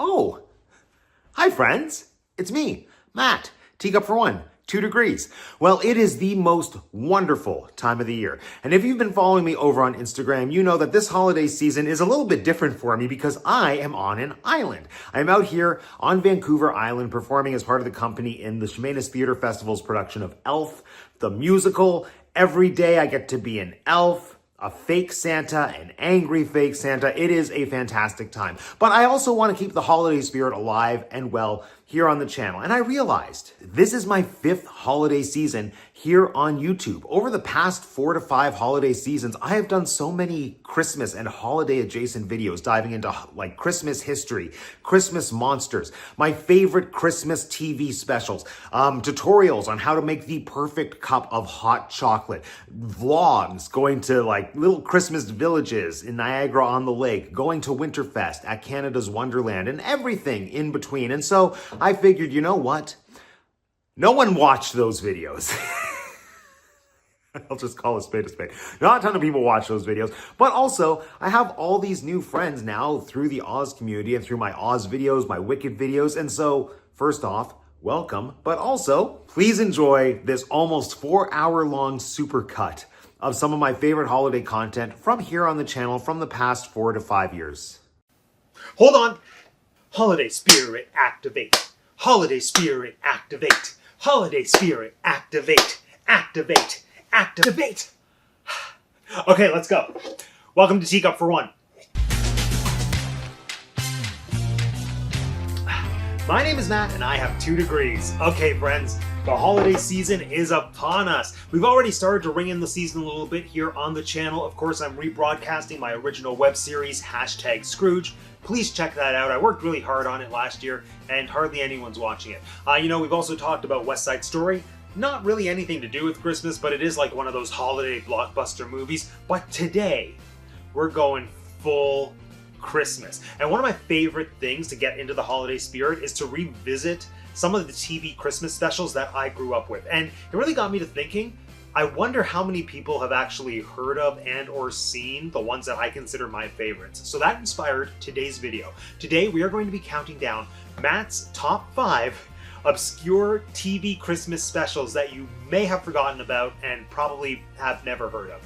Oh, hi friends. It's me, Matt. Teacup for one, 2 degrees. Well, it is the most wonderful time of the year. And if you've been following me over on Instagram, you know that this holiday season is a little bit different for me because I am on an island. I'm out here on Vancouver Island performing as part of the company in the Shamanus Theatre Festival's production of Elf, the musical. Every day I get to be an elf, a fake Santa, an angry fake Santa. It is a fantastic time. But I also want to keep the holiday spirit alive and well here on the channel. And I realized this is my 5th holiday season here on YouTube. Over the past 4 to 5 holiday seasons, I have done so many Christmas and holiday adjacent videos diving into like Christmas history, Christmas monsters, my favorite Christmas TV specials, tutorials on how to make the perfect cup of hot chocolate, vlogs going to like little Christmas villages in Niagara on the lake, going to Winterfest at Canada's Wonderland, and everything in between. And so I figured, you know what? No one watched those videos. I'll just call a spade a spade. Not a ton of people watch those videos, but also I have all these new friends now through the Oz community and through my Oz videos, my Wicked videos. And so first off, welcome, but also please enjoy this almost 4-hour long supercut of some of my favorite holiday content from here on the channel from the past 4 to 5 years. Hold on. Holiday spirit activate. Holiday spirit activate. Holiday spirit activate. Activate. Activate. Okay, let's go. Welcome to Teacup for One. My name is Matt and I have 2 degrees. Okay, friends, the holiday season is upon us. We've already started to ring in the season a little bit here on the channel. Of course, I'm rebroadcasting my original web series, #Scrooge. Please check that out. I worked really hard on it last year and hardly anyone's watching it. We've also talked about West Side Story. Not really anything to do with Christmas, but it is like one of those holiday blockbuster movies. But today, we're going full Christmas. And one of my favorite things to get into the holiday spirit is to revisit some of the TV Christmas specials that I grew up with. And it really got me to thinking, I wonder how many people have actually heard of and or seen the ones that I consider my favorites. So that inspired today's video. Today, we are going to be counting down Matt's top 5 obscure TV Christmas specials that you may have forgotten about and probably have never heard of.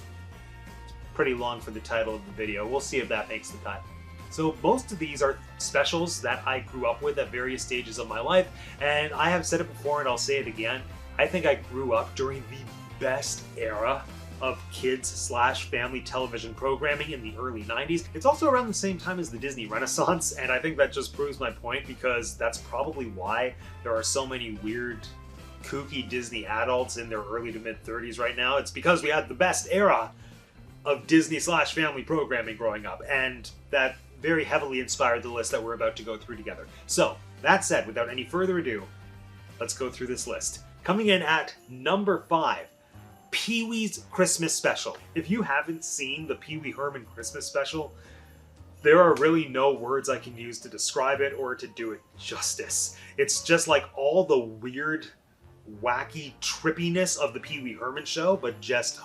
Pretty long for the title of the video. We'll see if that makes the cut. So most of these are specials that I grew up with at various stages of my life, and I have said it before and I'll say it again. I think I grew up during the best era of kids/family television programming in the early 90s. It's also around the same time as the Disney Renaissance, and I think that just proves my point because that's probably why there are so many weird, kooky Disney adults in their early to mid 30s right now. It's because we had the best era of Disney/family programming growing up, and that very heavily inspired the list that we're about to go through together. So, that said, without any further ado, let's go through this list. Coming in at number 5, Pee-wee's Christmas Special. If you haven't seen the Pee-wee Herman Christmas Special, there are really no words I can use to describe it or to do it justice. It's just like all the weird, wacky trippiness of the Pee-wee Herman show, but just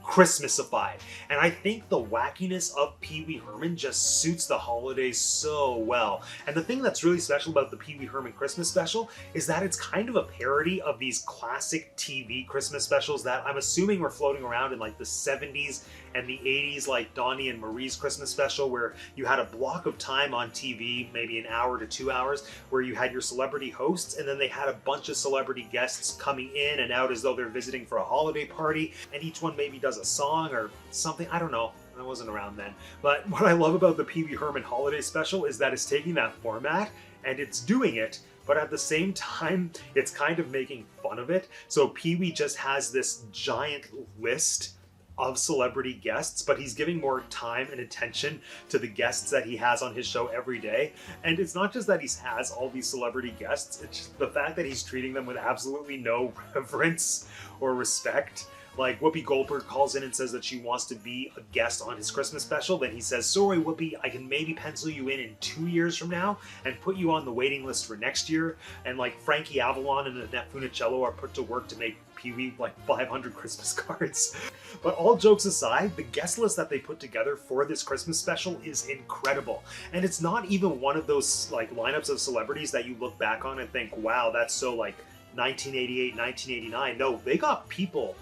Christmasified. And I think the wackiness of Pee-wee Herman just suits the holidays so well. And the thing that's really special about the Pee-wee Herman Christmas Special is that it's kind of a parody of these classic TV Christmas specials that I'm assuming were floating around in like the 70s and the 80s, like Donnie and Marie's Christmas Special, where you had a block of time on TV, maybe an hour to 2 hours, where you had your celebrity hosts, and then they had a bunch of celebrity guests coming in and out as though they're visiting for a holiday party, and each one maybe does a song or something. I don't know. I wasn't around then. But what I love about the Pee-wee Herman Holiday Special is that it's taking that format and it's doing it, but at the same time, it's kind of making fun of it. So Pee-wee just has this giant list of celebrity guests, but he's giving more time and attention to the guests that he has on his show every day. And it's not just that he has all these celebrity guests, it's just the fact that he's treating them with absolutely no reverence or respect. Like, Whoopi Goldberg calls in and says that she wants to be a guest on his Christmas special. Then he says, sorry, Whoopi, I can maybe pencil you in 2 years from now and put you on the waiting list for next year. And like Frankie Avalon and Annette Funicello are put to work to make Pee-wee like 500 Christmas cards. But all jokes aside, the guest list that they put together for this Christmas special is incredible. And it's not even one of those like lineups of celebrities that you look back on and think, wow, that's so like 1988, 1989. No, they got people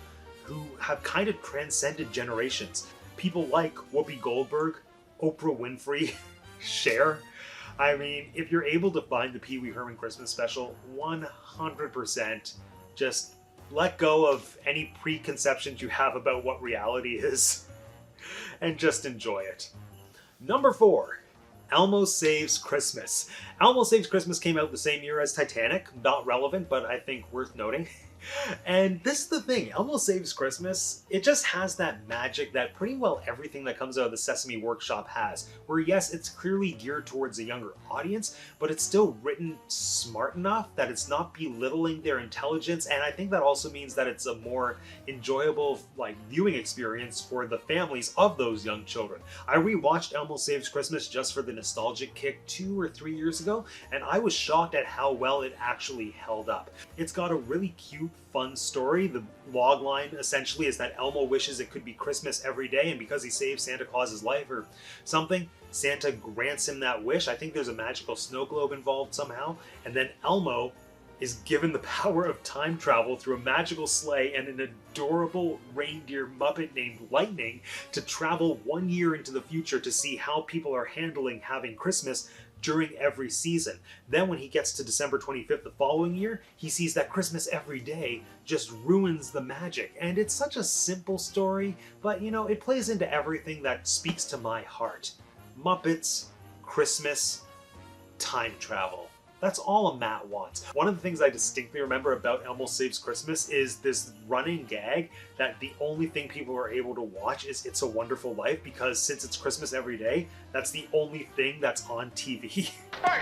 who have kind of transcended generations. People like Whoopi Goldberg, Oprah Winfrey, Cher. I mean, if you're able to find the Pee Wee Herman Christmas special, 100% just let go of any preconceptions you have about what reality is and just enjoy it. Number 4, Elmo Saves Christmas. Elmo Saves Christmas came out the same year as Titanic. Not relevant, but I think worth noting. And this is the thing, Elmo Saves Christmas, it just has that magic that pretty well everything that comes out of the Sesame Workshop has. Where yes, it's clearly geared towards a younger audience, but it's still written smart enough that it's not belittling their intelligence, and I think that also means that it's a more enjoyable like viewing experience for the families of those young children. I rewatched Elmo Saves Christmas just for the nostalgic kick 2 or 3 years ago, and I was shocked at how well it actually held up. It's got a really cute, fun story. The log line essentially is that Elmo wishes it could be Christmas every day, and because he saved Santa Claus's life or something, Santa grants him that wish. I think there's a magical snow globe involved somehow, and then Elmo is given the power of time travel through a magical sleigh and an adorable reindeer Muppet named Lightning to travel 1 year into the future to see how people are handling having Christmas during every season. Then when he gets to December 25th the following year, he sees that Christmas every day just ruins the magic. And it's such a simple story, but you know, it plays into everything that speaks to my heart. Muppets, Christmas, time travel. That's all a Matt wants. One of the things I distinctly remember about Elmo Saves Christmas is this running gag that the only thing people are able to watch is It's a Wonderful Life, because since it's Christmas every day, that's the only thing that's on TV. Hey,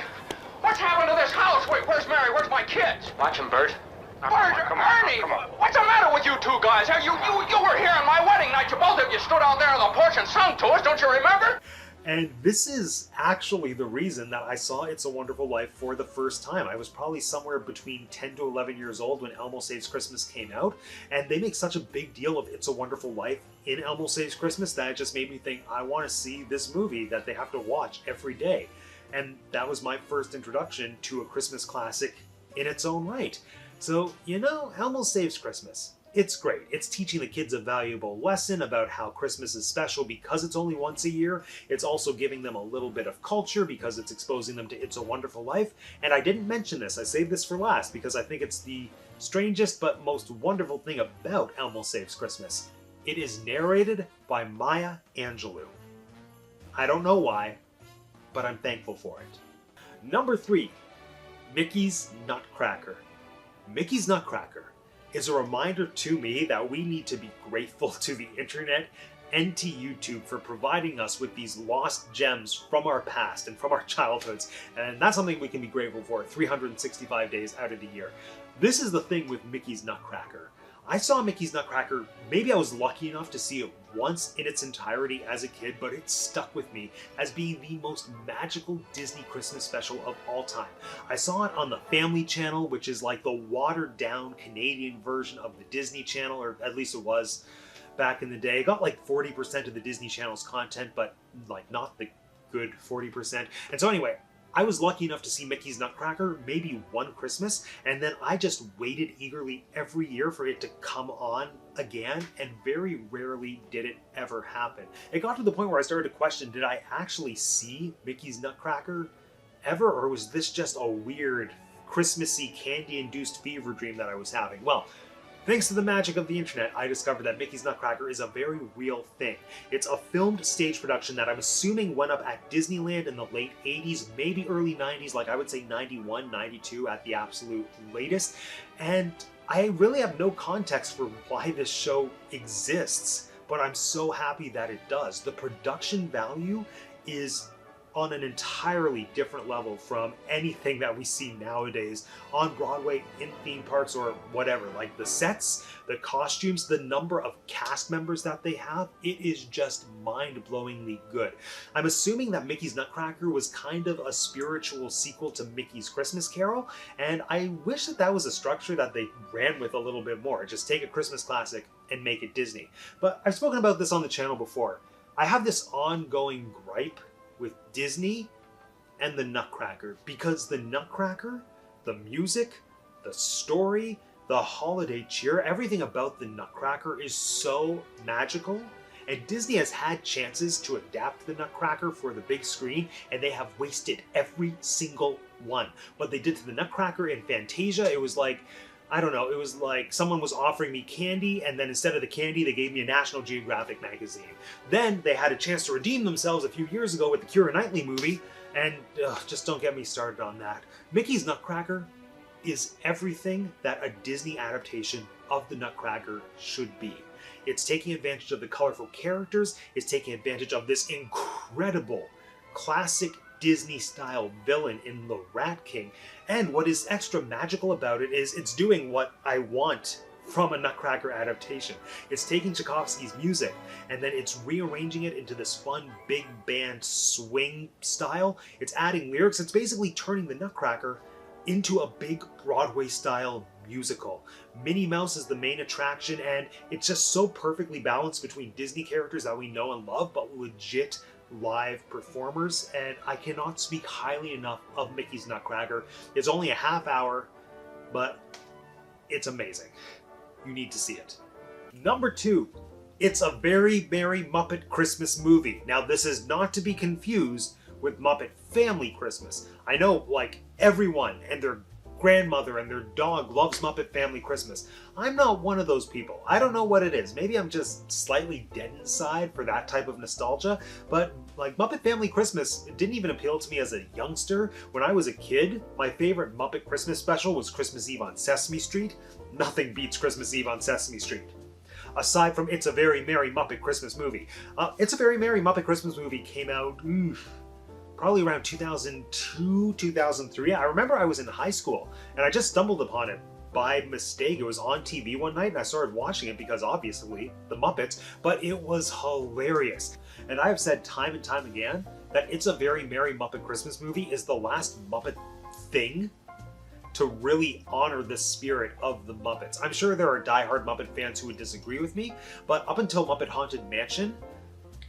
what's happened to this house? Wait, where's Mary? Where's my kids? Watch him, Bert. Bert, Ernie, what's the matter with you two guys? You were here on my wedding night. You both of you stood out there on the porch and sung to us, don't you remember? And this is actually the reason that I saw It's a Wonderful Life for the first time. I was probably somewhere between 10 to 11 years old when Elmo Saves Christmas came out, and they make such a big deal of It's a Wonderful Life in Elmo Saves Christmas that it just made me think, I want to see this movie that they have to watch every day. And that was my first introduction to a Christmas classic in its own right. So, you know, Elmo Saves Christmas. It's great. It's teaching the kids a valuable lesson about how Christmas is special because it's only once a year. It's also giving them a little bit of culture because it's exposing them to It's a Wonderful Life. And I didn't mention this. I saved this for last because I think it's the strangest but most wonderful thing about Elmo Saves Christmas. It is narrated by Maya Angelou. I don't know why, but I'm thankful for it. Number 3, Mickey's Nutcracker. Mickey's Nutcracker is a reminder to me that we need to be grateful to the internet and to YouTube for providing us with these lost gems from our past and from our childhoods. And that's something we can be grateful for 365 days out of the year. This is the thing with Mickey's Nutcracker. I saw Mickey's Nutcracker, maybe I was lucky enough to see it once in its entirety as a kid, but it stuck with me as being the most magical Disney Christmas special of all time. I saw it on the Family Channel, which is like the watered down Canadian version of the Disney Channel, or at least it was back in the day. It got like 40% of the Disney Channel's content, but like not the good 40%. And so anyway, I was lucky enough to see Mickey's Nutcracker maybe one Christmas, and then I just waited eagerly every year for it to come on again, and very rarely did it ever happen. It got to the point where I started to question, did I actually see Mickey's Nutcracker ever, or was this just a weird Christmassy candy-induced fever dream that I was having? Well, thanks to the magic of the internet, I discovered that Mickey's Nutcracker is a very real thing. It's a filmed stage production that I'm assuming went up at Disneyland in the late 80s, maybe early 90s, like I would say 91, 92 at the absolute latest. And I really have no context for why this show exists, but I'm so happy that it does. The production value is on an entirely different level from anything that we see nowadays on Broadway, in theme parks, or whatever. Like the sets, the costumes, the number of cast members that they have, it is just mind-blowingly good. I'm assuming that Mickey's Nutcracker was kind of a spiritual sequel to Mickey's Christmas Carol, and I wish that that was a structure that they ran with a little bit more. Just take a Christmas classic and make it Disney. But I've spoken about this on the channel before. I have this ongoing gripe with Disney and the Nutcracker, because the Nutcracker, the music, the story, the holiday cheer, everything about the Nutcracker is so magical. And Disney has had chances to adapt the Nutcracker for the big screen, and they have wasted every single one. What they did to the Nutcracker in Fantasia, it was like, I don't know, it was like someone was offering me candy, and then instead of the candy, they gave me a National Geographic magazine. Then they had a chance to redeem themselves a few years ago with the Keira Knightley movie, and just don't get me started on that. Mickey's Nutcracker is everything that a Disney adaptation of the Nutcracker should be. It's taking advantage of the colorful characters, it's taking advantage of this incredible classic Disney-style villain in the Rat King, and what is extra magical about it is it's doing what I want from a Nutcracker adaptation. It's taking Tchaikovsky's music and then it's rearranging it into this fun big band swing style. It's adding lyrics. It's basically turning the Nutcracker into a big Broadway-style musical. Minnie Mouse is the main attraction, and it's just so perfectly balanced between Disney characters that we know and love, but legit live performers, and I cannot speak highly enough of Mickey's Nutcracker. It's only a half hour, but it's amazing. You need to see it. Number 2, it's a very Merry Muppet Christmas movie. Now, this is not to be confused with Muppet Family Christmas. I know, like, everyone and their grandmother and their dog loves Muppet Family Christmas. I'm not one of those people. I don't know what it is. Maybe I'm just slightly dead inside for that type of nostalgia, but like Muppet Family Christmas didn't even appeal to me as a youngster. When I was a kid, my favorite Muppet Christmas special was Christmas Eve on Sesame Street. Nothing beats Christmas Eve on Sesame Street. Aside from It's a Very Merry Muppet Christmas Movie. It's a Very Merry Muppet Christmas Movie came out, probably around 2002, 2003. I remember I was in high school and I just stumbled upon it by mistake. It was on TV one night and I started watching it because obviously the Muppets, but it was hilarious. And I have said time and time again that It's a Very Merry Muppet Christmas Movie is the last Muppet thing to really honor the spirit of the Muppets. I'm sure there are diehard Muppet fans who would disagree with me, but up until Muppet Haunted Mansion,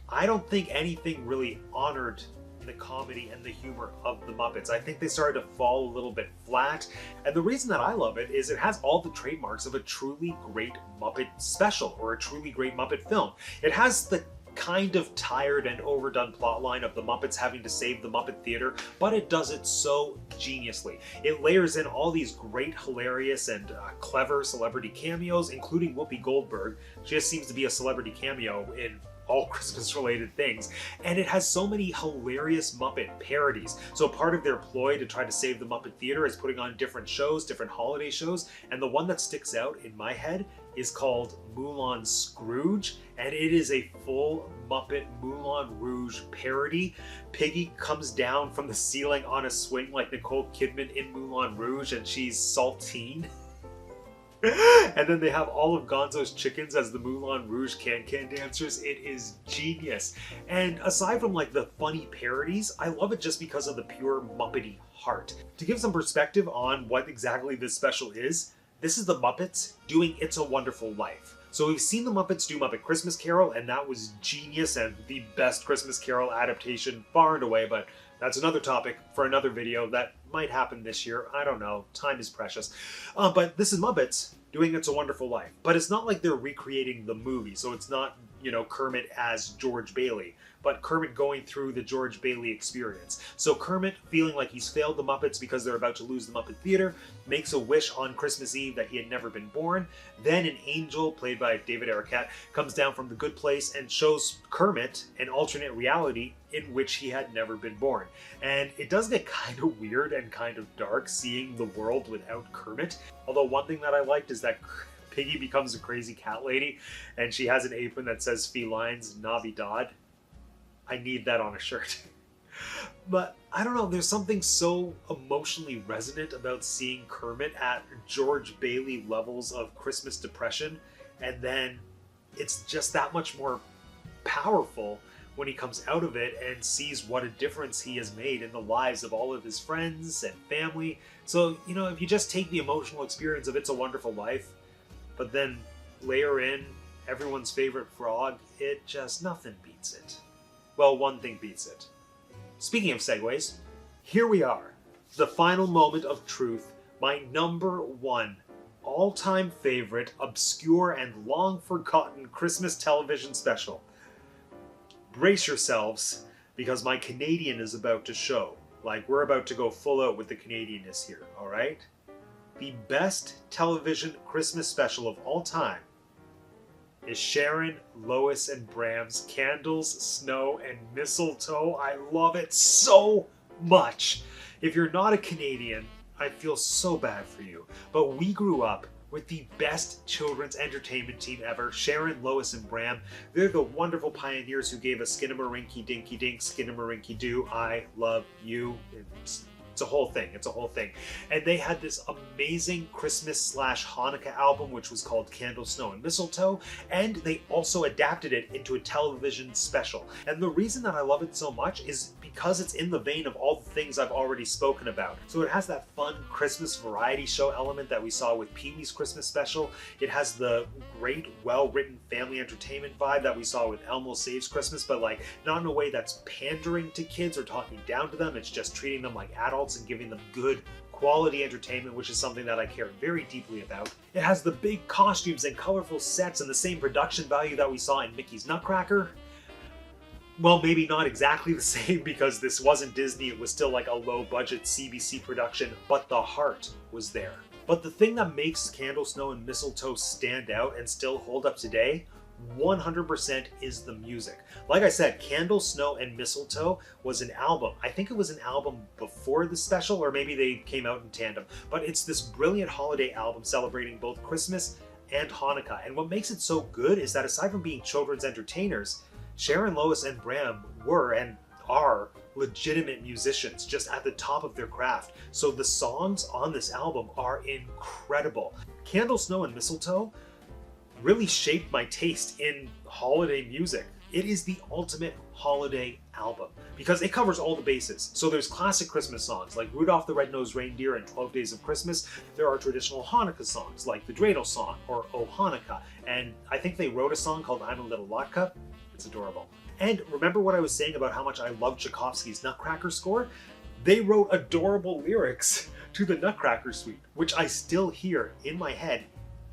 I don't think anything really honored the comedy and the humor of the Muppets. I think they started to fall a little bit flat, and the reason that I love it is it has all the trademarks of a truly great Muppet special or a truly great Muppet film. It has the kind of tired and overdone plotline of the Muppets having to save the Muppet Theater, but it does it so geniusly. It layers in all these great, hilarious, and clever celebrity cameos, including Whoopi Goldberg. She just seems to be a celebrity cameo in all Christmas-related things, and it has so many hilarious Muppet parodies. So part of their ploy to try to save the Muppet Theater is putting on different shows, different holiday shows, and the one that sticks out in my head is called Moulin Scrooge, and it is a full Muppet Moulin Rouge parody. Piggy comes down from the ceiling on a swing like Nicole Kidman in Moulin Rouge, and she's saltine. And then they have all of Gonzo's chickens as the Moulin Rouge can-can dancers. It is genius. And aside from like the funny parodies, I love it just because of the pure Muppety heart. To give some perspective on what exactly this special is, this is the Muppets doing It's a Wonderful Life. So we've seen the Muppets do Muppet Christmas Carol, and that was genius and the best Christmas Carol adaptation far and away, but that's another topic for another video that might happen this year. I don't know. Time is precious. But this is Muppets doing It's a Wonderful Life. But it's not like they're recreating the movie. So it's not, you know, Kermit as George Bailey, but Kermit going through the George Bailey experience. So Kermit, feeling like he's failed the Muppets because they're about to lose the Muppet Theater, makes a wish on Christmas Eve that he had never been born. Then an angel, played by David Arquette, comes down from the good place and shows Kermit an alternate reality in which he had never been born. And it does get kind of weird and kind of dark seeing the world without Kermit. Although one thing that I liked is that Piggy becomes a crazy cat lady and she has an apron that says Felines Navidad. I need that on a shirt. But I don't know, there's something so emotionally resonant about seeing Kermit at George Bailey levels of Christmas depression, and then it's just that much more powerful when he comes out of it and sees what a difference he has made in the lives of all of his friends and family. So, you know, if you just take the emotional experience of It's a Wonderful Life, but then layer in everyone's favorite frog, it just, nothing beats it. Well, one thing beats it. Speaking of segues, here we are. The final moment of truth, my number one all-time favorite, obscure and long-forgotten Christmas television special. Brace yourselves, because my Canadian is about to show. Like, we're about to go full out with the Canadianness here, alright? The best television Christmas special of all time is Sharon, Lois, and Bram's Candles, Snow, and Mistletoe. I love it so much. If you're not a Canadian, I feel so bad for you. But we grew up with the best children's entertainment team ever, Sharon, Lois, and Bram. They're the wonderful pioneers who gave us Skinnamarink Dinky Dink, Skinnamarink Doo, I Love You. It's a whole thing. It's a whole thing. And they had this amazing Christmas/Hanukkah album, which was called Candle, Snow, and Mistletoe. And they also adapted it into a television special. And the reason that I love it so much is because it's in the vein of all the things I've already spoken about. So it has that fun Christmas variety show element that we saw with Pee-wee's Christmas special. It has the great, well-written family entertainment vibe that we saw with Elmo Saves Christmas, but like not in a way that's pandering to kids or talking down to them. It's just treating them like adults and giving them good quality entertainment, which is something that I care very deeply about. It has the big costumes and colorful sets and the same production value that we saw in Mickey's Nutcracker. Well, maybe not exactly the same because this wasn't Disney, it was still like a low-budget CBC production, but the heart was there. But the thing that makes Candle, Snow, and Mistletoe stand out and still hold up today 100% is the music. Like I said, Candle, Snow, and Mistletoe was an album. I think it was an album before the special, or maybe they came out in tandem. But it's this brilliant holiday album celebrating both Christmas and Hanukkah. And what makes it so good is that aside from being children's entertainers, Sharon, Lois, and Bram were and are legitimate musicians, just at the top of their craft. So the songs on this album are incredible. Candle, Snow, and Mistletoe really shaped my taste in holiday music. It is the ultimate holiday album because it covers all the bases. So there's classic Christmas songs like Rudolph the Red-Nosed Reindeer and 12 Days of Christmas. There are traditional Hanukkah songs like the Dreidel Song or O Hanukkah. And I think they wrote a song called I'm a Little Latka. It's adorable. And remember what I was saying about how much I love Tchaikovsky's Nutcracker score? They wrote adorable lyrics to the Nutcracker suite, which I still hear in my head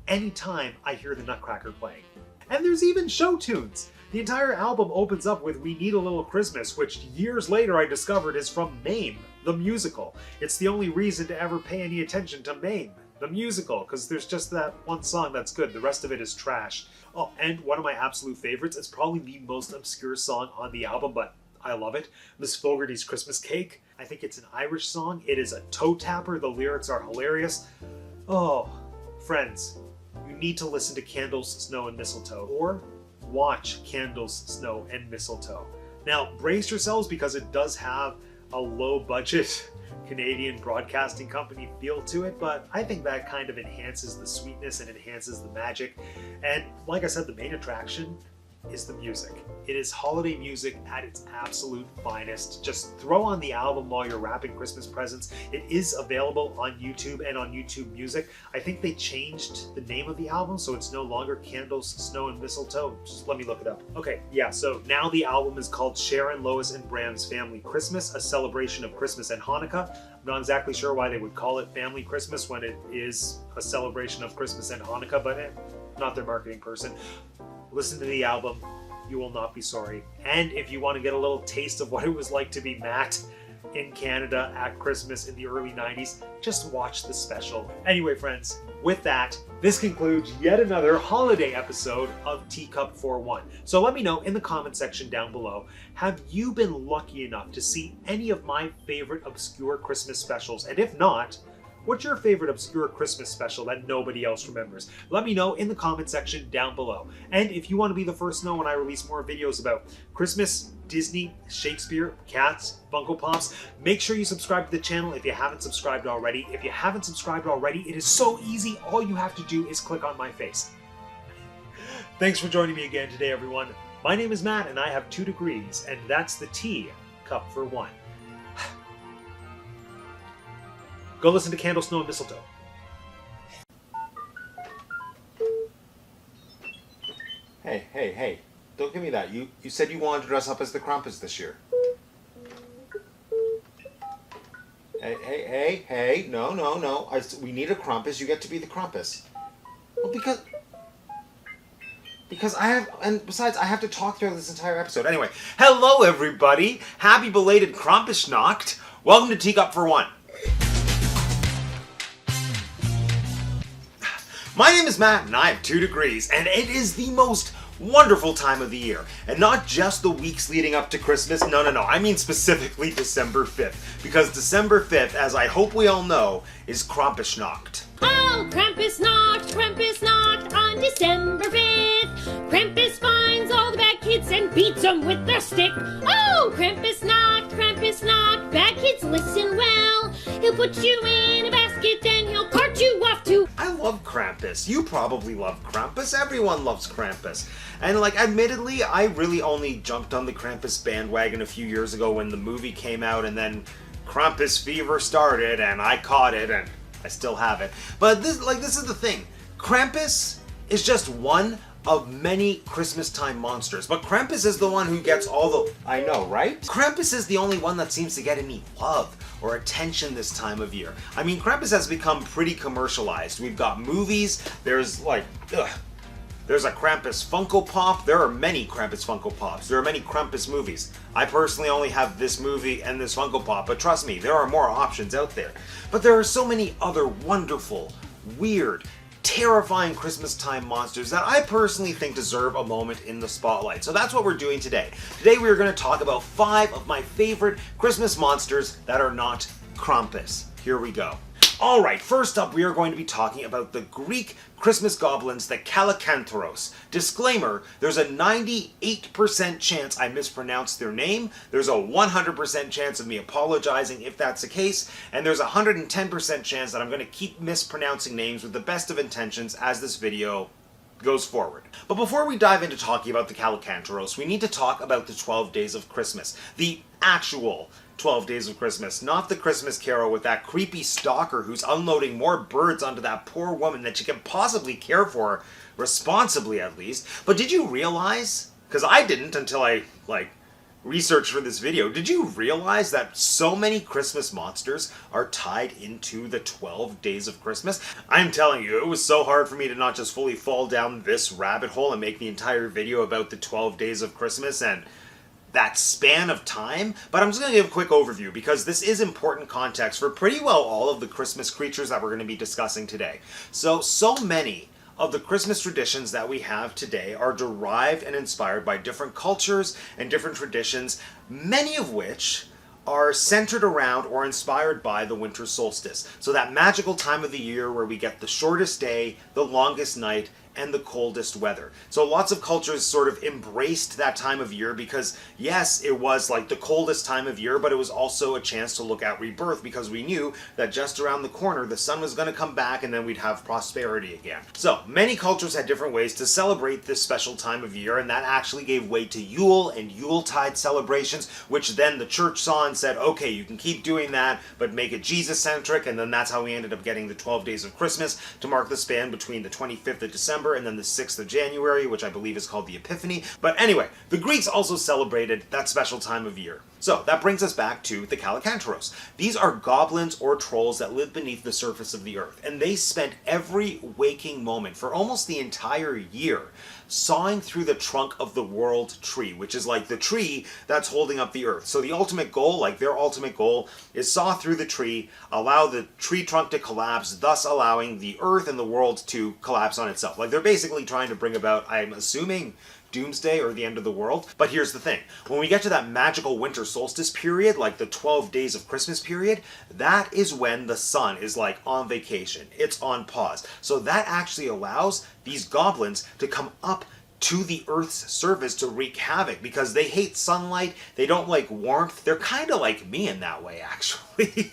anytime I hear the Nutcracker playing. And there's even show tunes. The entire album opens up with We Need a Little Christmas, which years later I discovered is from Mame, the musical. It's the only reason to ever pay any attention to Mame, the musical, because there's just that one song that's good. The rest of it is trash. Oh, and one of my absolute favorites is probably the most obscure song on the album, but I love it. Miss Fogarty's Christmas Cake. I think it's an Irish song. It is a toe tapper. The lyrics are hilarious. Oh, friends, you need to listen to Candles, Snow, and Mistletoe, or watch Candles, Snow, and Mistletoe. Now, brace yourselves because it does have a low-budget Canadian broadcasting company feel to it, but I think that kind of enhances the sweetness and enhances the magic. And like I said, the main attraction is the music. It is holiday music at its absolute finest. Just throw on the album while you're wrapping Christmas presents. It is available on YouTube and on YouTube Music. I think they changed the name of the album, so it's no longer Candles, Snow, and Mistletoe. Just let me look it up. Okay, yeah, so now the album is called Sharon, Lois, and Bram's Family Christmas, a celebration of Christmas and Hanukkah. I'm not exactly sure why they would call it Family Christmas when it is a celebration of Christmas and Hanukkah, but not their marketing person. Listen to the album, you will not be sorry. And if you want to get a little taste of what it was like to be Matt in Canada at Christmas in the early 90s, just watch the special. Anyway, friends, with that, this concludes yet another holiday episode of Teacup for One. So let me know in the comment section down below, have you been lucky enough to see any of my favorite obscure Christmas specials? And if not, What's your favorite obscure Christmas special that nobody else remembers? Let me know in the comment section down below. And if you want to be the first to know when I release more videos about Christmas, Disney, Shakespeare, cats, Funko Pops, make sure you subscribe to the channel if you haven't subscribed already. If you haven't subscribed already, it is so easy. All you have to do is click on my face. Thanks for joining me again today, everyone. My name is Matt, and I have 2 degrees, and that's the tea cup for 1. Go listen to Candle, Snow, and Mistletoe. Hey, don't give me that. You said you wanted to dress up as the Krampus this year. Hey, no. We need a Krampus. You get to be the Krampus. Well, because I have, and besides, I have to talk through this entire episode. Anyway, hello everybody. Happy belated Krampusnacht. Welcome to Teacup for 1. My name is Matt, and I have 2 degrees, and it is the most wonderful time of the year. And not just the weeks leading up to Christmas, no. I mean specifically December 5th. Because December 5th, as I hope we all know, is Krampusnacht. Oh, Krampusnacht on December 5th. Krampus finds all the bad kids and beats them with their stick. Oh, Krampusnacht, bad kids listen well. He'll put you in a basket and he'll cart you off to... I love Krampus. You probably love Krampus. Everyone loves Krampus. And admittedly, I really only jumped on the Krampus bandwagon a few years ago when the movie came out, and then Krampus fever started, and I caught it, and I still have it. But this is the thing. Krampus is just one of many Christmas time monsters, but Krampus is the one who gets all the... I know, right? Krampus is the only one that seems to get any love or attention this time of year. I mean, Krampus has become pretty commercialized. We've got movies, there's there's a Krampus Funko Pop. There are many Krampus Funko Pops. There are many Krampus movies. I personally only have this movie and this Funko Pop, but trust me, there are more options out there. But there are so many other wonderful, weird, terrifying Christmas time monsters that I personally think deserve a moment in the spotlight. So that's what we're doing today. Today we are going to talk about 5 of my favorite Christmas monsters that are not Krampus. Here we go. Alright, first up we are going to be talking about the Greek Christmas goblins, the Kalakantharos. Disclaimer, there's a 98% chance I mispronounced their name, there's a 100% chance of me apologizing if that's the case, and there's a 110% chance that I'm going to keep mispronouncing names with the best of intentions as this video goes forward. But before we dive into talking about the Kalakantharos, we need to talk about the 12 Days of Christmas. The actual 12 Days of Christmas, not the Christmas Carol with that creepy stalker who's unloading more birds onto that poor woman that she can possibly care for, responsibly at least. But did you realize, because I didn't until I, researched for this video, did you realize that so many Christmas monsters are tied into the 12 Days of Christmas? I'm telling you, it was so hard for me to not just fully fall down this rabbit hole and make the entire video about the 12 Days of Christmas and that span of time, but I'm just going to give a quick overview because this is important context for pretty well all of the Christmas creatures that we're going to be discussing today. So many of the Christmas traditions that we have today are derived and inspired by different cultures and different traditions, many of which are centered around or inspired by the winter solstice. So that magical time of the year where we get the shortest day, the longest night, and the coldest weather. So lots of cultures sort of embraced that time of year because, yes, it was the coldest time of year, but it was also a chance to look at rebirth because we knew that just around the corner the sun was going to come back and then we'd have prosperity again. So many cultures had different ways to celebrate this special time of year, and that actually gave way to Yule and Yuletide celebrations, which then the church saw and said, okay, you can keep doing that, but make it Jesus-centric, and then that's how we ended up getting the 12 Days of Christmas to mark the span between the 25th of December and then the 6th of January, which I believe is called the Epiphany. But anyway, the Greeks also celebrated that special time of year. So that brings us back to the Kalakantharos. These are goblins or trolls that live beneath the surface of the earth, and they spent every waking moment for almost the entire year sawing through the trunk of the world tree, which is the tree that's holding up the earth. So the ultimate goal, their ultimate goal, is saw through the tree, allow the tree trunk to collapse, thus allowing the earth and the world to collapse on itself. They're basically trying to bring about, I'm assuming, doomsday or the end of the world. But here's the thing. When we get to that magical winter solstice period, like the 12 days of Christmas period, that is when the sun is like on vacation. It's on pause. So that actually allows these goblins to come up to the Earth's surface to wreak havoc, because they hate sunlight, they don't like warmth. They're kind of like me in that way, actually.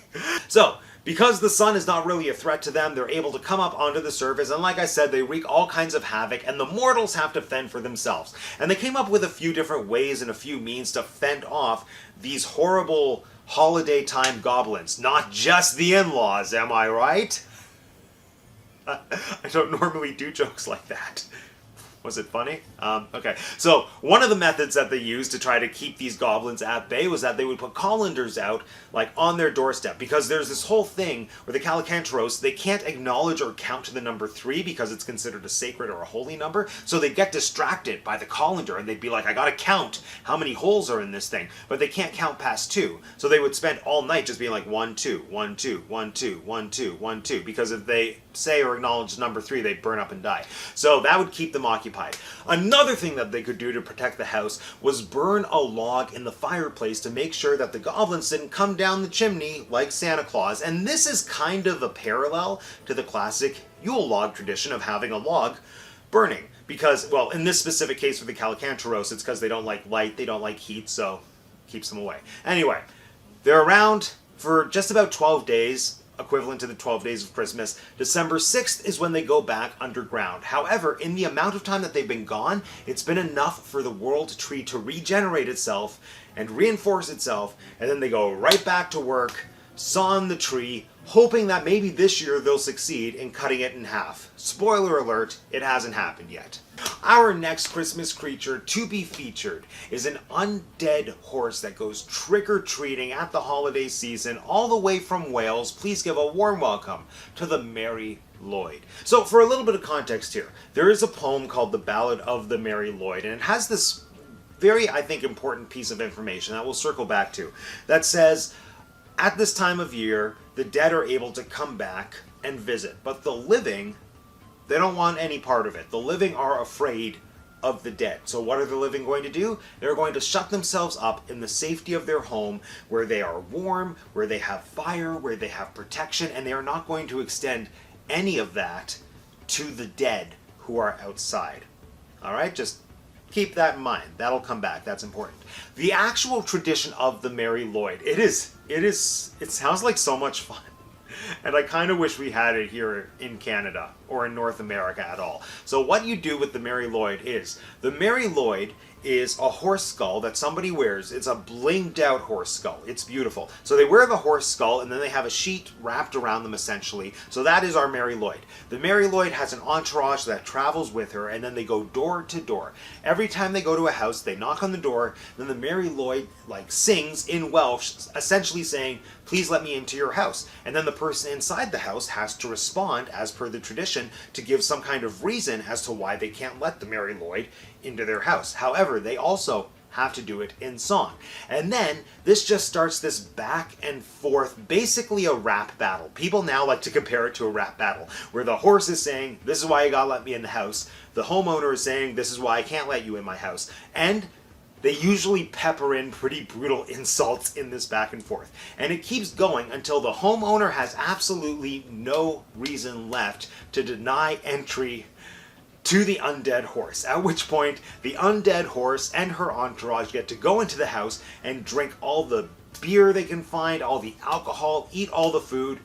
So, because the sun is not really a threat to them, they're able to come up onto the surface, and like I said, they wreak all kinds of havoc, and the mortals have to fend for themselves. And they came up with a few different ways and a few means to fend off these horrible holiday time goblins. Not just the in-laws, am I right? I don't normally do jokes like that. Was it funny? Okay. So one of the methods that they used to try to keep these goblins at bay was that they would put colanders out, like, on their doorstep. Because there's this whole thing where the Calicanteros, they can't acknowledge or count to the number 3 because it's considered a sacred or a holy number. So they get distracted by the colander and they'd be like, I gotta count how many holes are in this thing. But they can't count past 2. So they would spend all night just being like 1, 2, 1, 2, 1, 2, 1, 2, 1, 2. Because if they say or acknowledge number 3, they'd burn up and die. So that would keep them occupied. Another thing that they could do to protect the house was burn a log in the fireplace to make sure that the goblins didn't come down the chimney like Santa Claus. And this is kind of a parallel to the classic Yule log tradition of having a log burning. Because, well, in this specific case for the Calicanteros, it's because they don't like light, they don't like heat, so keeps them away. Anyway, they're around for just about 12 days, equivalent to the 12 days of Christmas. December 6th is when they go back underground. However, in the amount of time that they've been gone, it's been enough for the world tree to regenerate itself and reinforce itself, and then they go right back to work, sawing the tree, hoping that maybe this year they'll succeed in cutting it in half. Spoiler alert, it hasn't happened yet. Our next Christmas creature to be featured is an undead horse that goes trick-or-treating at the holiday season all the way from Wales. Please give a warm welcome to the Merry Lwyd. So for a little bit of context here, there is a poem called The Ballad of the Merry Lwyd, and it has this very, I think, important piece of information that we'll circle back to, that says, at this time of year, the dead are able to come back and visit, but the living, they don't want any part of it. The living are afraid of the dead. So what are the living going to do? They're going to shut themselves up in the safety of their home, where they are warm, where they have fire, where they have protection, and they are not going to extend any of that to the dead who are outside. All right, just keep that in mind. That'll come back. That's important. The actual tradition of the Merry Lwyd, it sounds like so much fun. And I kind of wish we had it here in Canada or in North America at all. So what you do with the Merry Lwyd is, the Merry Lwyd is a horse skull that somebody wears. It's a blinged out horse skull. It's beautiful. So they wear the horse skull and then they have a sheet wrapped around them essentially. So that is our Merry Lwyd. The Merry Lwyd has an entourage that travels with her, and then they go door to door. Every time they go to a house, they knock on the door, then the Merry Lwyd sings in Welsh, essentially saying, please let me into your house. And then the person inside the house has to respond, as per the tradition, to give some kind of reason as to why they can't let the Merry Lwyd into their house. However, they also have to do it in song. And then this just starts this back and forth, basically a rap battle. People now like to compare it to a rap battle, where the horse is saying, this is why you gotta let me in the house. The homeowner is saying, this is why I can't let you in my house. And they usually pepper in pretty brutal insults in this back and forth. And it keeps going until the homeowner has absolutely no reason left to deny entry to the undead horse, at which point the undead horse and her entourage get to go into the house and drink all the beer they can find, all the alcohol, eat all the food.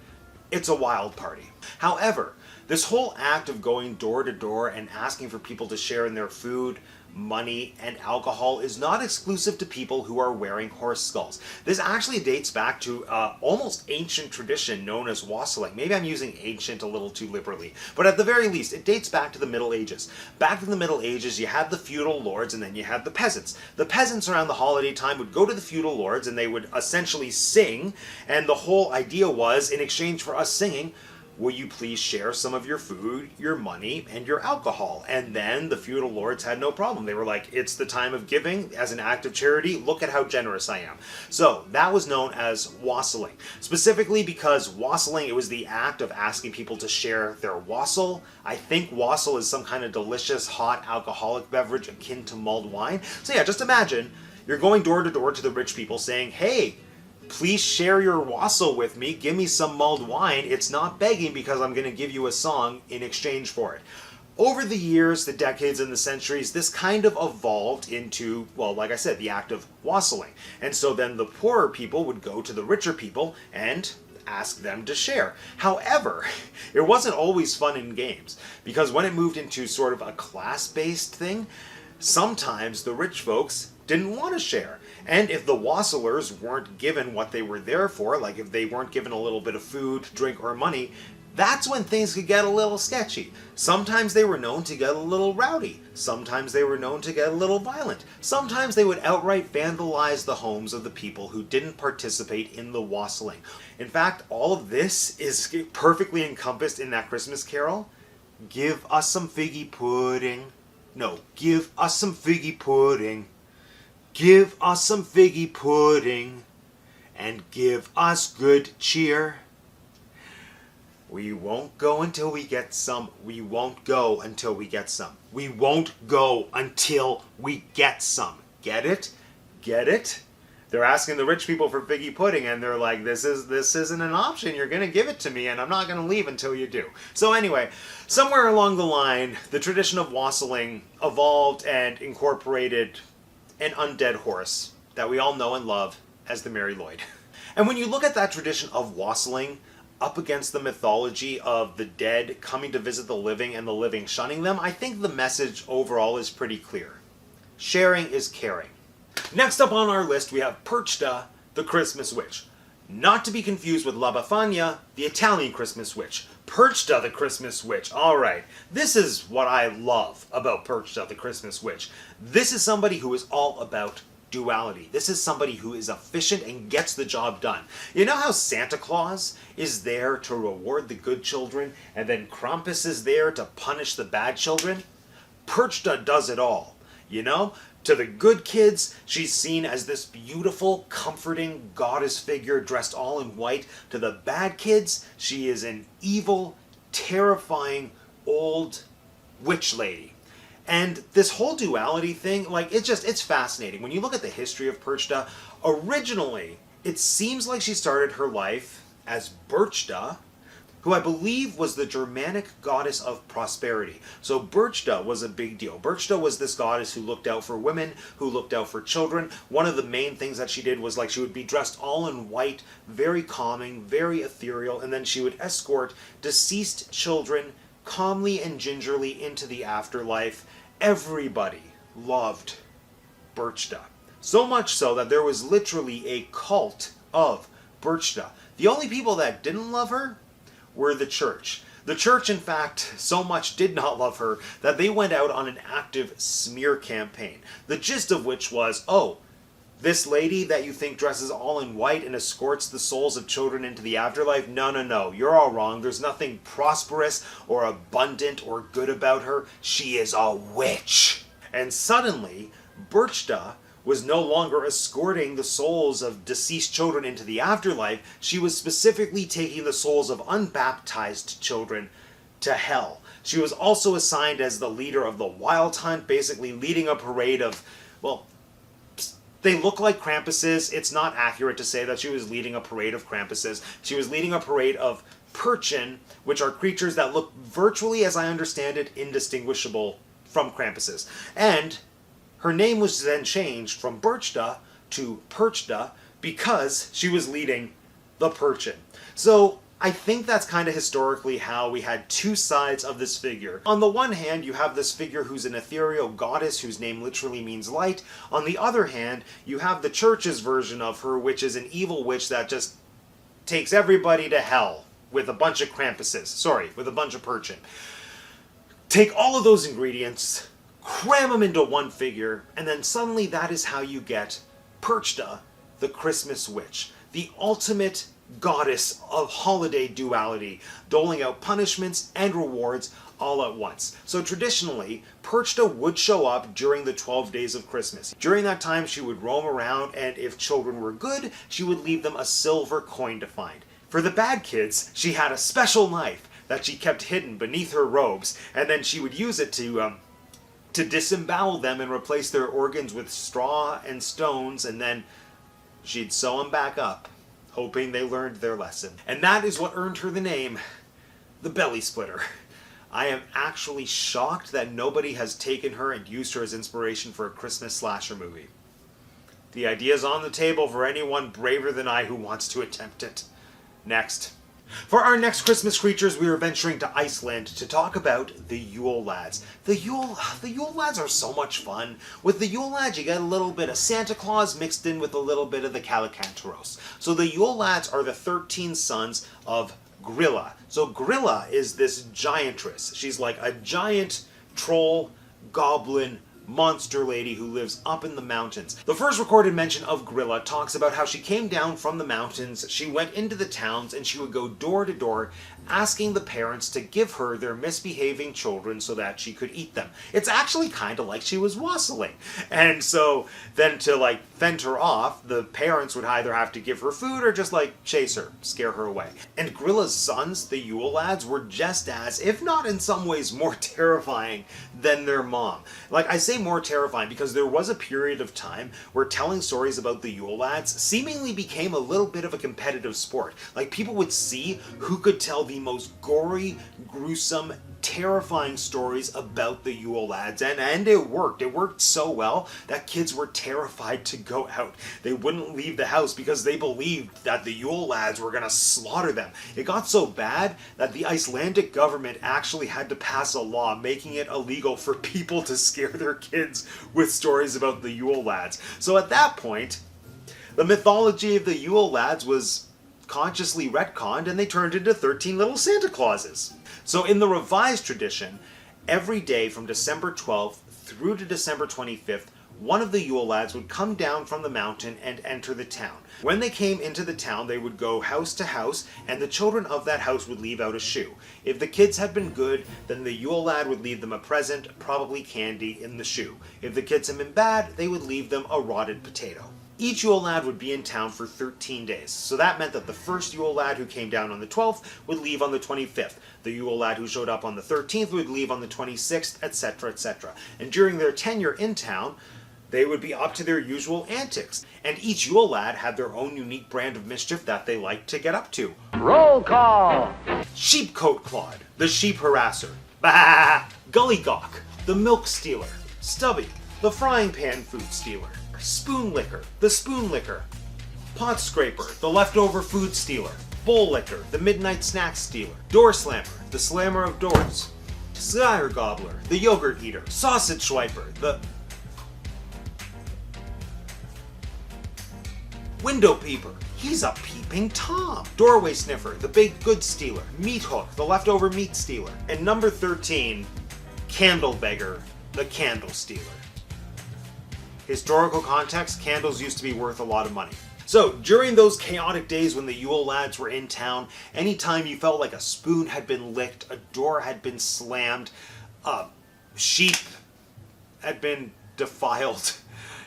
It's a wild party. However, this whole act of going door to door and asking for people to share in their food, money, and alcohol is not exclusive to people who are wearing horse skulls. This actually dates back to almost ancient tradition known as wassailing. Maybe I'm using ancient a little too liberally, but at the very least, it dates back to the Middle Ages. Back in the Middle Ages, you had the feudal lords and then you had the peasants. The peasants around the holiday time would go to the feudal lords and they would essentially sing, and the whole idea was, in exchange for us singing, will you please share some of your food, your money, and your alcohol? And then the feudal lords had no problem. They were like, it's the time of giving as an act of charity. Look at how generous I am. So that was known as wassailing. Specifically because wassailing, it was the act of asking people to share their wassail. I think wassail is some kind of delicious, hot, alcoholic beverage akin to mulled wine. So yeah, just imagine you're going door to door to the rich people saying, hey, please share your wassail with me. Give me some mulled wine. It's not begging because I'm going to give you a song in exchange for it. Over the years, the decades, and the centuries, this kind of evolved into, well, like I said, the act of wassailing. And so then the poorer people would go to the richer people and ask them to share. However, it wasn't always fun in games, because when it moved into sort of a class-based thing, sometimes the rich folks didn't want to share. And if the wassailers weren't given what they were there for, like if they weren't given a little bit of food, drink, or money, that's when things could get a little sketchy. Sometimes they were known to get a little rowdy. Sometimes they were known to get a little violent. Sometimes they would outright vandalize the homes of the people who didn't participate in the wassailing. In fact, all of this is perfectly encompassed in that Christmas carol. Give us some figgy pudding. No, give us some figgy pudding. Give us some figgy pudding, and give us good cheer. We won't go until we get some. We won't go until we get some. We won't go until we get some. Get it? Get it? They're asking the rich people for figgy pudding, and they're like, this isn't an option. You're going to give it to me, and I'm not going to leave until you do. So anyway, somewhere along the line, the tradition of wassailing evolved and incorporated an undead horse that we all know and love as the Merry Lwyd. And when you look at that tradition of wassailing up against the mythology of the dead coming to visit the living and the living shunning them, I think the message overall is pretty clear. Sharing is caring. Next up on our list, we have Perchta, the Christmas witch. Not to be confused with La Befana, the Italian Christmas witch. Perchta, the Christmas witch. Alright, this is what I love about Perchta, the Christmas witch. This is somebody who is all about duality. This is somebody who is efficient and gets the job done. You know how Santa Claus is there to reward the good children, and then Krampus is there to punish the bad children? Perchta does it all, you know? To the good kids, she's seen as this beautiful, comforting goddess figure dressed all in white. To the bad kids, she is an evil, terrifying, old witch lady. And this whole duality thing, like, it's fascinating. When you look at the history of Perchta, originally, it seems like she started her life as Berchta, who I believe was the Germanic goddess of prosperity. So Berchta was a big deal. Berchta was this goddess who looked out for women, who looked out for children. One of the main things that she did was, like, she would be dressed all in white, very calming, very ethereal, and then she would escort deceased children calmly and gingerly into the afterlife. Everybody loved Berchta. So much so that there was literally a cult of Berchta. The only people that didn't love her were the church. The church, in fact, so much did not love her that they went out on an active smear campaign. The gist of which was, oh, this lady that you think dresses all in white and escorts the souls of children into the afterlife? No, you're all wrong. There's nothing prosperous or abundant or good about her. She is a witch. And suddenly, Berchta was no longer escorting the souls of deceased children into the afterlife. She was specifically taking the souls of unbaptized children to hell. She was also assigned as the leader of the Wild Hunt, basically leading a parade of, well, they look like Krampuses. It's not accurate to say that she was leading a parade of Krampuses. She was leading a parade of Perchen, which are creatures that look virtually, as I understand it, indistinguishable from Krampuses. And her name was then changed from Berchta to Perchta because she was leading the Perchen. So I think that's kind of historically how we had two sides of this figure. On the one hand, you have this figure who's an ethereal goddess whose name literally means light. On the other hand, you have the church's version of her, which is an evil witch that just takes everybody to hell with a bunch of Krampuses. Sorry, with a bunch of Perchen. Take all of those ingredients, cram them into one figure, and then suddenly that is how you get Perchta, the Christmas witch. The ultimate goddess of holiday duality, doling out punishments and rewards all at once. So traditionally, Perchta would show up during the 12 days of Christmas. During that time, she would roam around, and if children were good, she would leave them a silver coin to find. For the bad kids, she had a special knife that she kept hidden beneath her robes, and then she would use it to disembowel them and replace their organs with straw and stones, and then she'd sew them back up, hoping they learned their lesson. And that is what earned her the name, the Belly Splitter. I am actually shocked that nobody has taken her and used her as inspiration for a Christmas slasher movie. The idea's on the table for anyone braver than I who wants to attempt it. Next. For our next Christmas creatures, we are venturing to Iceland to talk about the Yule Lads. The Yule Lads are so much fun. With the Yule Lads, you get a little bit of Santa Claus mixed in with a little bit of the Calicantaros. So the Yule Lads are the 13 sons of Grilla. So Grilla is this giantress. She's like a giant troll, goblin, monster lady who lives up in the mountains. The first recorded mention of Grilla talks about how she came down from the mountains, she went into the towns, and she would go door to door asking the parents to give her their misbehaving children so that she could eat them. It's actually kind of like she was wassailing. And so then to fend her off, the parents would either have to give her food or just chase her, scare her away. And Grilla's sons, the Yule Lads, were just as, if not in some ways more terrifying than their mom. I say more terrifying because there was a period of time where telling stories about the Yule Lads seemingly became a little bit of a competitive sport. People would see who could tell the most gory, gruesome, terrifying stories about the Yule Lads, and it worked. It worked so well that kids were terrified to go out. They wouldn't leave the house because they believed that the Yule Lads were going to slaughter them. It got so bad that the Icelandic government actually had to pass a law making it illegal for people to scare their kids with stories about the Yule Lads. So at that point, the mythology of the Yule Lads was consciously retconned, and they turned into 13 little Santa Clauses. So in the revised tradition, every day from December 12th through to December 25th, one of the Yule Lads would come down from the mountain and enter the town. When they came into the town, they would go house to house, and the children of that house would leave out a shoe. If the kids had been good, then the Yule Lad would leave them a present, probably candy, in the shoe. If the kids had been bad, they would leave them a rotted potato. Each Yule Lad would be in town for 13 days, so that meant that the first Yule Lad who came down on the 12th would leave on the 25th. The Yule Lad who showed up on the 13th would leave on the 26th, etc., etc. And during their tenure in town, they would be up to their usual antics. And each Yule Lad had their own unique brand of mischief that they liked to get up to. Roll call! Sheepcoat Claude, the sheep harasser. Bah! Gullygawk, the milk stealer. Stubby, the frying pan food stealer. Spoon Licker, the spoon licker. Pot Scraper, the leftover food stealer. Bowl Licker, the midnight snack stealer. Door Slammer, the slammer of doors. Sire Gobbler, the yogurt eater. Sausage Swiper, the Window Peeper, he's a peeping Tom. Doorway Sniffer, the baked goods stealer. Meat Hook, the leftover meat stealer. And number 13, Candle Beggar, the candle stealer. Historical context, candles used to be worth a lot of money. So, during those chaotic days when the Yule Lads were in town, anytime you felt like a spoon had been licked, a door had been slammed, a sheep had been defiled,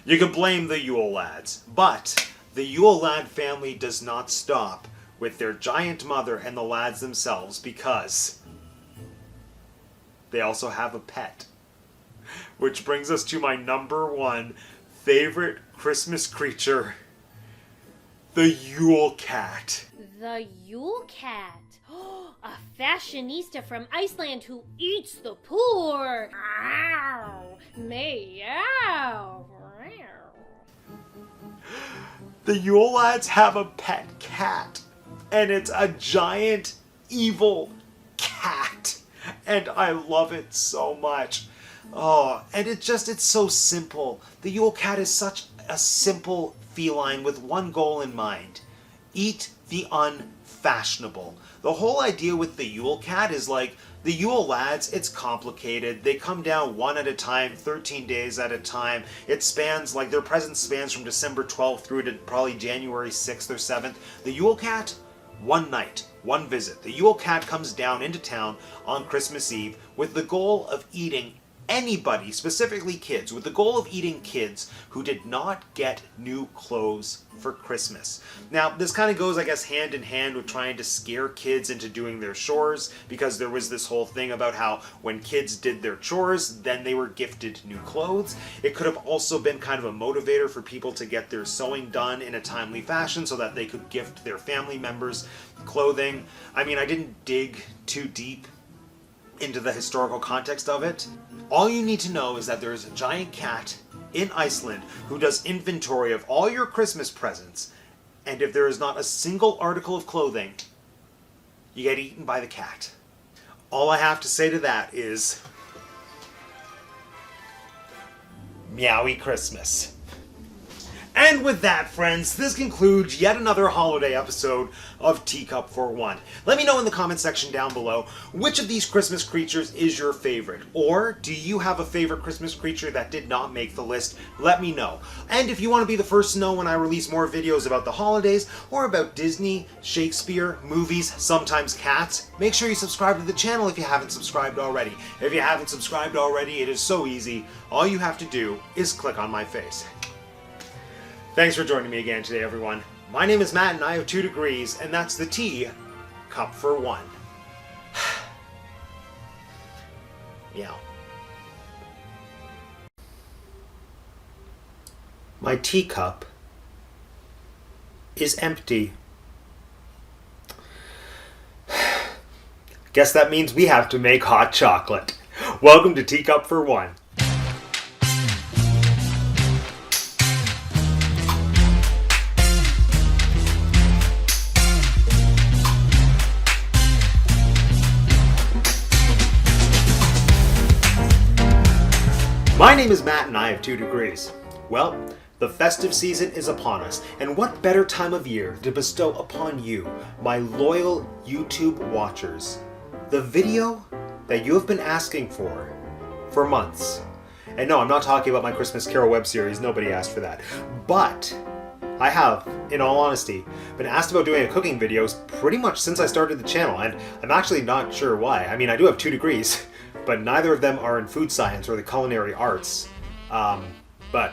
you could blame the Yule Lads. But the Yule Lad family does not stop with their giant mother and the lads themselves, because they also have a pet. Which brings us to my number one favorite Christmas creature, the Yule Cat. The Yule Cat. A fashionista from Iceland who eats the poor. Ow, meow. The Yule Lads have a pet cat, and it's a giant, evil cat, and I love it so much. Oh, and it's so simple. The Yule Cat is such a simple feline with one goal in mind. Eat the unfashionable. The whole idea with the Yule Cat is the Yule Lads, it's complicated. They come down one at a time, 13 days at a time. It spans, their presence spans from December 12th through to probably January 6th or 7th. The Yule Cat, one night, one visit. The Yule cat comes down into town on Christmas Eve with the goal of eating anybody, specifically kids, with the goal of eating kids who did not get new clothes for Christmas. Now, this kind of goes, I guess, hand in hand with trying to scare kids into doing their chores, because there was this whole thing about how when kids did their chores, then they were gifted new clothes. It could have also been kind of a motivator for people to get their sewing done in a timely fashion so that they could gift their family members clothing. I mean, I didn't dig too deep into the historical context of it. All you need to know is that there is a giant cat in Iceland who does inventory of all your Christmas presents, and if there is not a single article of clothing, you get eaten by the cat. All I have to say to that is, meowy Christmas. And with that, friends, this concludes yet another holiday episode of Teacup for One. Let me know in the comment section down below which of these Christmas creatures is your favorite, or do you have a favorite Christmas creature that did not make the list? Let me know. And if you want to be the first to know when I release more videos about the holidays or about Disney, Shakespeare, movies, sometimes cats, make sure you subscribe to the channel if you haven't subscribed already. If you haven't subscribed already, it is so easy. All you have to do is click on my face. Thanks for joining me again today, everyone. My name is Matt, and I have 2 degrees, and that's the tea cup for one. Meow. My teacup is empty. Guess that means we have to make hot chocolate. Welcome to Teacup for One. My name is Matt, and I have 2 degrees. Well, the festive season is upon us, and what better time of year to bestow upon you, my loyal YouTube watchers, the video that you have been asking for months. And no, I'm not talking about my Christmas Carol web series, nobody asked for that. But I have, in all honesty, been asked about doing a cooking videos pretty much since I started the channel, and I'm actually not sure why. I mean, I do have 2 degrees, but neither of them are in food science or the culinary arts. But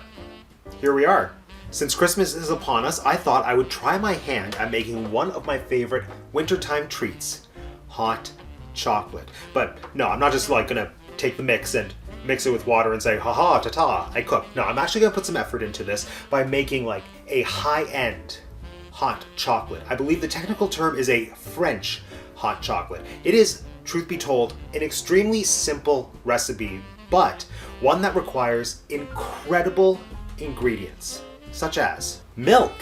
here we are. Since Christmas is upon us, I thought I would try my hand at making one of my favorite wintertime treats, hot chocolate. But no, I'm not just like gonna take the mix and mix it with water and say, haha, ta-ta, I cook. No, I'm actually gonna put some effort into this by making like a high-end hot chocolate. I believe the technical term is a French hot chocolate. It is, truth be told, an extremely simple recipe, but one that requires incredible ingredients, such as milk.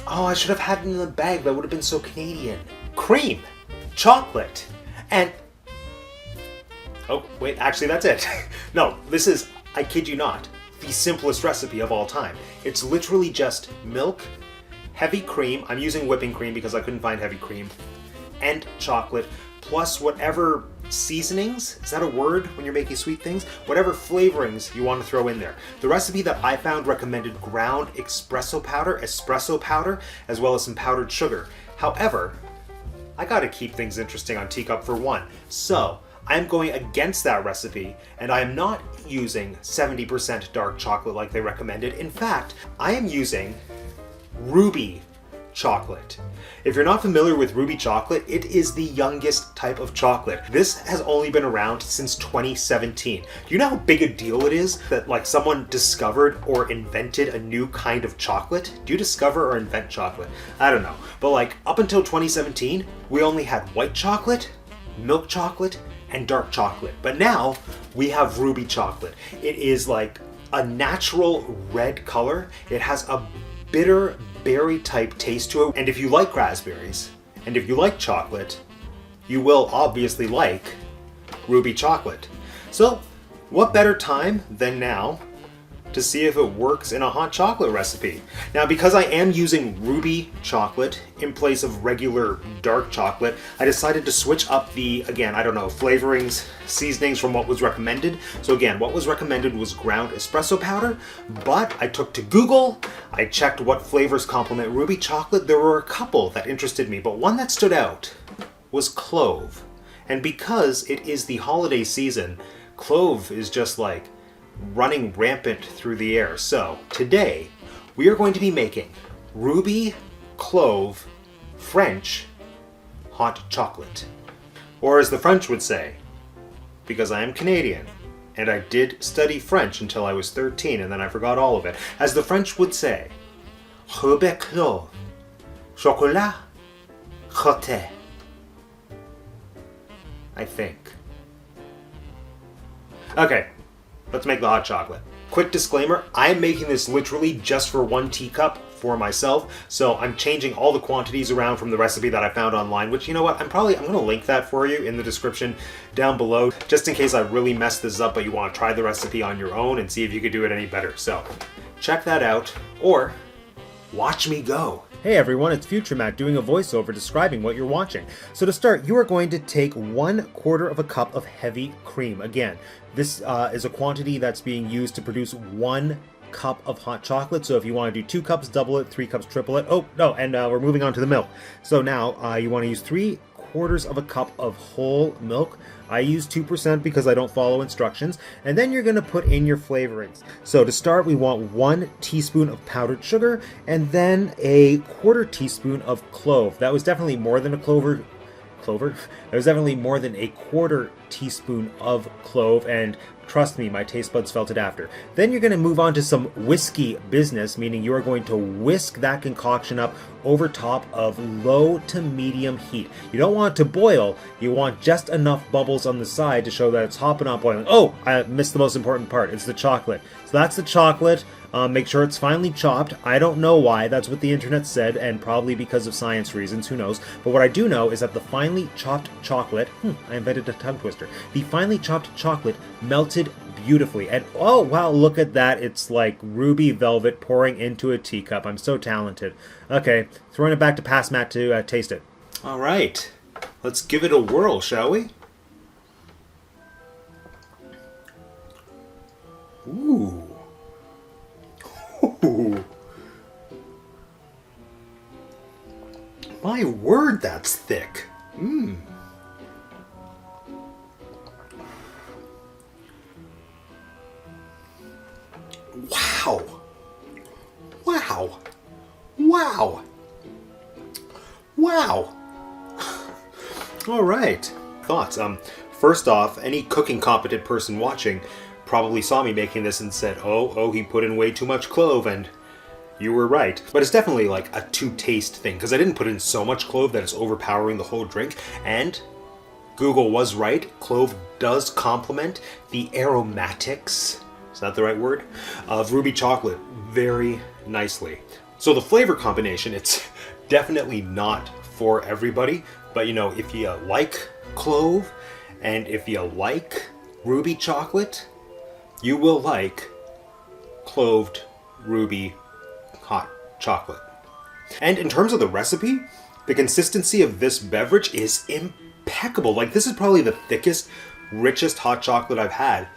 Oh, I should have had it in the bag, that would have been so Canadian. Cream, chocolate, and... oh, wait, actually that's it. No, this is, I kid you not, the simplest recipe of all time. It's literally just milk, heavy cream, I'm using whipping cream because I couldn't find heavy cream, and chocolate, plus whatever seasonings, is that a word when you're making sweet things? Whatever flavorings you want to throw in there. The recipe that I found recommended ground espresso powder, as well as some powdered sugar. However, I gotta keep things interesting on Teacup for One. So, I'm going against that recipe, and I am not using 70% dark chocolate like they recommended. In fact, I am using ruby chocolate. If you're not familiar with ruby chocolate, it is the youngest type of chocolate. This has only been around since 2017. Do you know how big a deal it is that like someone discovered or invented a new kind of chocolate? Do you discover or invent chocolate? I don't know. But like up until 2017, we only had white chocolate, milk chocolate, and dark chocolate. But now we have ruby chocolate. It is like a natural red color. It has a bitter berry type taste to it. And if you like raspberries, and if you like chocolate, you will obviously like ruby chocolate. So what better time than now to see if it works in a hot chocolate recipe. Now, because I am using ruby chocolate in place of regular dark chocolate, I decided to switch up the, again, I don't know, flavorings, seasonings from what was recommended. So again, what was recommended was ground espresso powder, but I took to Google, I checked what flavors complement ruby chocolate. There were a couple that interested me, but one that stood out was clove. And because it is the holiday season, clove is just like running rampant through the air. So today we are going to be making ruby clove French hot chocolate. Or as the French would say, because I am Canadian and I did study French until I was 13 and then I forgot all of it. As the French would say, ruby clove, chocolat, côté. I think. Okay. Let's make the hot chocolate. Quick disclaimer, I'm making this literally just for 1 teacup for myself, so I'm changing all the quantities around from the recipe that I found online, which, you know what, I'm gonna link that for you in the description down below, just in case I really messed this up, but you wanna try the recipe on your own and see if you could do it any better. So, check that out, or watch me go. Hey everyone, it's Future Matt doing a voiceover describing what you're watching. So to start, you are going to take 1/4 cup of heavy cream. Again, this is a quantity that's being used to produce 1 cup of hot chocolate. So if you want to do 2 cups, double it, 3 cups, triple it. Oh, no, and we're moving on to the milk. So now you want to use 3/4 cup of whole milk. I use 2% because I don't follow instructions. And then you're going to put in your flavorings. So to start, we want 1 teaspoon of powdered sugar and then a 1/4 teaspoon of clove. That was definitely more than a clover. That was definitely more than a 1/4 teaspoon of clove, and trust me, my taste buds felt it after. Then you're going to move on to some whiskey business, meaning you are going to whisk that concoction up over top of low to medium heat. You don't want it to boil, you want just enough bubbles on the side to show that it's hot but not boiling. Oh, I missed the most important part, it's the chocolate. So that's the chocolate. Make sure it's finely chopped. I don't know why, that's what the internet said, and probably because of science reasons, who knows. But what I do know is that the finely chopped chocolate, I invented a tongue twister. The finely chopped chocolate melted beautifully. And oh wow, look at that. It's like ruby velvet pouring into a teacup. I'm so talented. Okay, throwing it back to past Matt to taste it. All right, let's give it a whirl, shall we? Ooh. Ooh. My word, that's thick. Wow. Wow. Wow. Wow. All right. Thoughts? First off, any cooking competent person watching probably saw me making this and said, oh, he put in way too much clove, and you were right. But it's definitely like a to-taste thing, because I didn't put in so much clove that it's overpowering the whole drink, and Google was right. Clove does complement the aromatics, is that the right word, of ruby chocolate very nicely. So the flavor combination, it's definitely not for everybody, but you know, if you like clove, and if you like ruby chocolate, you will like cloved ruby hot chocolate. And in terms of the recipe, the consistency of this beverage is impeccable. Like, this is probably the thickest, richest hot chocolate I've had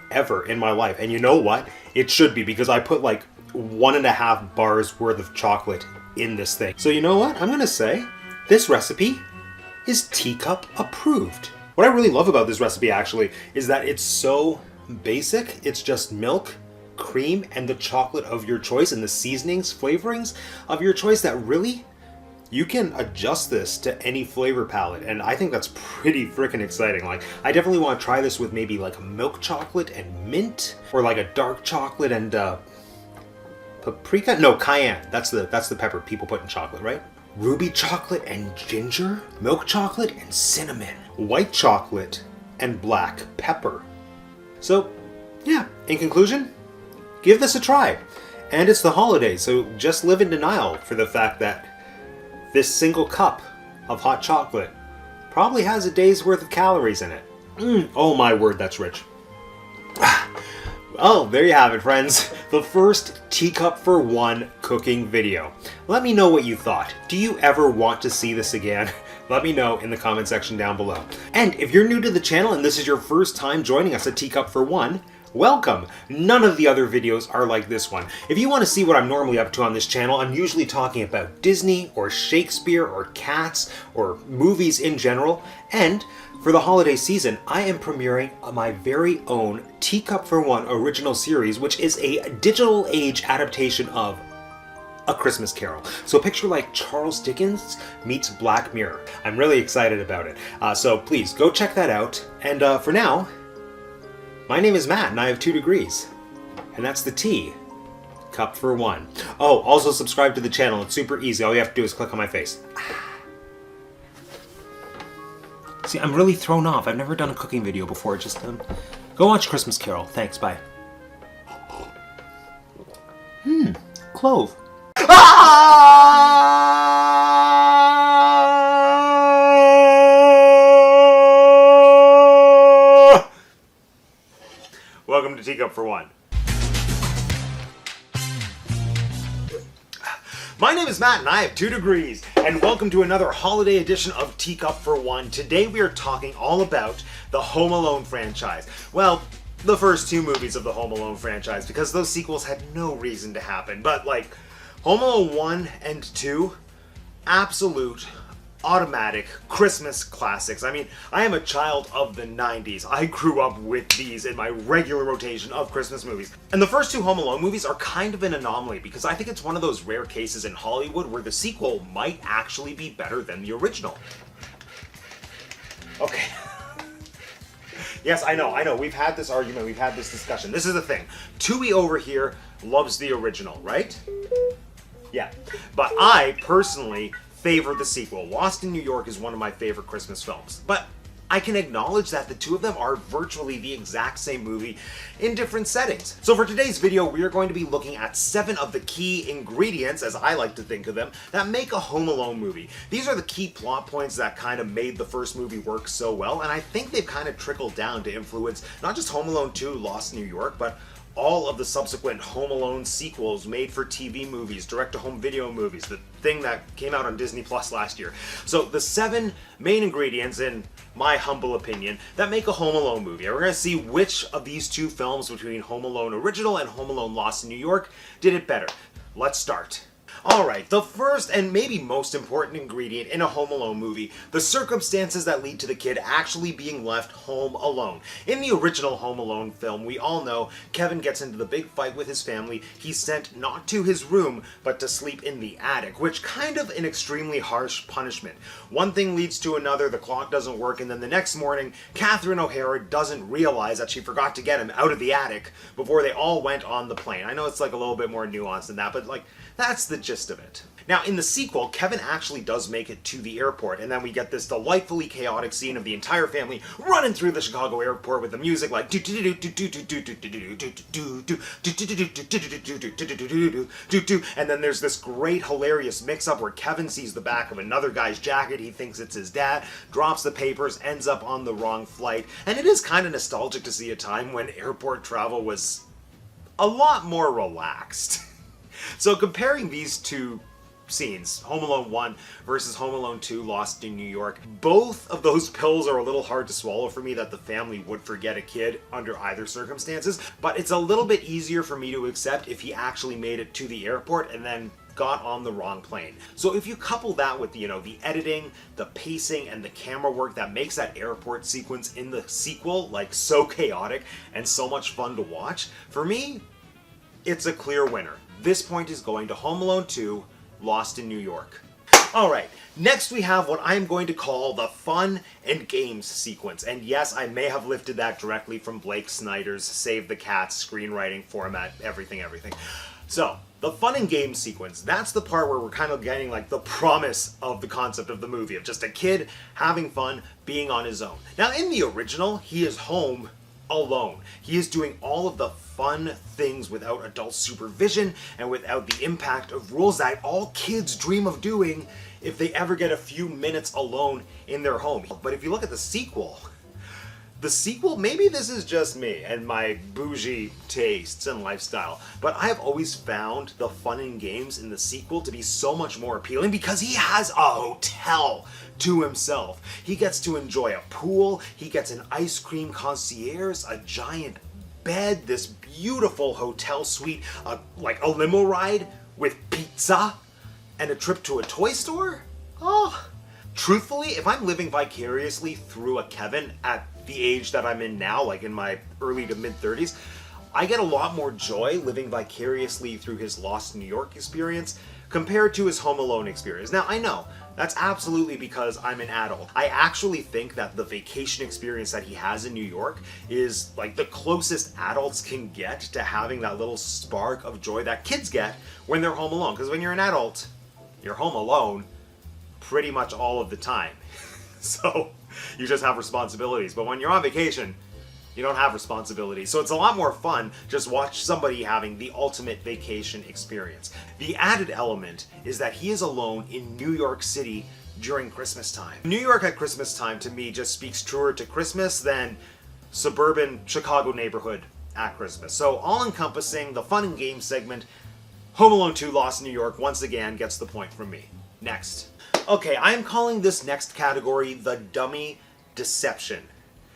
ever in my life. And you know what? It should be, because I put like 1.5 bars worth of chocolate in this thing. So you know what? I'm gonna say this recipe is teacup approved. What I really love about this recipe actually is that it's so basic. It's just milk, cream, and the chocolate of your choice, and the seasonings, flavorings of your choice, that really you can adjust this to any flavor palette, and I think that's pretty freaking exciting. Like, I definitely want to try this with maybe like a milk chocolate and mint, or like a dark chocolate and paprika? No, cayenne. That's the pepper people put in chocolate, right? Ruby chocolate and ginger, milk chocolate and cinnamon, white chocolate and black pepper. So, yeah, in conclusion, give this a try. And it's the holidays, so just live in denial for the fact that this single cup of hot chocolate probably has a day's worth of calories in it. Oh my word, that's rich. Well, there you have it, friends. The first Teacup for One cooking video. Let me know what you thought. Do you ever want to see this again? Let me know in the comment section down below. And if you're new to the channel and this is your first time joining us at Teacup for One, welcome! None of the other videos are like this one. If you want to see what I'm normally up to on this channel, I'm usually talking about Disney or Shakespeare or cats or movies in general. And for the holiday season, I am premiering my very own Teacup for One original series, which is a digital age adaptation of A Christmas Carol. So picture like Charles Dickens meets Black Mirror. I'm really excited about it. So please go check that out. And for now, my name is Matt and I have 2 degrees. And that's the T. Cup for One. Oh, also subscribe to the channel. It's super easy. All you have to do is click on my face. See, I'm really thrown off. I've never done a cooking video before. Just go watch Christmas Carol. Thanks, bye. Clove. Welcome to Teacup for One. My name is Matt and I have 2 degrees, and welcome to another holiday edition of Teacup for One. Today we are talking all about the Home Alone franchise. Well, the first 2 movies of the Home Alone franchise, because those sequels had no reason to happen. But like, Home Alone 1 and 2, absolute automatic Christmas classics. I mean, I am a child of the 90s. I grew up with these in my regular rotation of Christmas movies. And the first 2 Home Alone movies are kind of an anomaly because I think it's one of those rare cases in Hollywood where the sequel might actually be better than the original. Okay. Yes, I know. We've had this argument. We've had this discussion. This is the thing. Tui over here loves the original, right? Yeah. But I personally favor the sequel. Lost in New York is one of my favorite Christmas films, but I can acknowledge that the 2 of them are virtually the exact same movie in different settings. So for today's video, we are going to be looking at 7 of the key ingredients, as I like to think of them, that make a Home Alone movie. These are the key plot points that kind of made the first movie work so well, and I think they've kind of trickled down to influence not just Home Alone 2, Lost in New York, but all of the subsequent Home Alone sequels made for TV movies, direct-to-home video movies, the thing that came out on Disney Plus last year. So the 7 main ingredients, in my humble opinion, that make a Home Alone movie. And we're going to see which of these 2 films between Home Alone Original and Home Alone Lost in New York did it better. Let's start. Alright, the first and maybe most important ingredient in a Home Alone movie, the circumstances that lead to the kid actually being left home alone. In the original Home Alone film, we all know Kevin gets into the big fight with his family. He's sent not to his room, but to sleep in the attic, which kind of an extremely harsh punishment. One thing leads to another, the clock doesn't work, and then the next morning, Catherine O'Hara doesn't realize that she forgot to get him out of the attic before they all went on the plane. I know it's like a little bit more nuanced than that, but like, that's the gist of it. Now, in the sequel, Kevin actually does make it to the airport, and then we get this delightfully chaotic scene of the entire family running through the Chicago airport with the music like and then there's this great hilarious mix-up where Kevin sees the back of another guy's jacket, he thinks it's his dad, drops the papers, ends up on the wrong flight, and it is kind of nostalgic to see a time when airport travel was a lot more relaxed. So comparing these 2 scenes, Home Alone 1 versus Home Alone 2, Lost in New York, both of those pills are a little hard to swallow for me, that the family would forget a kid under either circumstances, but it's a little bit easier for me to accept if he actually made it to the airport and then got on the wrong plane. So if you couple that with, the editing, the pacing, and the camera work that makes that airport sequence in the sequel like so chaotic and so much fun to watch, for me, it's a clear winner. This point is going to Home Alone 2, Lost in New York. Alright, next we have what I'm going to call the fun and games sequence. And yes, I may have lifted that directly from Blake Snyder's Save the Cats screenwriting format, everything. So, the fun and games sequence, that's the part where we're kind of getting like the promise of the concept of the movie, of just a kid having fun, being on his own. Now, in the original, he is home alone. He is doing all of the fun things without adult supervision and without the impact of rules that all kids dream of doing if they ever get a few minutes alone in their home. But if you look at the sequel, The sequel, maybe this is just me and my bougie tastes and lifestyle, but I have always found the fun and games in the sequel to be so much more appealing because he has a hotel to himself. He gets to enjoy a pool, he gets an ice cream concierge, a giant bed, this beautiful hotel suite, like a limo ride with pizza, and a trip to a toy store? Oh, truthfully, if I'm living vicariously through a Kevin at the age that I'm in now, like in my early to mid 30s, I get a lot more joy living vicariously through his Lost New York experience compared to his Home Alone experience. Now, I know that's absolutely because I'm an adult. I actually think that the vacation experience that he has in New York is like the closest adults can get to having that little spark of joy that kids get when they're home alone. Because when you're an adult, you're home alone pretty much all of the time. So you just have responsibilities. But when you're on vacation, you don't have responsibilities. So it's a lot more fun just watch somebody having the ultimate vacation experience. The added element is that he is alone in New York City during Christmas time. New York at Christmas time to me just speaks truer to Christmas than suburban Chicago neighborhood at Christmas. So all encompassing, the fun and games segment, Home Alone 2 Lost in New York once again gets the point from me. Next. Okay, I am calling this next category the dummy deception,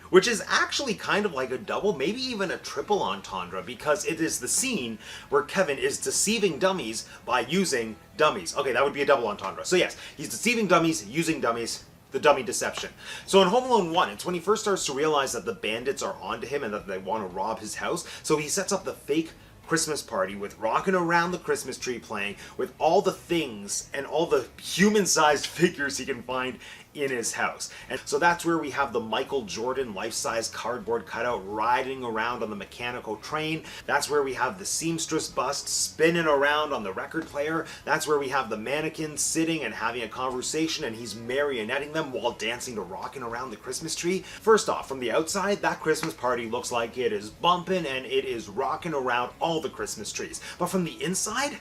which is actually kind of like a double, maybe even a triple entendre, because it is the scene where Kevin is deceiving dummies by using dummies. Okay, that would be a double entendre. So yes, he's deceiving dummies, using dummies, the dummy deception. So in Home Alone 1, it's when he first starts to realize that the bandits are onto him and that they want to rob his house, so he sets up the fake Christmas party with Rockin' Around the Christmas Tree playing, with all the things and all the human-sized figures he can find in his house. And so that's where we have the Michael Jordan life-size cardboard cutout riding around on the mechanical train. That's where we have the seamstress bust spinning around on the record player. That's where we have the mannequin sitting and having a conversation, and he's marionetting them while dancing to Rockin' Around the Christmas Tree. First off, from the outside, that Christmas party looks like it is bumping and it is rocking around all the Christmas trees. But from the inside,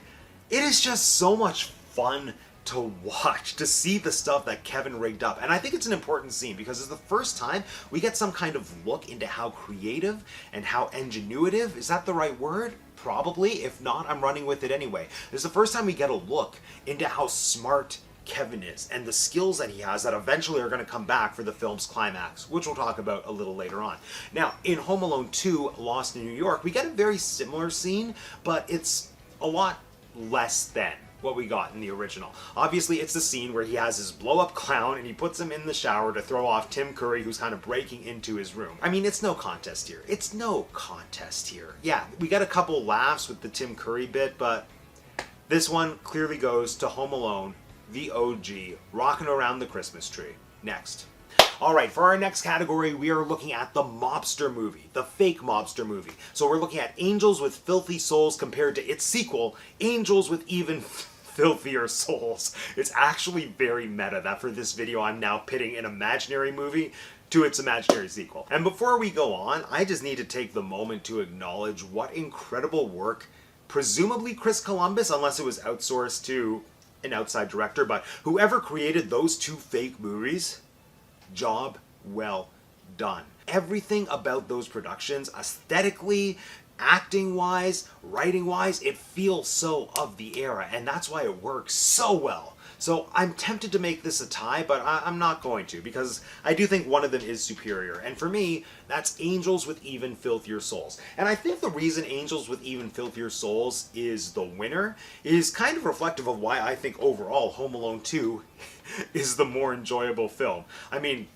it is just so much fun to watch, to see the stuff that Kevin rigged up. And I think it's an important scene because it's the first time we get some kind of look into how creative and how ingenuitive, is that the right word? Probably. If not, I'm running with it anyway. It's the first time we get a look into how smart Kevin is and the skills that he has that eventually are going to come back for the film's climax, which we'll talk about a little later on. Now, in Home Alone 2 Lost in New York, we get a very similar scene, but it's a lot less than what we got in the original. Obviously, it's the scene where he has his blow-up clown and he puts him in the shower to throw off Tim Curry, who's kind of breaking into his room. I mean, it's no contest here. It's no contest here. Yeah, we got a couple laughs with the Tim Curry bit, but this one clearly goes to Home Alone, the OG, Rockin' Around the Christmas Tree. Next. Alright, for our next category, we are looking at the mobster movie, the fake mobster movie. So we're looking at Angels with Filthy Souls compared to its sequel, Angels with Even Filthier Souls. It's actually very meta that for this video I'm now pitting an imaginary movie to its imaginary sequel. And before we go on, I just need to take the moment to acknowledge what incredible work, presumably Chris Columbus, unless it was outsourced to an outside director, but whoever created those two fake movies, job well done. Everything about those productions, aesthetically, acting-wise, writing-wise, it feels so of the era, and that's why it works so well. So I'm tempted to make this a tie, but I'm not going to, because I do think one of them is superior. And for me, that's Angels with Even Filthier Souls. And I think the reason Angels with Even Filthier Souls is the winner is kind of reflective of why I think overall Home Alone 2 is the more enjoyable film. I mean,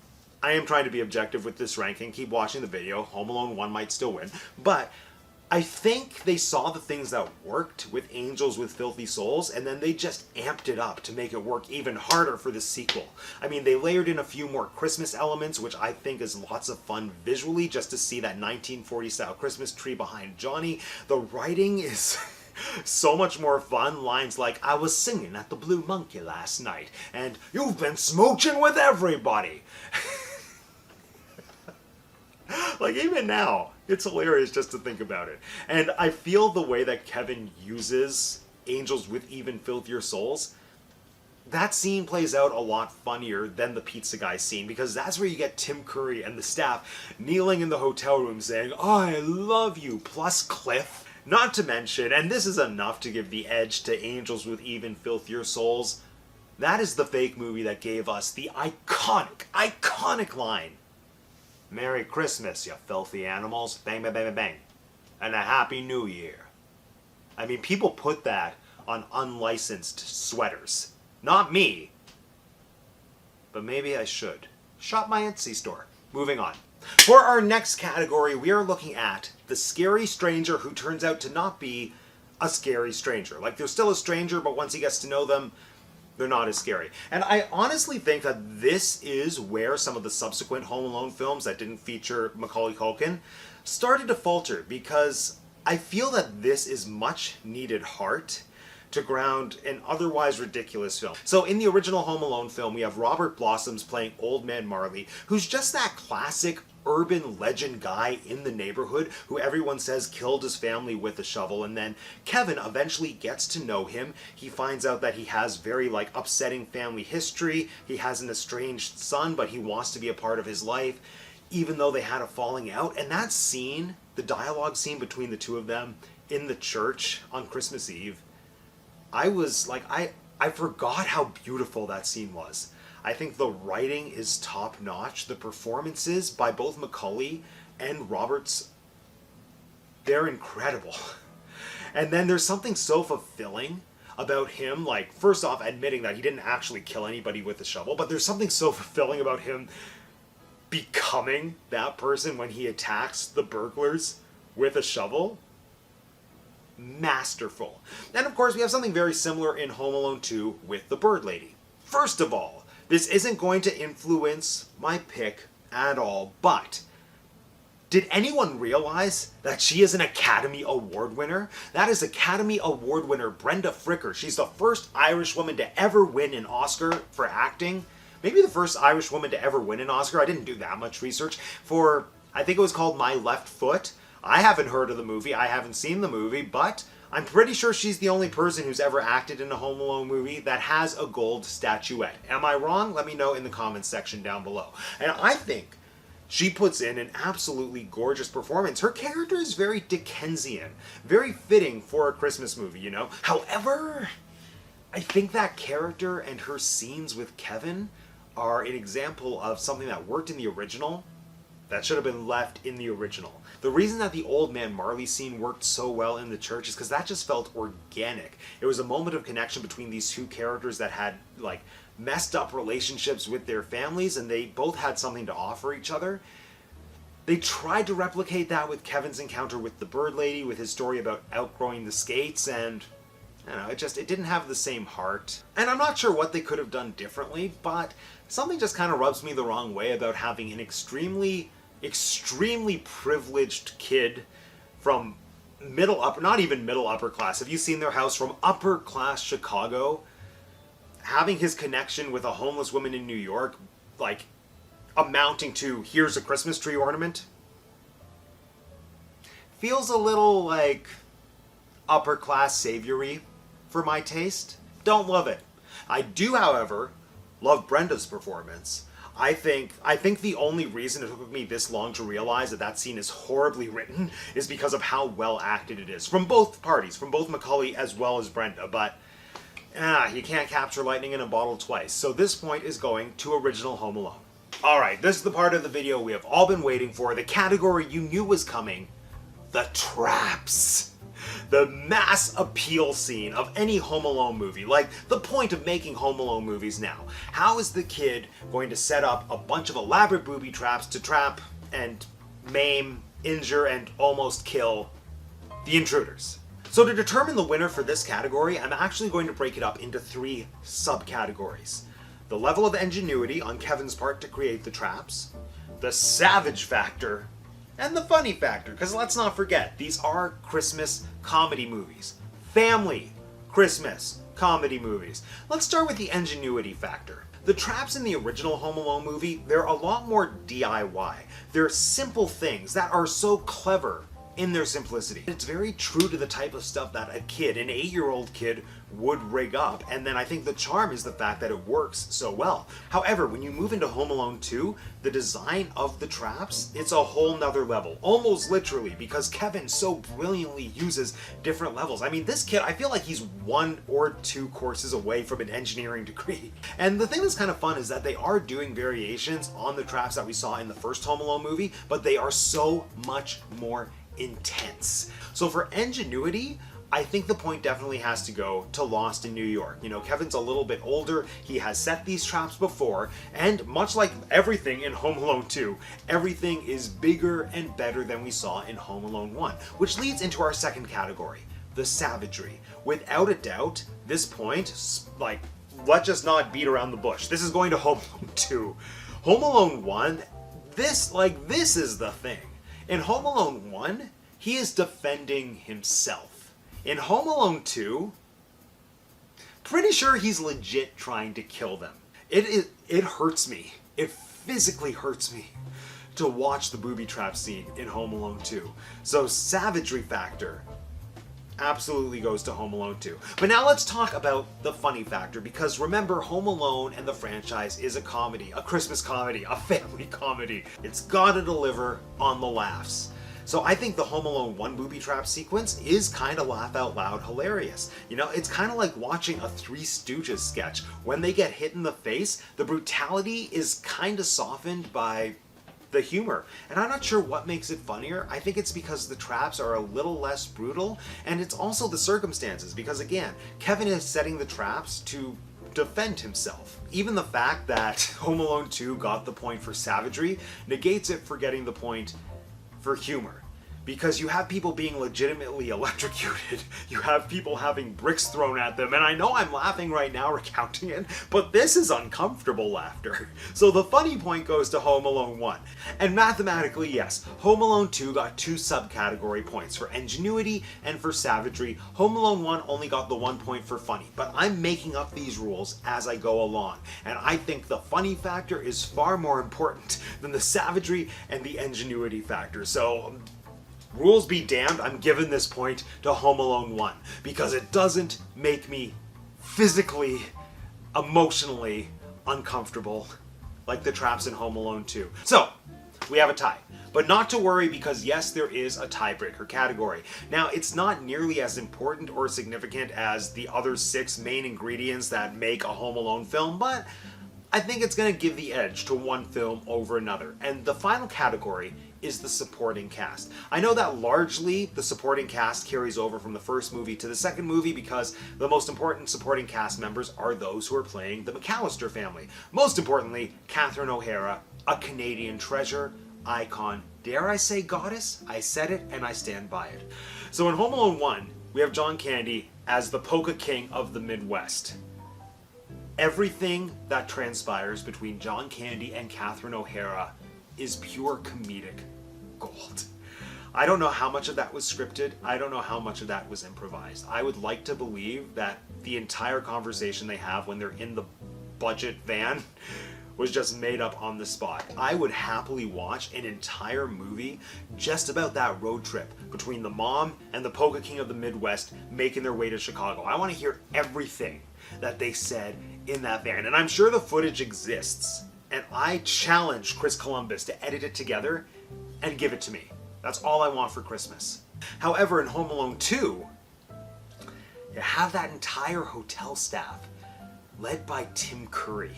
I am trying to be objective with this ranking. Keep watching the video. Home Alone 1 might still win. But I think they saw the things that worked with Angels with Filthy Souls, and then they just amped it up to make it work even harder for the sequel. I mean, they layered in a few more Christmas elements, which I think is lots of fun visually, just to see that 1940s-style Christmas tree behind Johnny. The writing is so much more fun. Lines like, I was singing at the Blue Monkey last night, and you've been smooching with everybody. Like, even now, it's hilarious just to think about it. And I feel the way that Kevin uses Angels with Even Filthier Souls that scene plays out a lot funnier than the pizza guy scene, because that's where you get Tim Curry and the staff kneeling in the hotel room saying, "I love you," plus Cliff. Not to mention, and this is enough to give the edge to Angels with Even Filthier Souls, that is the fake movie that gave us the iconic line, "Merry Christmas, you filthy animals, bang, bang, bang, bang, bang, and a Happy New Year." I mean, people put that on unlicensed sweaters. Not me. But maybe I should. Shop my Etsy store. Moving on. For our next category, we are looking at the scary stranger who turns out to not be a scary stranger. Like, they're still a stranger, but once he gets to know them, they're not as scary. And I honestly think that this is where some of the subsequent Home Alone films that didn't feature Macaulay Culkin started to falter, because I feel that this is much needed heart to ground an otherwise ridiculous film. So in the original Home Alone film, we have Robert Blossoms playing Old Man Marley, who's just that classic urban legend guy in the neighborhood who everyone says killed his family with a shovel. And then Kevin eventually gets to know him. He finds out that he has very upsetting family history. He has an estranged son, but he wants to be a part of his life, even though they had a falling out. And that scene, the dialogue scene between the two of them in the church on Christmas Eve, I was like, I forgot how beautiful that scene was. I think the writing is top notch. The performances by both Macaulay and Roberts, they're incredible. And then there's something so fulfilling about him, first off, admitting that he didn't actually kill anybody with a shovel, but there's something so fulfilling about him becoming that person when he attacks the burglars with a shovel. Masterful. And of course, we have something very similar in Home Alone 2 with the Bird Lady. First of all, this isn't going to influence my pick at all, but did anyone realize that she is an Academy Award winner? That is Academy Award winner Brenda Fricker. She's the first Irish woman to ever win an Oscar for acting. Maybe the first Irish woman to ever win an Oscar. I didn't do that much research. For, I think it was called My Left Foot. I haven't heard of the movie, I haven't seen the movie, but I'm pretty sure she's the only person who's ever acted in a Home Alone movie that has a gold statuette. Am I wrong? Let me know in the comments section down below. And I think she puts in an absolutely gorgeous performance. Her character is very Dickensian, very fitting for a Christmas movie, you know? However, I think that character and her scenes with Kevin are an example of something that worked in the original that should have been left in the original. The reason that the Old Man Marley scene worked so well in the church is because that just felt organic. It was a moment of connection between these two characters that had messed up relationships with their families, and they both had something to offer each other. They tried to replicate that with Kevin's encounter with the Bird Lady, with his story about outgrowing the skates, and I don't know, it didn't have the same heart. And I'm not sure what they could have done differently, but something just kind of rubs me the wrong way about having an extremely privileged kid from not even middle upper class. Have you seen their house? From upper class Chicago, having his connection with a homeless woman in New York, amounting to, here's a Christmas tree ornament, feels a little upper class saviory for my taste. Don't love it. I do, however, love Brenda's performance. I think the only reason it took me this long to realize that scene is horribly written is because of how well acted it is. From both parties, from both Macaulay as well as Brenda, but you can't capture lightning in a bottle twice. So this point is going to original Home Alone. Alright, this is the part of the video we have all been waiting for, the category you knew was coming, the traps. The mass appeal scene of any Home Alone movie, the point of making Home Alone movies now. How is the kid going to set up a bunch of elaborate booby traps to trap and maim, injure, and almost kill the intruders? So to determine the winner for this category, I'm actually going to break it up into 3 subcategories. The level of ingenuity on Kevin's part to create the traps, the savage factor, and the funny factor, because let's not forget, these are Christmas comedy movies. Family Christmas comedy movies. Let's start with the ingenuity factor. The traps in the original Home Alone movie, they're a lot more DIY. They're simple things that are so clever in their simplicity. It's very true to the type of stuff that a kid, an 8-year-old kid, would rig up, and then I think the charm is the fact that it works so well. However, when you move into Home Alone 2, the design of the traps, it's a whole nother level, almost literally, because Kevin so brilliantly uses different levels. I mean, this kid, I feel like he's 1 or 2 courses away from an engineering degree. And the thing that's kind of fun is that they are doing variations on the traps that we saw in the first Home Alone movie, but they are so much more intense. So for ingenuity, I think the point definitely has to go to Lost in New York. You know, Kevin's a little bit older, he has set these traps before, and much like everything in Home Alone 2, everything is bigger and better than we saw in Home Alone 1, which leads into our second category, the savagery. Without a doubt, this point, like, let's just not beat around the bush. This is going to Home Alone 2. Home Alone 1, this is the thing. In Home Alone 1, he is defending himself. In Home Alone 2, pretty sure he's legit trying to kill them. It hurts me. It physically hurts me to watch the booby trap scene in Home Alone 2. So savagery factor absolutely goes to Home Alone 2. But now let's talk about the funny factor, because remember, Home Alone and the franchise is a comedy, a Christmas comedy, a family comedy. It's gotta deliver on the laughs. So I think the Home Alone 1 booby trap sequence is kind of laugh out loud hilarious. You know, it's kind of like watching a Three Stooges sketch. When they get hit in the face, the brutality is kind of softened by the humor. And I'm not sure what makes it funnier. I think it's because the traps are a little less brutal, and it's also the circumstances, because again, Kevin is setting the traps to defend himself. Even the fact that Home Alone 2 got the point for savagery negates it for getting the point for humor. Because you have people being legitimately electrocuted, you have people having bricks thrown at them, and I know I'm laughing right now recounting it, but this is uncomfortable laughter. So the funny point goes to Home Alone 1. And mathematically, yes, Home Alone 2 got 2 subcategory points for ingenuity and for savagery. Home Alone 1 only got the 1 point for funny, but I'm making up these rules as I go along, and I think the funny factor is far more important than the savagery and the ingenuity factor. So rules be damned, I'm giving this point to Home Alone 1, because it doesn't make me physically, emotionally uncomfortable like the traps in Home Alone 2. So, we have a tie. But not to worry, because yes, there is a tiebreaker category. Now, it's not nearly as important or significant as the other 6 main ingredients that make a Home Alone film, but I think it's going to give the edge to one film over another. And the final category is the supporting cast. I know that largely the supporting cast carries over from the first movie to the second movie, because the most important supporting cast members are those who are playing the McAllister family. Most importantly, Catherine O'Hara, a Canadian treasure, icon, dare I say goddess? I said it and I stand by it. So in Home Alone 1, we have John Candy as the polka king of the Midwest. Everything that transpires between John Candy and Catherine O'Hara is pure comedic gold. I don't know how much of that was scripted. I don't know how much of that was improvised. I would like to believe that the entire conversation they have when they're in the budget van was just made up on the spot. I would happily watch an entire movie just about that road trip between the mom and the polka king of the Midwest making their way to Chicago. I want to hear everything that they said in that van. And I'm sure the footage exists. And I challenge Chris Columbus to edit it together and give it to me. That's all I want for Christmas. However, in Home Alone 2, you have that entire hotel staff led by Tim Curry,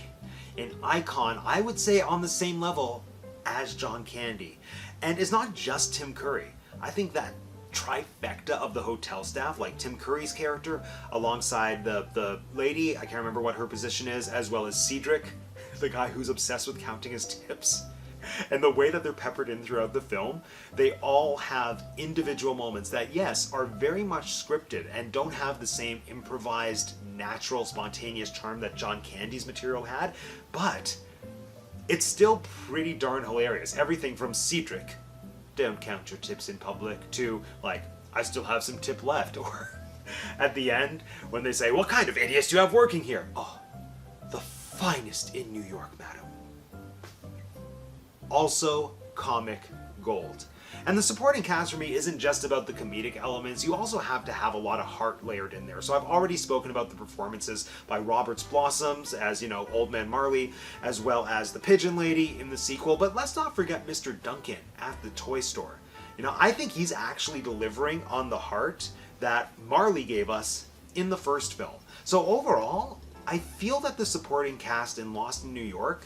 an icon, I would say, on the same level as John Candy. And it's not just Tim Curry. I think that trifecta of the hotel staff, like Tim Curry's character, alongside the lady, I can't remember what her position is, as well as Cedric, the guy who's obsessed with counting his tips, and the way that they're peppered in throughout the film, they all have individual moments that, yes, are very much scripted and don't have the same improvised, natural, spontaneous charm that John Candy's material had, but it's still pretty darn hilarious. Everything from Cedric, don't count your tips in public, to, like, I still have some tip left, or at the end, when they say, what kind of idiots do you have working here? Oh, the finest in New York, madam. Also, comic gold. And the supporting cast for me isn't just about the comedic elements, you also have to have a lot of heart layered in there. So I've already spoken about the performances by Robert's Blossoms as, Old Man Marley, as well as the Pigeon Lady in the sequel, but let's not forget Mr. Duncan at the toy store. I think he's actually delivering on the heart that Marley gave us in the first film. So overall, I feel that the supporting cast in Lost in New York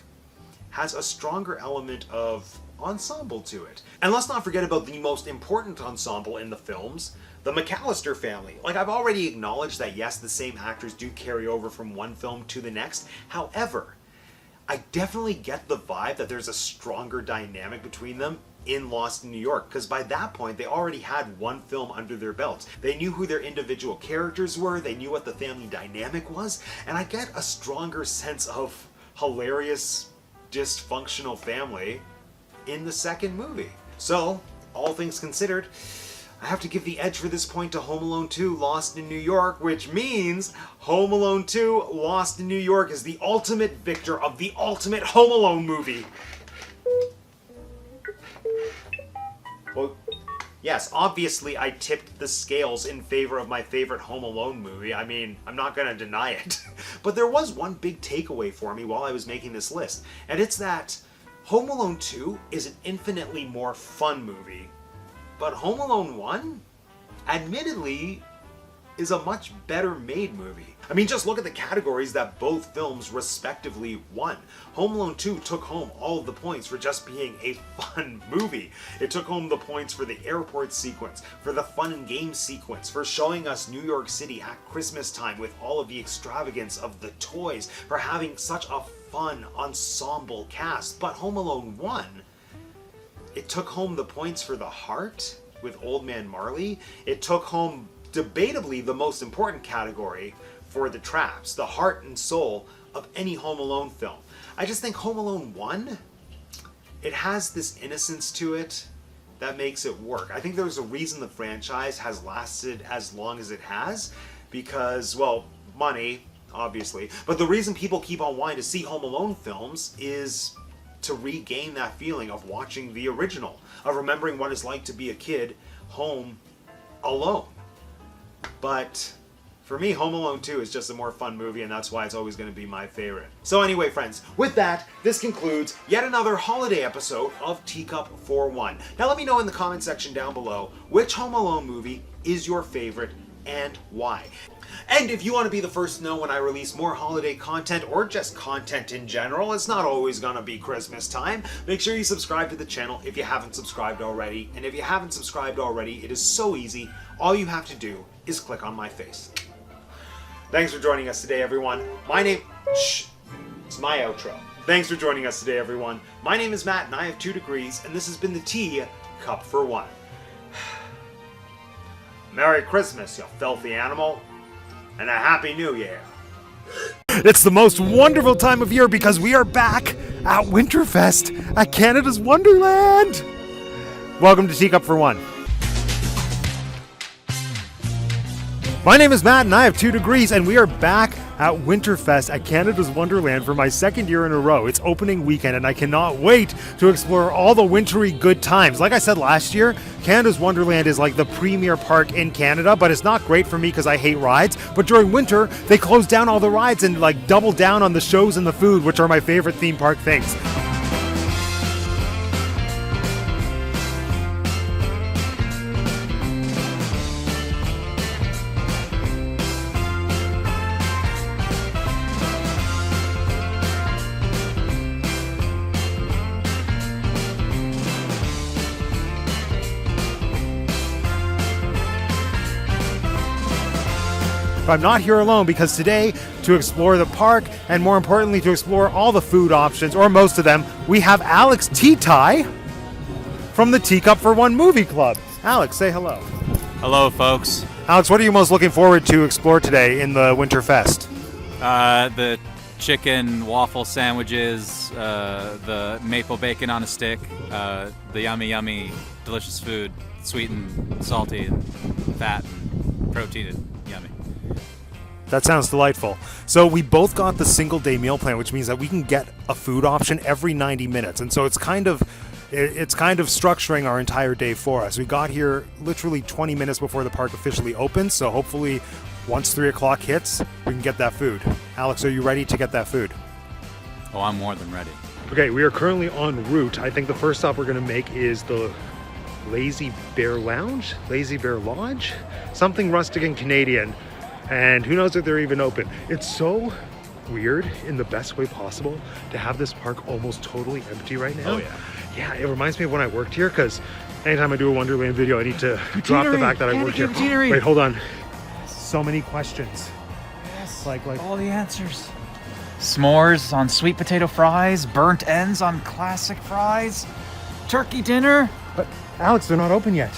has a stronger element of ensemble to it. And let's not forget about the most important ensemble in the films, the McAllister family. Like, I've already acknowledged that yes, the same actors do carry over from one film to the next. However, I definitely get the vibe that there's a stronger dynamic between them in Lost in New York, because by that point they already had one film under their belts. They knew who their individual characters were, they knew what the family dynamic was, and I get a stronger sense of hilarious, dysfunctional family in the second movie. So, all things considered, I have to give the edge for this point to Home Alone 2 Lost in New York, which means Home Alone 2 Lost in New York is the ultimate victor of the ultimate Home Alone movie. Well, yes, obviously I tipped the scales in favor of my favorite Home Alone movie. I mean, I'm not going to deny it. But there was one big takeaway for me while I was making this list, and it's that Home Alone 2 is an infinitely more fun movie, but Home Alone 1, admittedly, is a much better made movie. I mean, just look at the categories that both films respectively won. Home Alone 2 took home all of the points for just being a fun movie. It took home the points for the airport sequence, for the fun and game sequence, for showing us New York City at Christmas time with all of the extravagance of the toys, for having such a fun ensemble cast. But Home Alone 1, it took home the points for the heart with Old Man Marley. It took home debatably the most important category for the traps, the heart and soul of any Home Alone film. I just think Home Alone 1, it has this innocence to it that makes it work. I think there's a reason the franchise has lasted as long as it has, because, well, money, obviously, but the reason people keep on wanting to see Home Alone films is to regain that feeling of watching the original, of remembering what it's like to be a kid home alone. But for me, Home Alone 2 is just a more fun movie, and that's why it's always going to be my favorite. So anyway, friends, with that, this concludes yet another holiday episode of Teacup for One. Now let me know in the comment section down below which Home Alone movie is your favorite and why. And if you want to be the first to know when I release more holiday content or just content in general, it's not always going to be Christmas time, make sure you subscribe to the channel if you haven't subscribed already. And if you haven't subscribed already, it is so easy. All you have to do is click on my face. Thanks for joining us today, everyone. It's my outro. Thanks for joining us today, everyone. My name is Matt, and I have 2 degrees, and this has been the Teacup for One. Merry Christmas, you filthy animal, and a Happy New Year. It's the most wonderful time of year because we are back at Winterfest at Canada's Wonderland. Welcome to Teacup for One. My name is Matt, and I have 2 degrees, and we are back at Winterfest at Canada's Wonderland for my 2nd year in a row. It's opening weekend, and I cannot wait to explore all the wintry good times. Like I said last year, Canada's Wonderland is like the premier park in Canada, but it's not great for me because I hate rides. But during winter, they close down all the rides and like double down on the shows and the food, which are my favorite theme park things. But I'm not here alone because today, to explore the park and more importantly to explore all the food options, or most of them, we have Alex T-Tie from the Teacup for One Movie Club. Alex, say hello. Hello, folks. Alex, what are you most looking forward to explore today in the Winterfest? The chicken waffle sandwiches, the maple bacon on a stick, the yummy, yummy, delicious food, sweet and salty and fat and protein and yummy. That sounds delightful. So we both got the single day meal plan, which means that we can get a food option every 90 minutes. And so it's It's kind of structuring our entire day for us. We got here literally 20 minutes before the park officially opens, so hopefully once 3 o'clock hits, we can get that food. Alex, are you ready to get that food? Oh, I'm more than ready. Okay, we are currently en route. I think the first stop we're gonna make is the Lazy Bear Lounge, Lazy Bear Lodge, something rustic and Canadian, and who knows if they're even open. It's so weird in the best way possible to have this park almost totally empty right now. Oh yeah. Yeah, it reminds me of when I worked here, because anytime I do a Wonderland video, I need to drop the fact that I worked here. Wait, hold on. So many questions. Yes. Like all the answers. S'mores on sweet potato fries, burnt ends on classic fries, turkey dinner. But Alex, they're not open yet.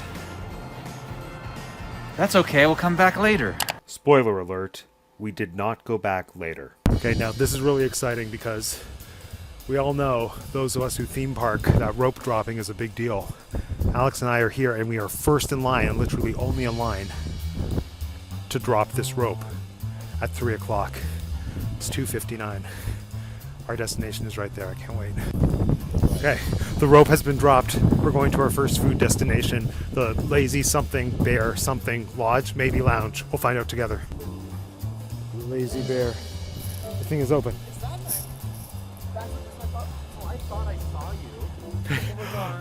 That's okay, we'll come back later. Spoiler alert, we did not go back later. Okay, now this is really exciting because we all know, those of us who theme park, that rope dropping is a big deal. Alex and I are here and we are first in line, and literally only in line, to drop this rope at 3 o'clock. It's 2:59. Our destination is right there, I can't wait. Okay, the rope has been dropped. We're going to our first food destination, the Lazy something Bear something Lodge, maybe Lounge. We'll find out together. Lazy Bear. The thing is open.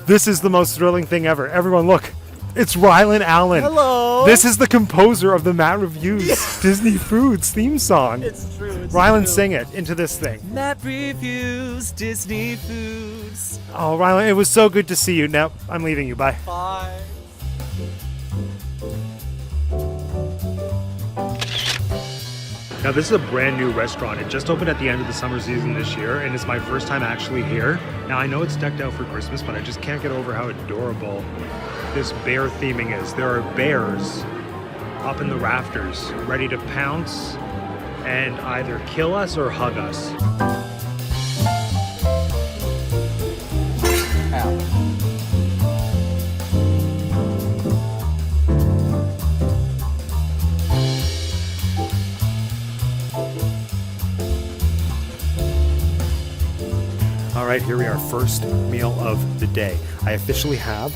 This is the most thrilling thing ever. Everyone look. It's Rylan Allen. Hello. This is the composer of the Matt Reviews Disney Foods theme song. It's true. Rylan, sing it into this thing. Matt Reviews Disney Foods. Oh, Rylan, it was so good to see you. Now, I'm leaving you. Bye. Bye. Now, this is a brand new restaurant. It just opened at the end of the summer season this year, and it's my first time actually here. Now, I know it's decked out for Christmas, but I just can't get over how adorable this bear theming is. There are bears up in the rafters, ready to pounce and either kill us or hug us. All right, here we are, first meal of the day. I officially have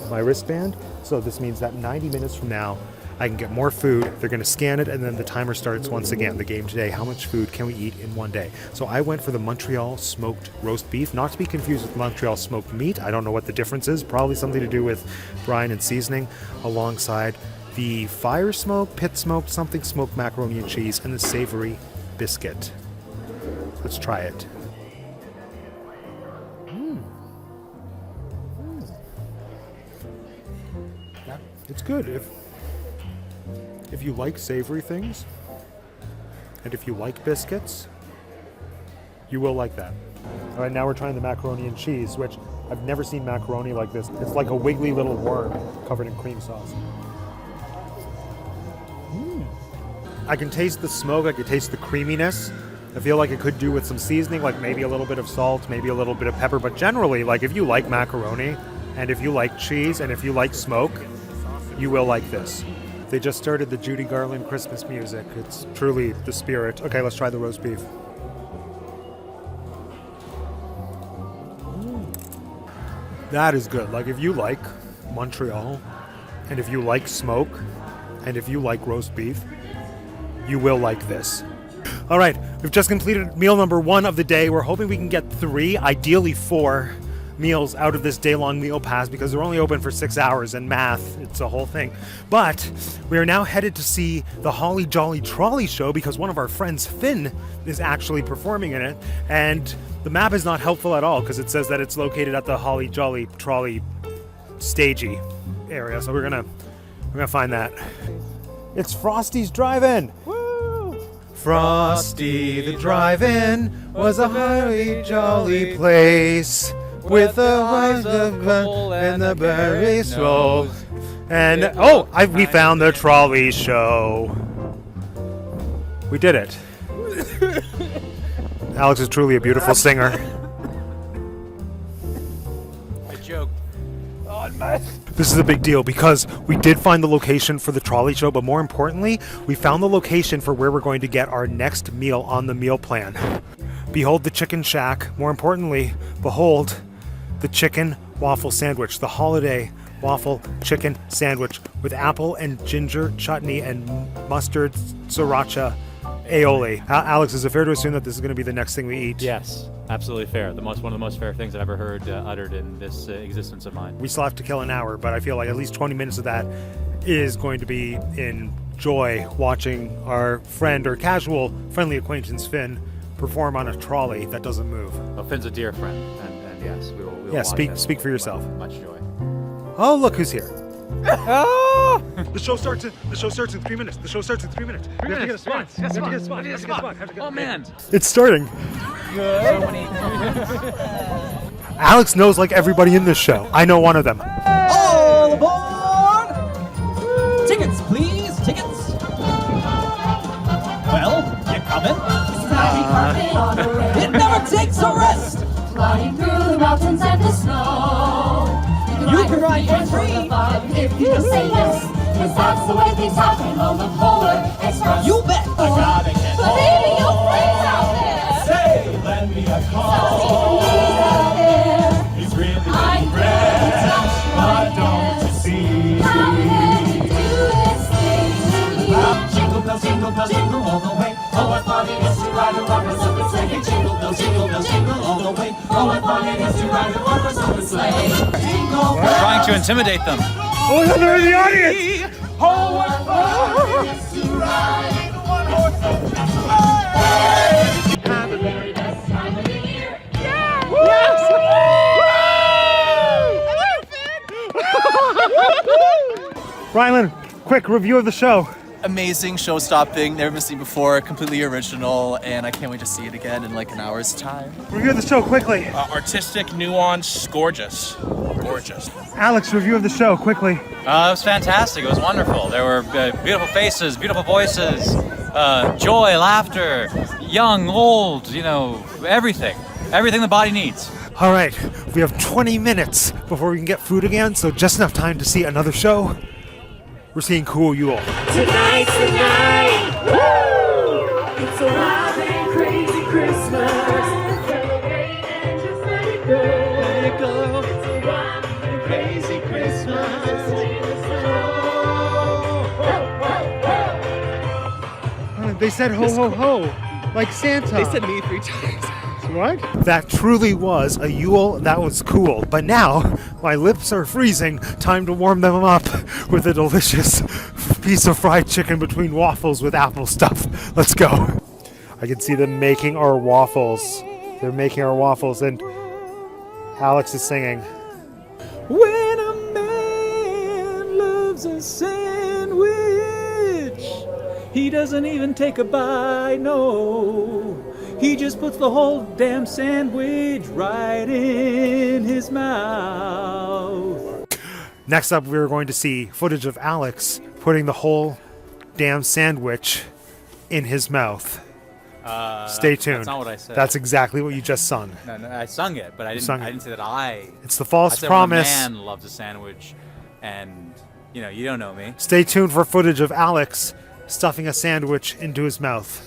my wristband, so this means that 90 minutes from now, I can get more food. They're gonna scan it, and then the timer starts once again. The game today, how much food can we eat in one day? So I went for the Montreal smoked roast beef, not to be confused with Montreal smoked meat. I don't know what the difference is, probably something to do with brine and seasoning, alongside the fire smoked, pit smoked, something smoked macaroni and cheese, and the savory biscuit. Let's try it. It's good. If you like savory things, and if you like biscuits, you will like that. All right, now we're trying the macaroni and cheese, which I've never seen macaroni like this. It's like a wiggly little worm covered in cream sauce. I can taste the smoke, I can taste the creaminess. I feel like it could do with some seasoning, like maybe a little bit of salt, maybe a little bit of pepper, but generally, like if you like macaroni, and if you like cheese, and if you like smoke, you will like this. They just started the Judy Garland Christmas music. It's truly the spirit. Okay, let's try the roast beef. That is good. Like if you like Montreal, and if you like smoke, and if you like roast beef, you will like this. All right, we've just completed meal number 1 of the day. We're hoping we can get 3, ideally 4 meals out of this day-long meal pass because they're only open for 6 hours, and math, it's a whole thing. But we are now headed to see the Holly Jolly Trolley Show because one of our friends, Finn, is actually performing in it, and the map is not helpful at all because it says that it's located at the Holly Jolly Trolley stagey area, so we're gonna find that. It's Frosty's Drive-In! Frosty the Drive-In was a highly jolly place with a rise of and the berry snow. And we found the trolley show. We did it. Alex is truly a beautiful singer. I joked. This is a big deal because we did find the location for the trolley show, but more importantly, we found the location for where we're going to get our next meal on the meal plan. Behold the chicken shack. More importantly, behold the chicken waffle sandwich, the holiday waffle chicken sandwich with apple and ginger chutney and mustard sriracha aioli. Alex, is it fair to assume that this is going to be the next thing we eat? Yes, absolutely fair. One of the most fair things I've ever heard uttered in this existence of mine. We still have to kill an hour, but I feel like at least 20 minutes of that is going to be in joy watching our friend or casual friendly acquaintance Finn perform on a trolley that doesn't move. Well, Finn's a dear friend, and yes, we will Yeah, watch it speak for yourself. with much joy. Oh, look who's here. The show starts in 3 minutes. The show starts in 3 minutes. We have to get a spot. We have to get a spot. Oh man! It's starting. Alex knows like everybody in this show. I know one of them. All aboard! Tickets, please, tickets. Well, you coming? It never takes a rest. Flying through the mountains and the snow. You can ride for free if you just say yes. Cause that's the way things happen on the Polar Express. You bet. I gotta get But baby, your friends out there. Say, lend me a call. Out there. He's really I impressed, but don't you see? How can you do this thing to me? Jingle bells, jingle all the way. Oh, what fun it is to ride a one-horse open sleigh. Jingle bells, jingle all the way. Oh, what fun it is to ride a one-horse open sleigh. Jingle bells. Trying to intimidate them. Oh, they're in the audience. Oh, what fun it is to ride a one-horse open sleigh. Have a very best time of the year. Rylan, quick review of the show. Amazing, show-stopping, never been seen before, completely original, and I can't wait to see it again in like an hour's time. Review of the show quickly. Artistic, nuance, gorgeous. Gorgeous. Alex, review of the show quickly. It was fantastic. It was wonderful. There were beautiful faces, beautiful voices, joy, laughter, young, old, everything. Everything the body needs. All right, we have 20 minutes before we can get food again, so just enough time to see another show. We're seeing Cool Yule. Tonight's the night. Woo! It's a wild and crazy Christmas. Celebrate and just let it go. Let it go. It's a wild and crazy Christmas. They said ho ho ho, like Santa. They said me 3 times. What? That truly was a Yule. That was cool. But now, my lips are freezing. Time to warm them up with a delicious piece of fried chicken between waffles with apple stuff. Let's go. I can see them making our waffles. They're making our waffles, and Alex is singing. When a man loves a sandwich, he doesn't even take a bite, no. He just puts the whole damn sandwich right in his mouth. Next up, we're going to see footage of Alex putting the whole damn sandwich in his mouth. Stay tuned. That's not what I said. That's exactly what you just sung. No, I sung it, but I didn't. sung it. I didn't say that I. It's the false I said promise. When a man loves a sandwich, and you don't know me. Stay tuned for footage of Alex stuffing a sandwich into his mouth.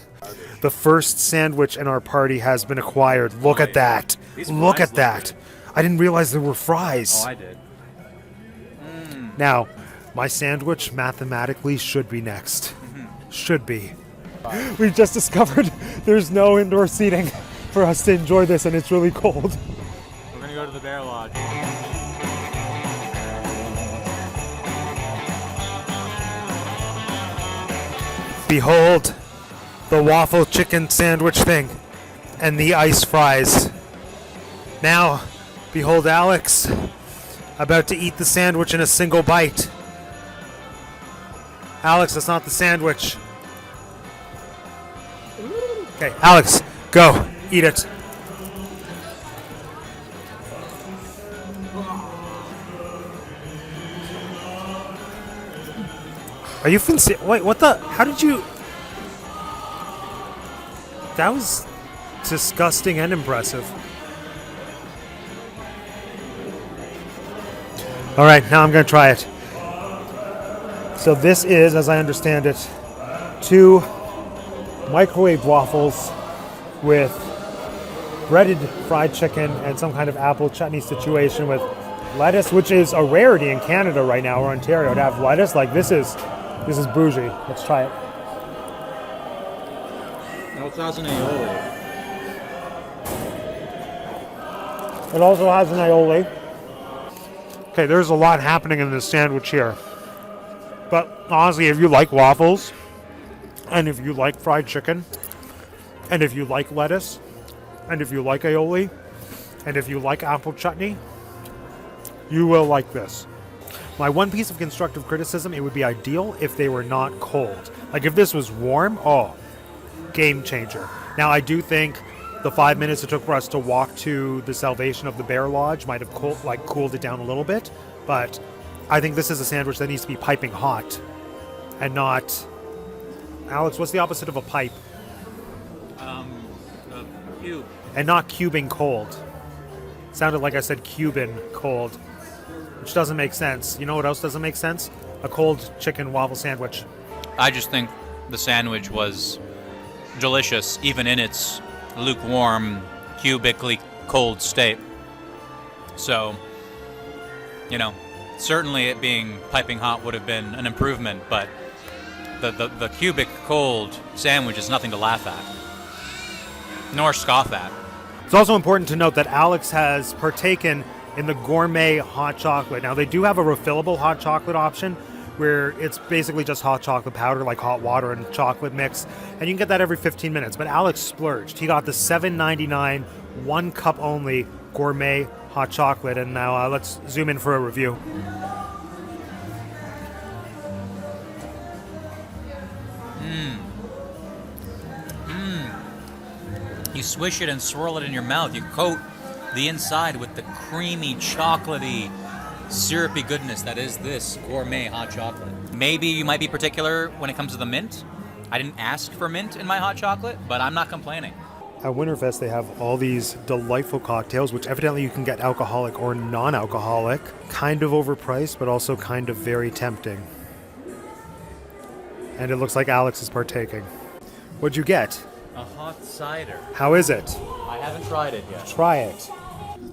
The first sandwich in our party has been acquired. Look at that. These Look fries at that. look I didn't realize there were fries. Oh, I did. Now, my sandwich mathematically should be next. Should be. We just discovered there's no indoor seating for us to enjoy this, and it's really cold. We're gonna go to the Bear Lodge. Behold the waffle chicken sandwich thing and the ice fries. Now, behold Alex about to eat the sandwich in a single bite. Alex, that's not the sandwich. Okay, Alex, go. Eat it. Are you wait, what the? How did you? That was disgusting and impressive. All right, now I'm going to try it. So this is, as I understand it, 2 microwave waffles with breaded fried chicken and some kind of apple chutney situation with lettuce, which is a rarity in Canada right now, or Ontario, to have lettuce. Like, this is bougie. Let's try it. No, it has an aioli. It also has an aioli. Okay, there's a lot happening in this sandwich here. But honestly, if you like waffles, and if you like fried chicken, and if you like lettuce, and if you like aioli, and if you like apple chutney, you will like this. My one piece of constructive criticism, it would be ideal if they were not cold. Like, if this was warm, oh, game changer. Now, I do think the 5 minutes it took for us to walk to the Salvation of the Bear Lodge might have cooled it down a little bit, but I think this is a sandwich that needs to be piping hot and not... Alex, what's the opposite of a pipe? A cube. And not cubing cold. Sounded like I said Cuban cold, which doesn't make sense. You know what else doesn't make sense? A cold chicken waffle sandwich. I just think the sandwich was delicious, even in its lukewarm, cubically cold state. So, you know, certainly it being piping hot would have been an improvement, but the cubic cold sandwich is nothing to laugh at, nor scoff at. It's also important to note that Alex has partaken in the gourmet hot chocolate. Now, they do have a refillable hot chocolate option where it's basically just hot chocolate powder, like hot water and chocolate mix, and you can get that every 15 minutes. But Alex splurged. He got the $7.99 1 cup only gourmet hot chocolate, and now let's zoom in for a review. You swish it and swirl it in your mouth. You coat the inside with the creamy, chocolatey, syrupy goodness that is this gourmet hot chocolate. Maybe you might be particular when it comes to the mint. I didn't ask for mint in my hot chocolate, but I'm not complaining. At Winterfest, they have all these delightful cocktails, which evidently you can get alcoholic or non-alcoholic. Kind of overpriced, but also kind of very tempting. And it looks like Alex is partaking. What'd you get? A hot cider. How is it? I haven't tried it yet. Try it.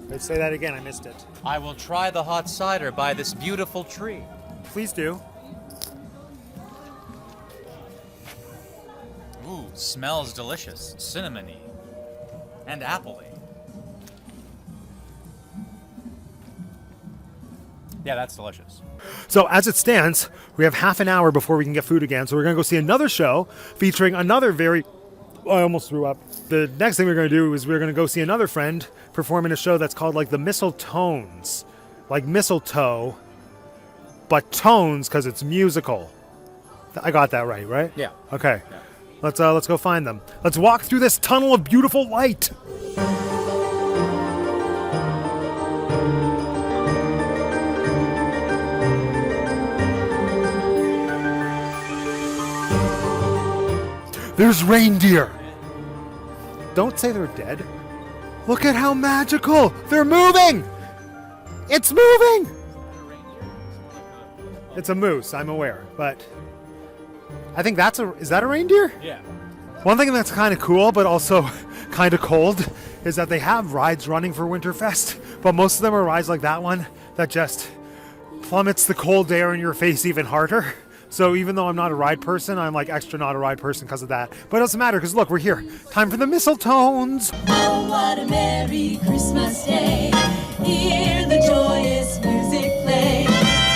Let's say that again, I missed it. I will try the hot cider by this beautiful tree. Please do. Ooh, smells delicious. Cinnamony. And appley. Yeah, that's delicious. So as it stands, we have half an hour before we can get food again. So we're going to go see another show featuring another very... I almost threw up. The next thing we're going to do is we're going to go see another friend perform in a show that's called like the Mistletones. Like mistletoe, but tones because it's musical. I got that right? Yeah. Okay. Yeah. Let's go find them. Let's walk through this tunnel of beautiful light. There's reindeer. Don't say they're dead. Look at how magical. They're moving. It's moving. It's a moose, I'm aware, but I think is that a reindeer? Yeah. One thing that's kind of cool, but also kind of cold, is that they have rides running for Winterfest, but most of them are rides like that one that just plummets the cold air in your face even harder. So even though I'm not a ride person, I'm like extra not a ride person because of that. But it doesn't matter because look, we're here. Time for the Mistletones. Oh, what a merry Christmas day. Hear the joyous music play.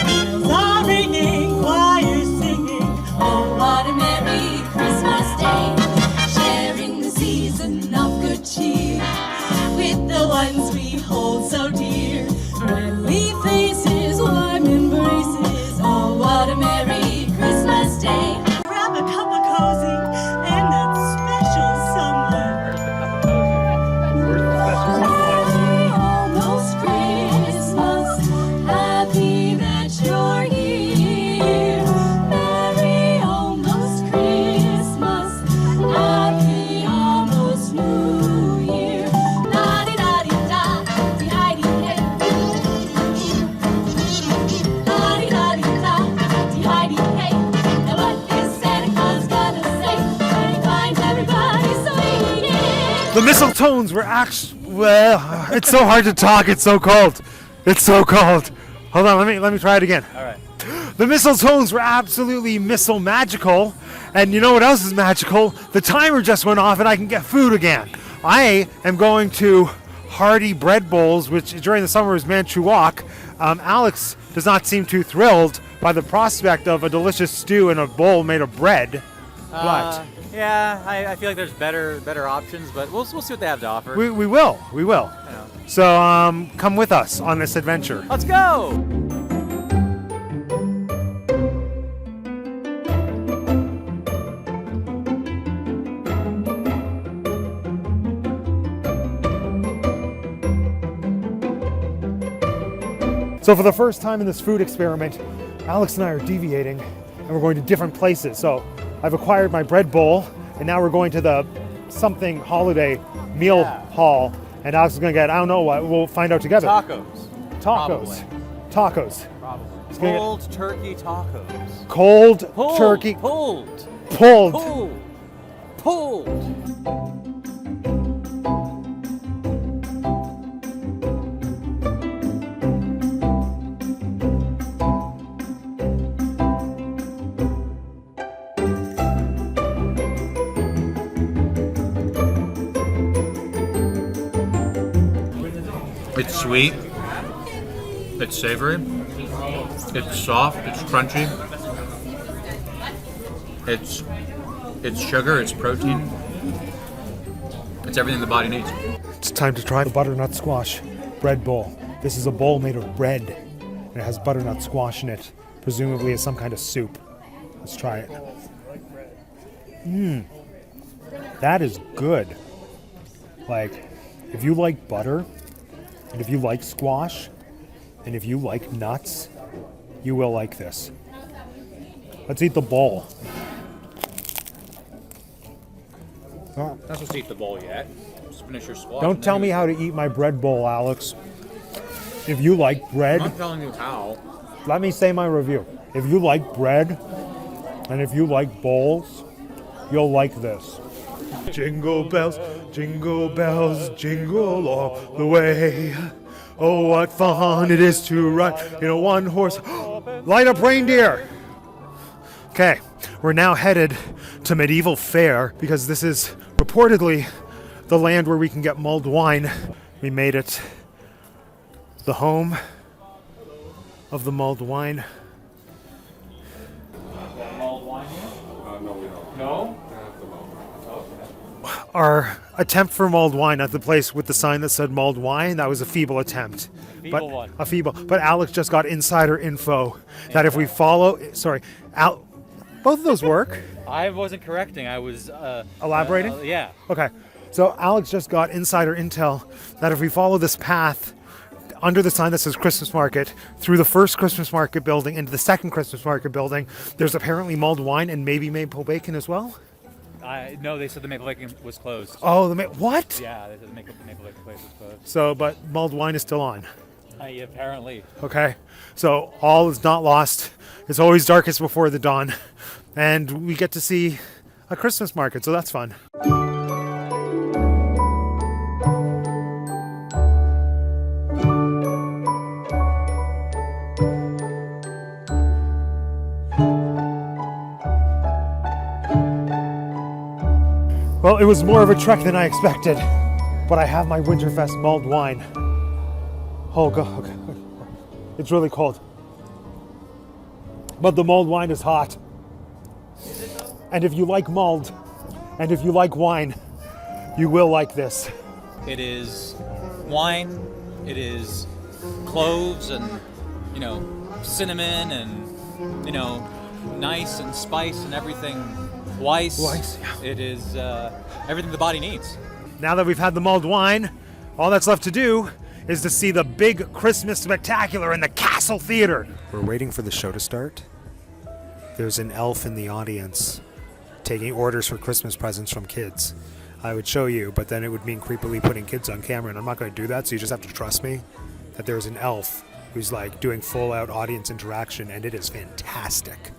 Bells are ringing, choirs singing. Oh, what a merry Christmas day. Sharing the season of good cheer with the ones we hold so dear. Friendly faces, warm embraces. Oh, what a merry Christmas Day. Grab a cup of cozy and that special someone. Almost Christmas. The mistletoes were actually, well, it's so hard to talk, it's so cold. It's so cold. Hold on, let me try it again. All right. The mistletoes were absolutely missile magical, and you know what else is magical? The timer just went off and I can get food again. I am going to Hearty Bread Bowls, which during the summer is Manchukuo. Alex does not seem too thrilled by the prospect of a delicious stew in a bowl made of bread. But Yeah, I feel like there's better options, but we'll see what they have to offer. we will. Yeah. So come with us on this adventure. Let's go! So for the first time in this food experiment, Alex and I are deviating and we're going to different places. So I've acquired my bread bowl and now we're going to the something holiday meal hall, and Alex is going to get, I don't know what, we'll find out together. Tacos. Tacos. Probably. It's gonna Cold turkey tacos. Cold turkey. Pulled. It's sweet. It's savory. It's soft. It's crunchy. It's sugar. It's protein. It's everything the body needs. It's time to try the butternut squash bread bowl. This is a bowl made of bread and it has butternut squash in it, presumably as some kind of soup. Let's try it. That is good. Like, if you like butter, and if you like squash, and if you like nuts, you will like this. Let's eat the bowl. Not supposed to eat the bowl yet. Just finish your squash. Don't tell me how to eat my bread bowl, Alex. If you like bread, I'm not telling you how. let me say my review. If you like bread, and if you like bowls, you'll like this. Jingle bells, jingle all the way. Oh, what fun it is to ride in a one-horse light up reindeer. Okay, we're now headed to Medieval Fair because this is reportedly the land where we can get mulled wine. We made it the home of the mulled wine. Our attempt for mulled wine at the place with the sign that said mulled wine, that was a feeble attempt. But Alex just got insider info that if we follow, both of those work. I wasn't correcting. I was Elaborating? Yeah. Okay. So Alex just got insider intel that if we follow this path under the sign that says Christmas Market, through the first Christmas Market building into the second Christmas Market building, there's apparently mulled wine and maybe maple bacon as well? No, they said the maple bacon was closed. Oh, what? Yeah, they said the maple bacon place was closed. So, but mulled wine is still on. Apparently. Okay. So all is not lost. It's always darkest before the dawn. And we get to see a Christmas market, so that's fun. Well, it was more of a trek than I expected, but I have my Winterfest mulled wine. Oh, God. Okay. It's really cold. But the mulled wine is hot. And if you like mulled, and if you like wine, you will like this. It is wine, it is cloves and, cinnamon and, nice and spice and everything. Weiss, yeah. It is everything the body needs. Now that we've had the mulled wine, all that's left to do is to see the big Christmas spectacular in the Castle Theater. We're waiting for the show to start. There's an elf in the audience taking orders for Christmas presents from kids. I would show you, but then it would mean creepily putting kids on camera, and I'm not going to do that, so you just have to trust me that there's an elf who's like doing full-out audience interaction, and it is fantastic.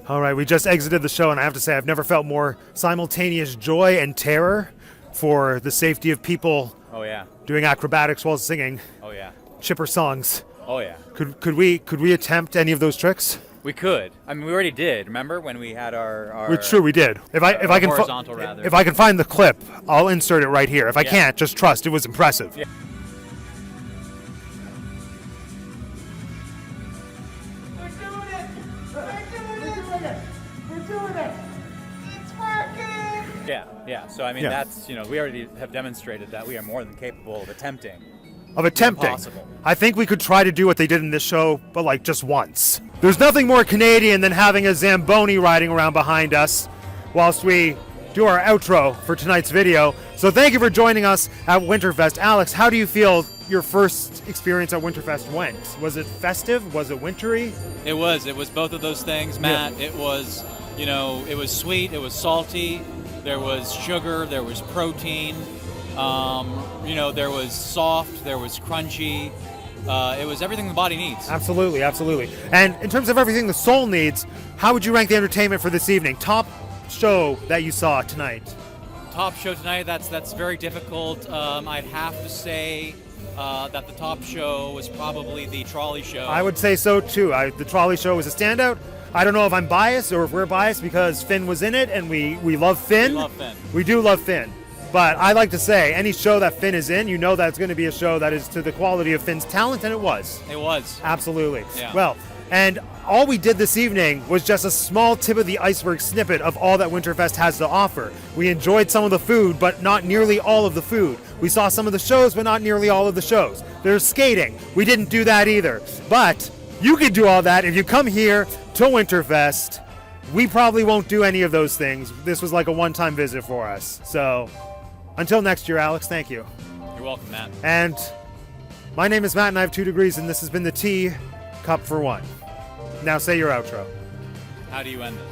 All right, we just exited the show, and I have to say I've never felt more simultaneous joy and terror for the safety of people Oh yeah. doing acrobatics while singing Oh yeah. chipper songs. Oh yeah. Could we attempt any of those tricks? We could. I mean, we already did. Remember when we had our It's true, we did. If I can horizontal, rather. if I can find the clip, I'll insert it right here. If I Yeah. can't, just trust it was impressive. Yeah. Yeah. So I mean, Yeah. that's we already have demonstrated that we are more than capable of attempting. Of attempting. Impossible. I think we could try to do what they did in this show, but like just once. There's nothing more Canadian than having a Zamboni riding around behind us whilst we do our outro for tonight's video. So thank you for joining us at Winterfest. Alex, how do you feel your first experience at Winterfest went? Was it festive? Was it wintry? It was both of those things, Matt. Yeah. It was, it was sweet, it was salty, there was sugar, there was protein, there was soft, there was crunchy. It was everything the body needs. Absolutely. And in terms of everything the soul needs, how would you rank the entertainment for this evening? Top show that you saw tonight? Top show tonight, that's very difficult. I'd have to say that the top show was probably the trolley show. I would say so too. The trolley show was a standout. I don't know if I'm biased or if we're biased because Finn was in it and we love Finn. We love Finn. We do love Finn. But I like to say, any show that Finn is in, that's going to be a show that is to the quality of Finn's talent, and it was. It was. Absolutely. Yeah. Well, and all we did this evening was just a small tip of the iceberg snippet of all that Winterfest has to offer. We enjoyed some of the food, but not nearly all of the food. We saw some of the shows, but not nearly all of the shows. There's skating. We didn't do that either. But you could do all that if you come here to Winterfest. We probably won't do any of those things. This was like a one-time visit for us. So until next year, Alex, thank you. You're welcome, Matt. And my name is Matt, and I have 2 degrees, and this has been the Tea Cup for One. Now say your outro. How do you end this?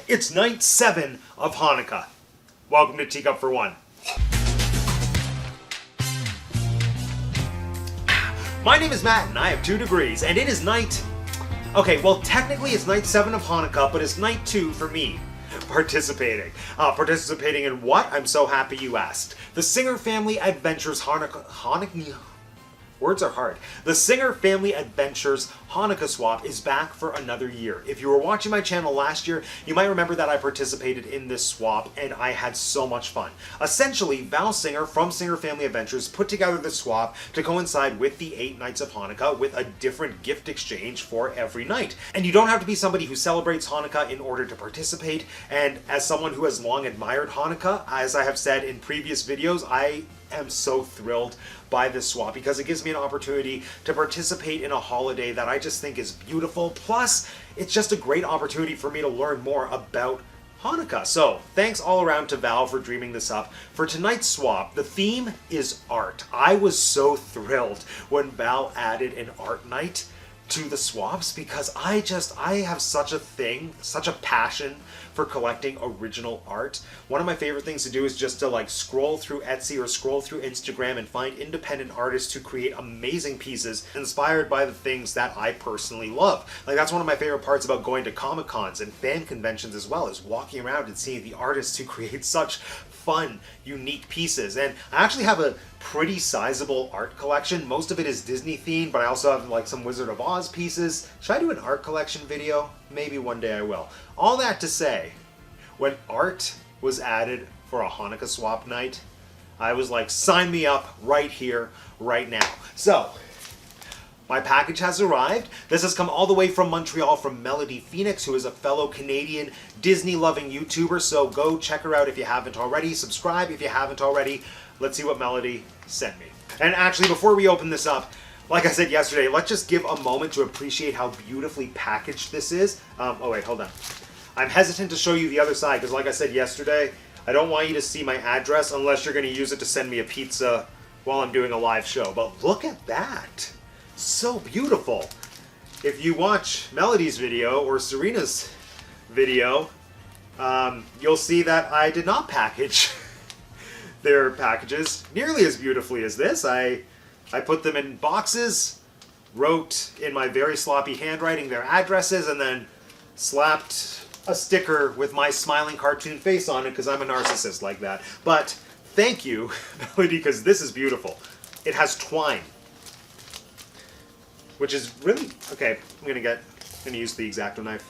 It's night 7 of Hanukkah. Welcome to Teacup for One. My name is Matt, and I have 2 degrees, and it is night... Okay, well, technically it's night 7 of Hanukkah, but it's night 2 for me participating. Participating in what? I'm so happy you asked. The Singer Family Adventures Hanukkah... Words are hard. The Singer Family Adventures Hanukkah Swap is back for another year. If you were watching my channel last year, you might remember that I participated in this swap and I had so much fun. Essentially, Val Singer from Singer Family Adventures put together the swap to coincide with the 8 nights of Hanukkah with a different gift exchange for every night. And you don't have to be somebody who celebrates Hanukkah in order to participate. And as someone who has long admired Hanukkah, as I have said in previous videos, I am so thrilled by this swap because it gives me an opportunity to participate in a holiday that I just think is beautiful. Plus, it's just a great opportunity for me to learn more about Hanukkah. So, thanks all around to Val for dreaming this up. For tonight's swap, the theme is art. I was so thrilled when Val added an art night to the swaps because I have such a passion for collecting original art. One of my favorite things to do is just to scroll through Etsy or scroll through Instagram and find independent artists who create amazing pieces inspired by the things that I personally love. That's one of my favorite parts about going to Comic-Cons and fan conventions as well, is walking around and seeing the artists who create such fun, unique pieces. And I actually have a pretty sizable art collection. Most of it is Disney themed, but I also have some Wizard of Oz pieces. Should I do an art collection video? Maybe one day I will. All that to say, when art was added for a Hanukkah swap night, I was like, sign me up right here, right now. So, my package has arrived. This has come all the way from Montreal from Melody Phoenix, who is a fellow Canadian Disney-loving YouTuber, so go check her out if you haven't already. Subscribe if you haven't already. Let's see what Melody sent me. And actually, before we open this up, like I said yesterday, let's just give a moment to appreciate how beautifully packaged this is. Oh wait, hold on. I'm hesitant to show you the other side, because like I said yesterday, I don't want you to see my address unless you're going to use it to send me a pizza while I'm doing a live show. But look at that. So beautiful. If you watch Melody's video or Serena's video, you'll see that I did not package their packages nearly as beautifully as this. I put them in boxes, wrote in my very sloppy handwriting their addresses, and then slapped a sticker with my smiling cartoon face on it because I'm a narcissist like that. But thank you, Melody, because this is beautiful. It has twine, which is really... Okay, I'm gonna use the X-Acto knife.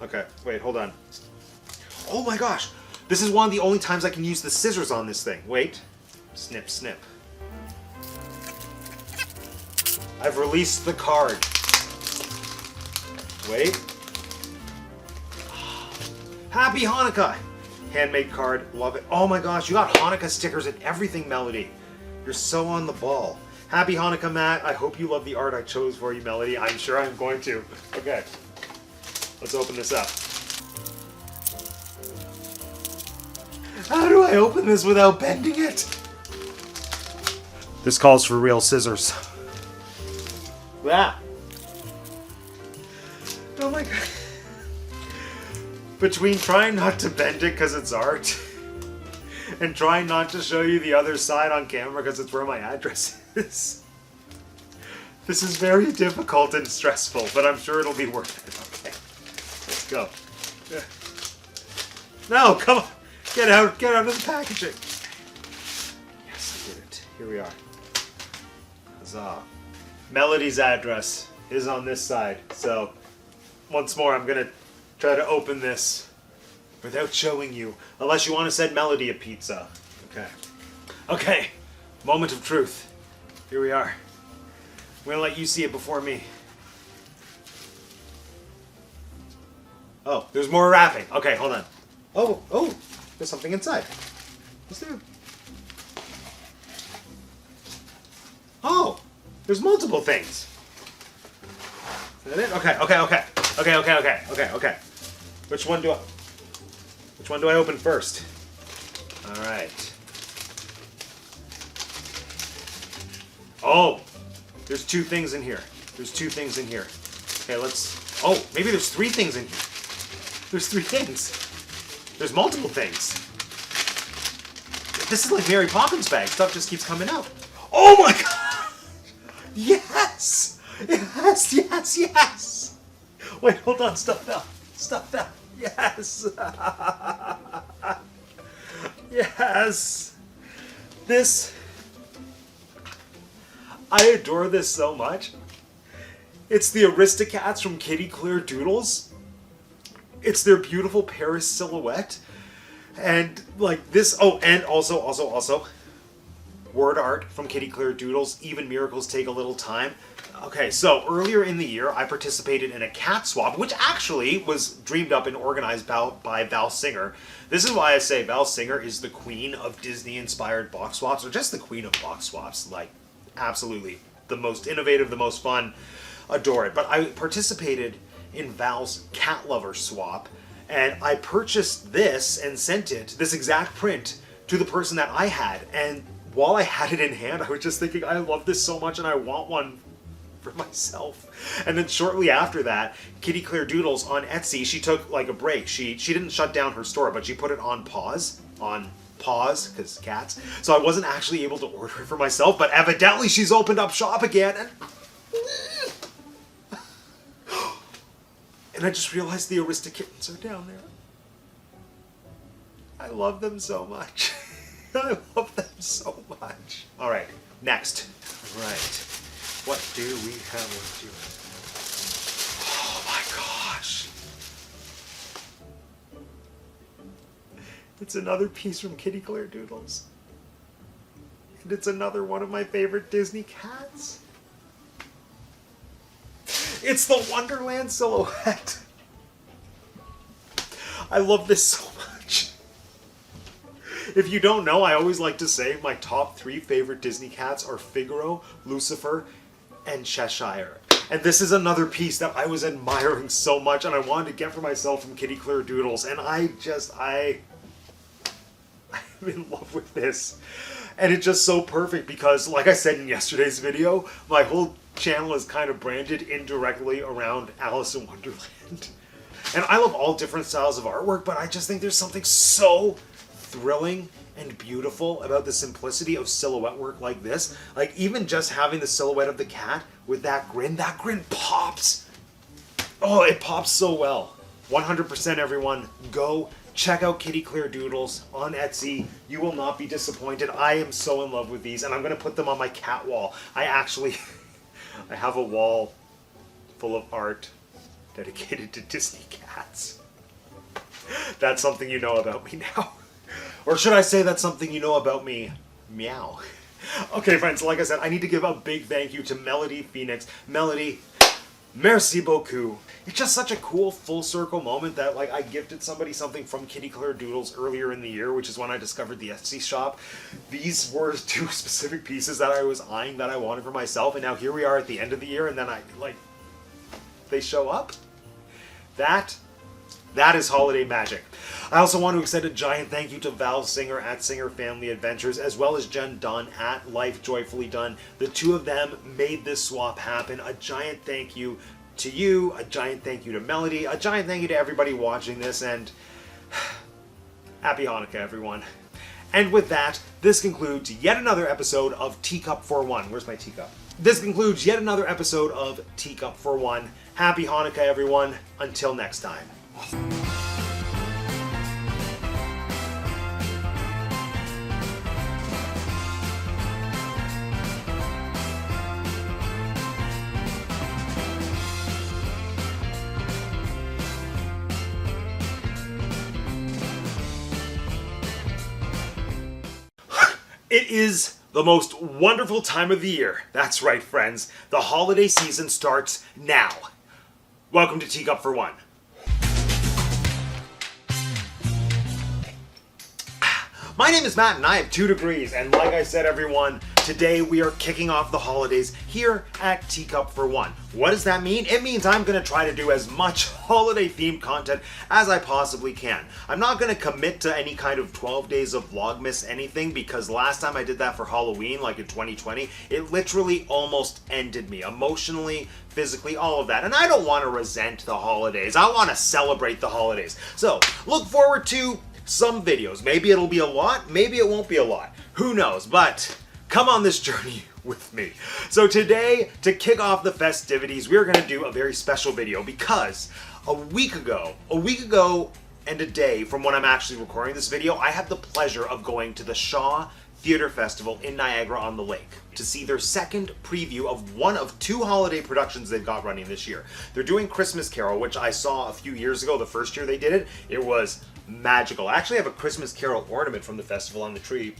Okay, wait, hold on. Oh my gosh! This is one of the only times I can use the scissors on this thing. Wait. Snip, snip. I've released the card. Wait. Happy Hanukkah! Handmade card, love it. Oh my gosh, you got Hanukkah stickers and everything, Melody. You're so on the ball. Happy Hanukkah, Matt. I hope you love the art I chose for you, Melody. I'm sure I'm going to. Okay, let's open this up. How do I open this without bending it? This calls for real scissors. Ah. Oh my god. Between trying not to bend it because it's art and trying not to show you the other side on camera because it's where my address is. This is very difficult and stressful, but I'm sure it'll be worth it. Okay, let's go. No, come on. Get out of the packaging. Yes, I did it. Here we are. Huzzah. Melody's address is on this side, so once more I'm gonna try to open this without showing you, unless you want to send Melody a pizza. Okay. Okay, moment of truth. Here we are. I'm gonna let you see it before me. Oh, there's more wrapping. Okay, hold on. Oh, there's something inside. What's there? Oh, there's multiple things. Is that it? Okay. Which one do I open first? All right. Oh, there's two things in here. Okay, let's... Oh, maybe there's three things in here. There's three things. There's multiple things. This is like Mary Poppins bag. Stuff just keeps coming out. Oh my god! Yes! Yes! Wait, hold on. Stuff fell. Yes! Yes! This... I adore this so much. It's the Aristocats from Kitty Clear Doodles. It's their beautiful Paris silhouette. And like this... Oh, and also... word art from Kitty Clear Doodles. Even miracles take a little time. Okay, so earlier in the year, I participated in a cat swap, which actually was dreamed up and organized by Val Singer. This is why I say Val Singer is the queen of Disney-inspired box swaps, or just the queen of box swaps. Like, absolutely. The most innovative, the most fun. Adore it. But I participated in Val's cat lover swap, and I purchased this and sent it, this exact print, to the person that I had. And while I had it in hand, I was just thinking, I love this so much and I want one for myself. And then shortly after that, Kitty Clear Doodles on Etsy, she took like a break. She didn't shut down her store, but she put it on pause, because cats. So I wasn't actually able to order it for myself, but evidently she's opened up shop again. And I just realized the Aristokittens are down there. I love them so much. I love them so much. All right, next. All right. What do we have? Oh my gosh. It's another piece from Kitty Clear Doodles. And it's another one of my favorite Disney cats. It's the Wonderland silhouette. I love this so much. If you don't know, I always like to say my top 3 favorite Disney cats are Figaro, Lucifer, and Cheshire. And this is another piece that I was admiring so much and I wanted to get for myself from Kitty Clear Doodles. And I'm in love with this. And it's just so perfect because, like I said in yesterday's video, my whole channel is kind of branded indirectly around Alice in Wonderland. And I love all different styles of artwork, but I just think there's something so thrilling and beautiful about the simplicity of silhouette work like this. Like, even just having the silhouette of the cat with that grin pops. Oh, it pops so well. 100% everyone, go check out Kitty Clear Doodles on Etsy. You will not be disappointed. I am so in love with these, and I'm going to put them on my cat wall. I have a wall full of art dedicated to Disney cats. That's something you know about me now. Or should I say that's something you know about me? Meow. Okay, friends, like I said, I need to give a big thank you to Melody Phoenix. Melody, merci beaucoup. It's just such a cool full circle moment that, like, I gifted somebody something from Kitty Clear Doodles earlier in the year, which is when I discovered the Etsy shop. These were two specific pieces that I was eyeing that I wanted for myself, and now here we are at the end of the year, and then they show up? That is holiday magic. I also want to extend a giant thank you to Val Singer at Singer Family Adventures, as well as Jen Dunn at Life Joyfully Done. The two of them made this swap happen. A giant thank you to you, a giant thank you to Melody, a giant thank you to everybody watching this, and happy Hanukkah, everyone. And with that, this concludes yet another episode of Teacup for One. Where's my teacup? This concludes yet another episode of Teacup for One. Happy Hanukkah, everyone. Until next time. It is the most wonderful time of the year. That's right, friends. The holiday season starts now. Welcome to Teacup for One. My name is Matt and I have 2 degrees, and like I said, everyone, today we are kicking off the holidays here at Teacup for One. What does that mean? It means I'm going to try to do as much holiday-themed content as I possibly can. I'm not going to commit to any kind of 12 days of Vlogmas anything, because last time I did that for Halloween, like in 2020, it literally almost ended me emotionally, physically, all of that. And I don't want to resent the holidays. I want to celebrate the holidays. So look forward to some videos. Maybe it'll be a lot, maybe it won't be a lot. Who knows? But come on this journey with me. So today, to kick off the festivities, we're going to do a very special video because a week ago and a day from when I'm actually recording this video, I had the pleasure of going to the Shaw Theatre Festival in Niagara-on-the-Lake to see their second preview of one of 2 holiday productions they've got running this year. They're doing Christmas Carol, which I saw a few years ago, the first year they did it. It was magical. I actually have a Christmas Carol ornament from the festival on the tree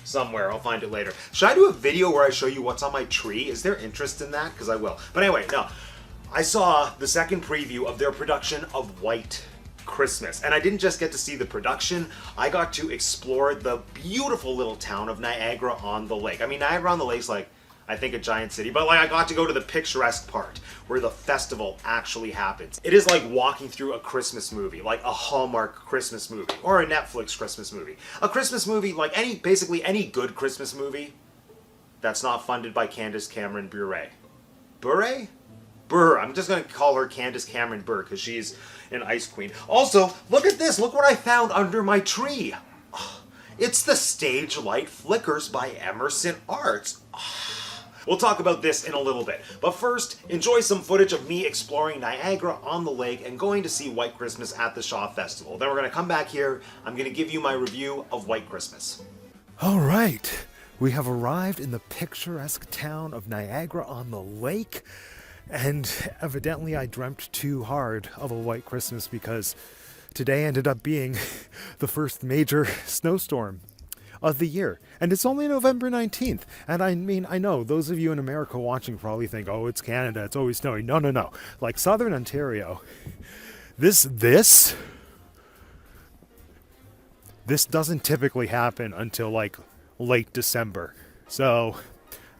somewhere. I'll find it later. Should I do a video where I show you what's on my tree? Is there interest in that? Because I will. But anyway, no. I saw the second preview of their production of White Christmas. And I didn't just get to see the production, I got to explore the beautiful little town of Niagara-on-the-Lake. I mean, Niagara-on-the-Lake's like, I think, a giant city, but like I got to go to the picturesque part where the festival actually happens. It is like walking through a Christmas movie, like a Hallmark Christmas movie, or a Netflix Christmas movie. A Christmas movie, like basically any good Christmas movie that's not funded by Candace Cameron Bure. Burr. I'm just going to call her Candace Cameron Burr because she's an ice queen. Also, look at this. Look what I found under my tree. It's the Stage Light Flickers by Emerson Arts. We'll talk about this in a little bit. But first, enjoy some footage of me exploring Niagara-on-the-Lake and going to see White Christmas at the Shaw Festival. Then we're going to come back here. I'm going to give you my review of White Christmas. All right. We have arrived in the picturesque town of Niagara-on-the-Lake. And evidently I dreamt too hard of a White Christmas because today ended up being the first major snowstorm of the year. And it's only November 19th. And I mean, I know those of you in America watching probably think, oh, it's Canada, it's always snowy. No. Like Southern Ontario, this doesn't typically happen until like late December. So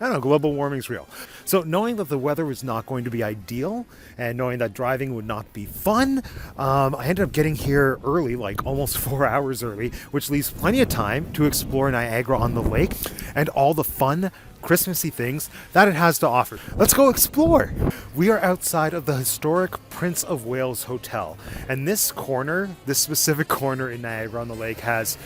I don't know, global warming's real. So knowing that the weather was not going to be ideal and knowing that driving would not be fun, I ended up getting here early, like almost 4 hours early, which leaves plenty of time to explore Niagara on the lake and all the fun Christmassy things that it has to offer. Let's go explore. We are outside of the historic Prince of Wales Hotel, and this specific corner in Niagara on the Lake has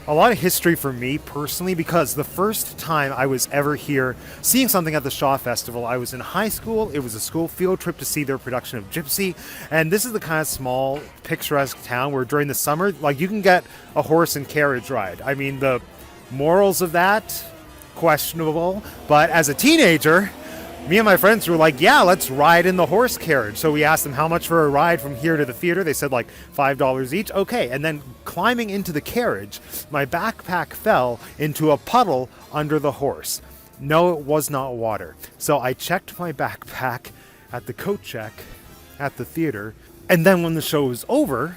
a lot of history for me personally, because the first time I was ever here seeing something at the Shaw Festival, I was in high school. It was a school field trip to see their production of Gypsy, and this is the kind of small picturesque town where during the summer, like, you can get a horse and carriage ride. I mean, the morals of that, questionable, but as a teenager, me and my friends were like, yeah, let's ride in the horse carriage. So we asked them how much for a ride from here to the theater. They said like $5 each. Okay. And then climbing into the carriage, my backpack fell into a puddle under the horse. No, it was not water. So I checked my backpack at the coat check at the theater. And then when the show was over,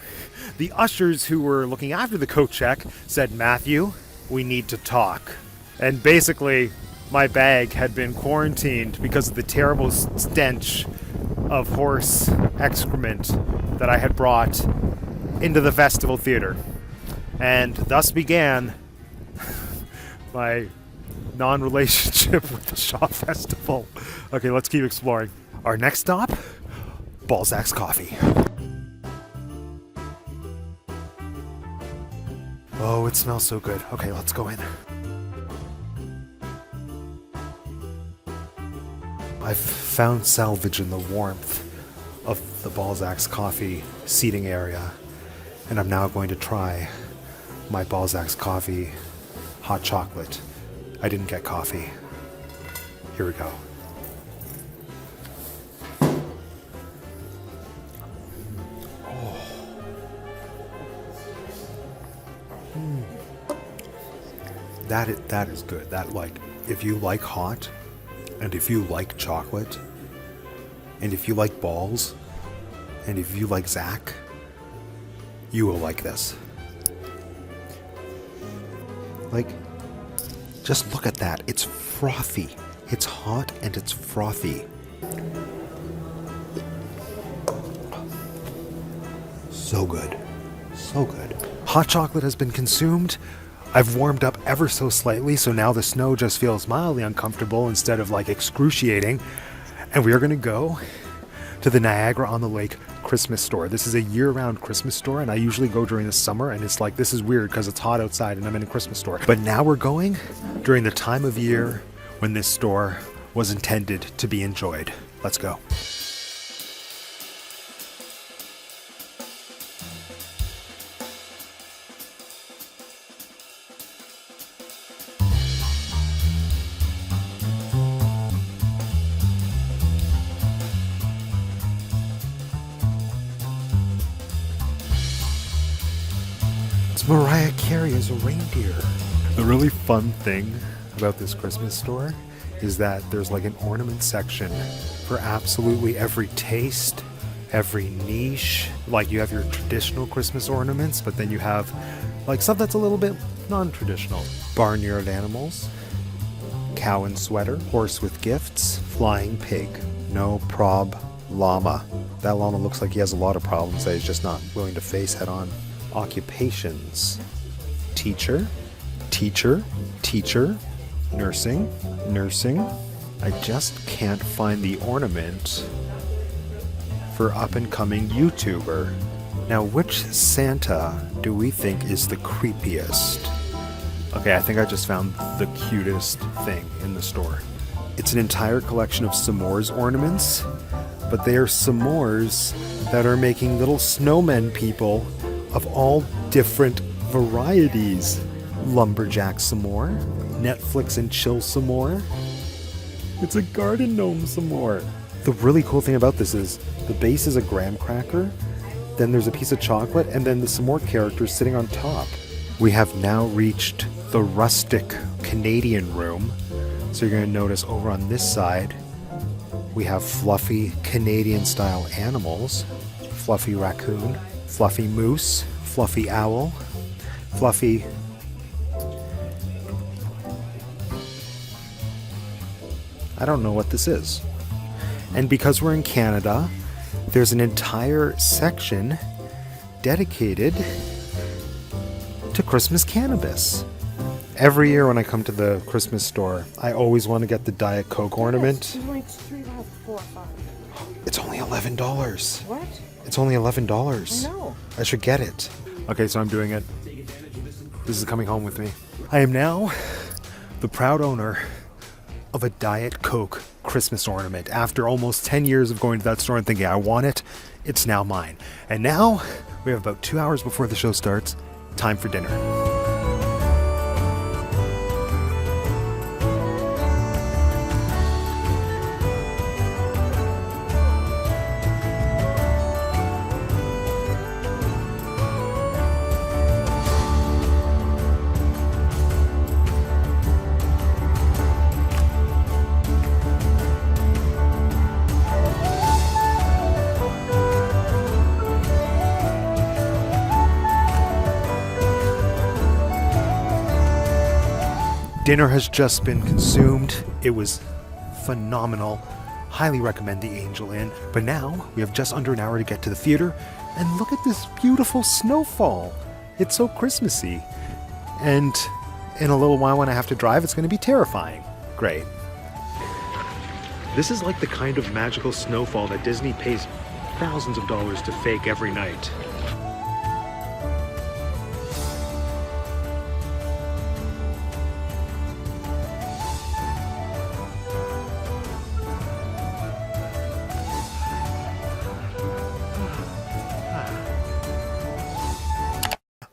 the ushers who were looking after the coat check said, Matthew, we need to talk. And basically, my bag had been quarantined because of the terrible stench of horse excrement that I had brought into the festival theater. And thus began my non-relationship with the Shaw Festival. Okay, let's keep exploring. Our next stop, Balzac's Coffee. Oh, it smells so good. Okay, let's go in. I've found salvage in the warmth of the Balzac's Coffee seating area, and I'm now going to try my Balzac's Coffee hot chocolate. I didn't get coffee. Here we go. Oh. That is good. That, like, if you like hot, and if you like chocolate, and if you like balls, and if you like Zach, you will like this. Like, just look at that. It's frothy. It's hot and it's frothy. So good. So good. Hot chocolate has been consumed. I've warmed up ever so slightly, so now the snow just feels mildly uncomfortable instead of like excruciating. And we are going to go to the Niagara on the Lake Christmas store. This is a year-round Christmas store, and I usually go during the summer, and it's like, this is weird because it's hot outside and I'm in a Christmas store. But now we're going during the time of year when this store was intended to be enjoyed. Let's go. Mariah Carey as a reindeer. The really fun thing about this Christmas store is that there's like an ornament section for absolutely every taste, every niche. Like, you have your traditional Christmas ornaments, but then you have like stuff that's a little bit non-traditional. Barnyard animals, cow and sweater, horse with gifts, flying pig, no prob llama. That llama looks like he has a lot of problems that he's just not willing to face head on. Occupations: teacher, teacher, teacher, nursing, nursing. I just can't find the ornament for up-and-coming YouTuber. Now, which Santa do we think is the creepiest? Okay, I think I just found the cutest thing in the store. It's an entire collection of s'mores ornaments, but they are s'mores that are making little snowmen people of all different varieties. Lumberjack s'more, Netflix and chill s'more. It's a garden gnome s'more. The really cool thing about this is the base is a graham cracker, then there's a piece of chocolate, and then the s'more character is sitting on top. We have now reached the rustic Canadian room. So you're going to notice over on this side, we have fluffy Canadian style animals. Fluffy raccoon, fluffy moose, fluffy owl, fluffy I don't know what this is. And because we're in Canada, there's an entire section dedicated to Christmas cannabis. Every year when I come to the Christmas store, I always want to get the Diet Coke ornament. Like 3, 4, 5. It's only $11. What? It's only $11. I know. I should get it. Okay, so I'm doing it. This is coming home with me. I am now the proud owner of a Diet Coke Christmas ornament. After almost 10 years of going to that store and thinking I want it, it's now mine. And now we have about 2 hours before the show starts. Time for dinner. Dinner has just been consumed. It was phenomenal. Highly recommend the Angel Inn. But now we have just under an hour to get to the theater. And look at this beautiful snowfall. It's so Christmassy. And in a little while when I have to drive, it's going to be terrifying. Great. This is like the kind of magical snowfall that Disney pays thousands of dollars to fake every night.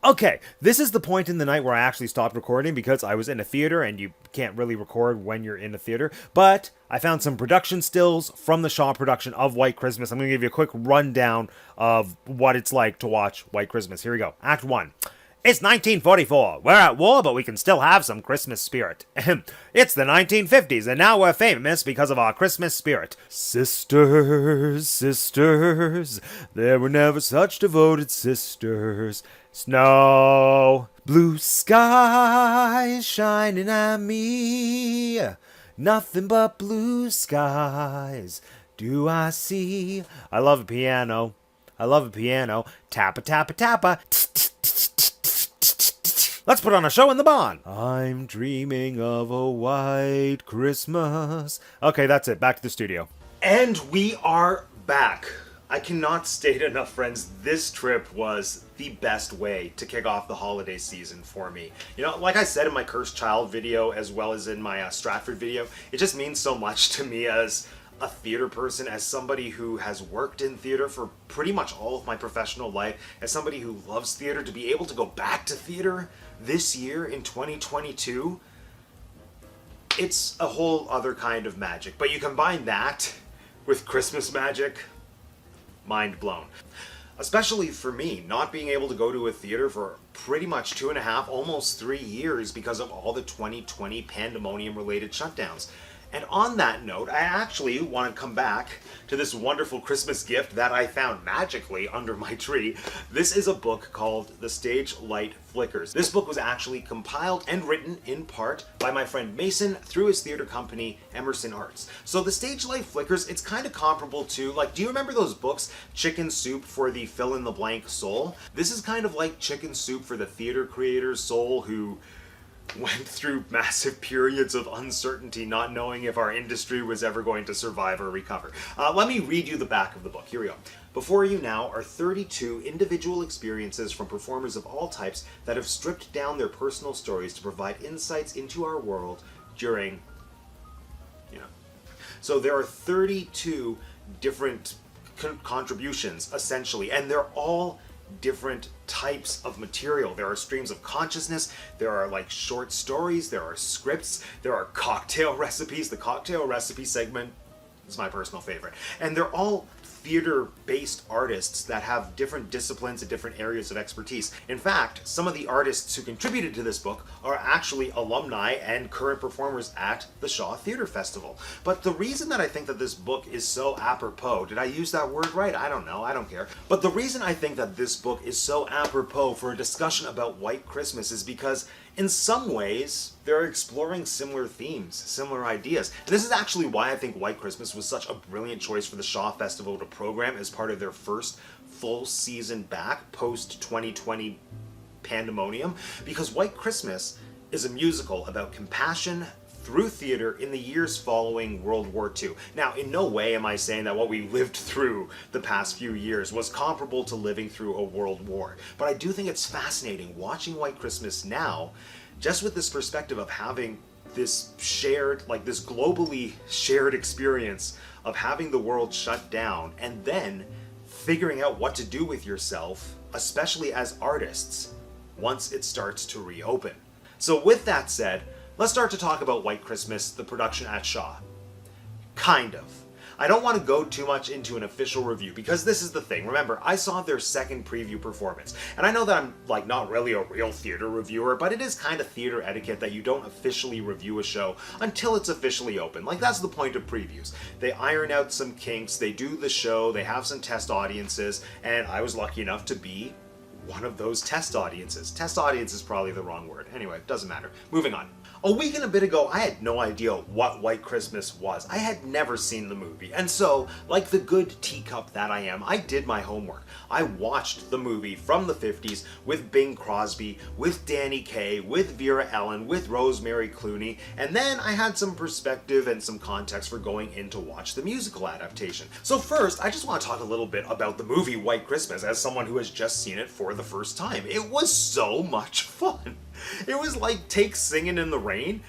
Okay, this is the point in the night where I actually stopped recording because I was in a theater and you can't really record when you're in a theater. But I found some production stills from the Shaw production of White Christmas. I'm going to give you a quick rundown of what it's like to watch White Christmas. Here we go. Act 1. It's 1944. We're at war, but we can still have some Christmas spirit. It's the 1950s, and now we're famous because of our Christmas spirit. Sisters, sisters, there were never such devoted sisters. Snow, blue skies shining at me. Nothing but blue skies do I see. I love a piano. I love a piano. Tappa, tappa, tappa. Let's put on a show in the barn. I'm dreaming of a white Christmas. Okay, that's it. Back to the studio. And we are back. I cannot state enough, friends, this trip was the best way to kick off the holiday season for me. You know, like I said in my Cursed Child video, as well as in my Stratford video, it just means so much to me as a theater person, as somebody who has worked in theater for pretty much all of my professional life, as somebody who loves theater, to be able to go back to theater this year in 2022, it's a whole other kind of magic. But you combine that with Christmas magic, mind blown. Especially for me, not being able to go to a theater for pretty much 2.5, almost 3 years because of all the 2020 pandemonium related shutdowns. And on that note, I actually want to come back to this wonderful Christmas gift that I found magically under my tree. This is a book called The Stage Light Flickers. This book was actually compiled and written in part by my friend Mason through his theater company, Emerson Arts. So The Stage Light Flickers, it's kind of comparable to, like, do you remember those books, Chicken Soup for the Fill-in-the-Blank Soul? This is kind of like Chicken Soup for the theater creator's soul who went through massive periods of uncertainty, not knowing if our industry was ever going to survive or recover. Let me read you the back of the book. Here we go. Before you now are 32 individual experiences from performers of all types that have stripped down their personal stories to provide insights into our world during, So there are 32 different contributions, essentially, and they're all different types of material. There are streams of consciousness, there are like short stories, there are scripts, there are cocktail recipes. The cocktail recipe segment is my personal favorite. And they're all theater-based artists that have different disciplines and different areas of expertise. In fact, some of the artists who contributed to this book are actually alumni and current performers at the Shaw Theatre Festival. But the reason that I think that this book is so apropos, did I use that word right? I don't know, I don't care. But the reason I think that this book is so apropos for a discussion about White Christmas is because in some ways, they're exploring similar themes, similar ideas. And this is actually why I think White Christmas was such a brilliant choice for the Shaw Festival to program as part of their first full season back post 2020 pandemonium, because White Christmas is a musical about compassion through theater in the years following World War II. Now, in no way am I saying that what we lived through the past few years was comparable to living through a world war, but I do think it's fascinating watching White Christmas now, just with this perspective of having this shared, like this globally shared experience of having the world shut down and then figuring out what to do with yourself, especially as artists, once it starts to reopen. So with that said, let's start to talk about White Christmas, the production at Shaw. Kind of. I don't want to go too much into an official review because this is the thing. Remember, I saw their second preview performance. And I know that I'm like not really a real theater reviewer, but it is kind of theater etiquette that you don't officially review a show until it's officially open. Like, that's the point of previews. They iron out some kinks, they do the show, they have some test audiences, and I was lucky enough to be one of those test audiences. Test audience is probably the wrong word. Anyway, doesn't matter. Moving on. A week and a bit ago, I had no idea what White Christmas was. I had never seen the movie, and so, like the good teacup that I am, I did my homework. I watched the movie from the 50s with Bing Crosby, with Danny Kaye, with Vera Ellen, with Rosemary Clooney, and then I had some perspective and some context for going in to watch the musical adaptation. So first, I just want to talk a little bit about the movie White Christmas as someone who has just seen it for the first time. It was so much fun. It was like take Singing in the Rain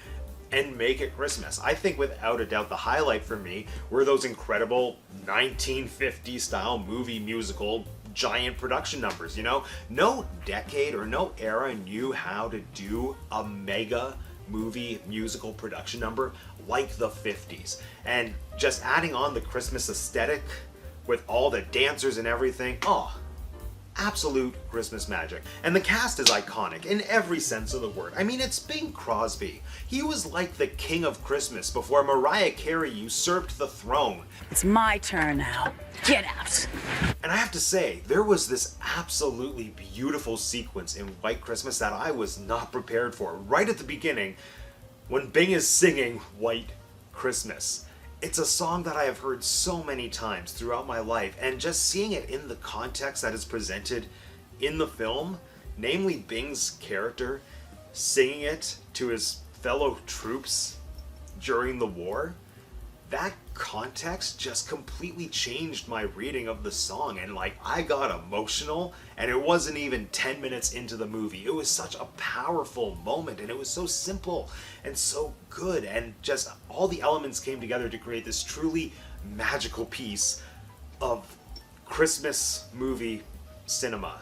and make it Christmas. I think without a doubt the highlight for me were those incredible 1950 style movie musical giant production numbers, you know? No decade or no era knew how to do a mega movie musical production number like the 50s. And just adding on the Christmas aesthetic with all the dancers and everything, oh, absolute Christmas magic. And the cast is iconic in every sense of the word. I mean, it's Bing Crosby. He was like the king of Christmas before Mariah Carey usurped the throne. It's my turn now. Get out. And I have to say, there was this absolutely beautiful sequence in White Christmas that I was not prepared for. Right at the beginning, when Bing is singing White Christmas. It's a song that I have heard so many times throughout my life, and just seeing it in the context that is presented in the film, namely Bing's character singing it to his fellow troops during the war, that context just completely changed my reading of the song, and like I got emotional, and it wasn't even 10 minutes into the movie. It was such a powerful moment, and it was so simple and so good, and just all the elements came together to create this truly magical piece of Christmas movie cinema.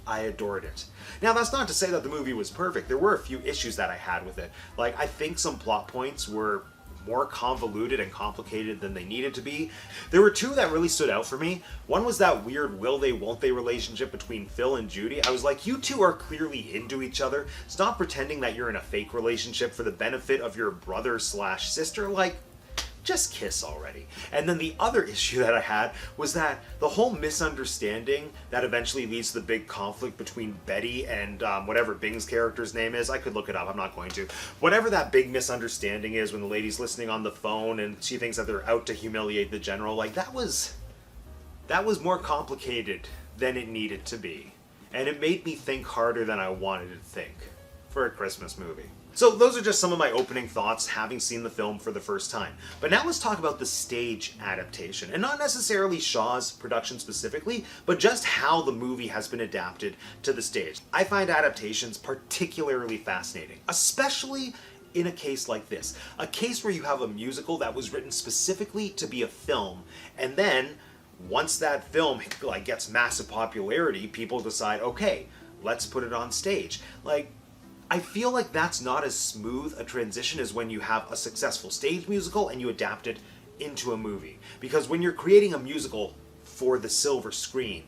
I adored it. Now, that's not to say that the movie was perfect. There were a few issues that I had with it. Like, I think some plot points were more convoluted and complicated than they needed to be. There were two that really stood out for me. One was that weird will they, won't they relationship between Phil and Judy. I was like, you two are clearly into each other. Stop pretending that you're in a fake relationship for the benefit of your brother/sister. Like, just kiss already. And then the other issue that I had was that the whole misunderstanding that eventually leads to the big conflict between Betty and whatever Bing's character's name is. I could look it up, I'm not going to. Whatever that big misunderstanding is when the lady's listening on the phone and she thinks that they're out to humiliate the general, like that was more complicated than it needed to be. And it made me think harder than I wanted to think for a Christmas movie. So those are just some of my opening thoughts having seen the film for the first time. But now let's talk about the stage adaptation, and not necessarily Shaw's production specifically, but just how the movie has been adapted to the stage. I find adaptations particularly fascinating, especially in a case like this. A case where you have a musical that was written specifically to be a film, and then once that film gets massive popularity, people decide, okay, let's put it on stage. I feel like that's not as smooth a transition as when you have a successful stage musical and you adapt it into a movie. Because when you're creating a musical for the silver screen,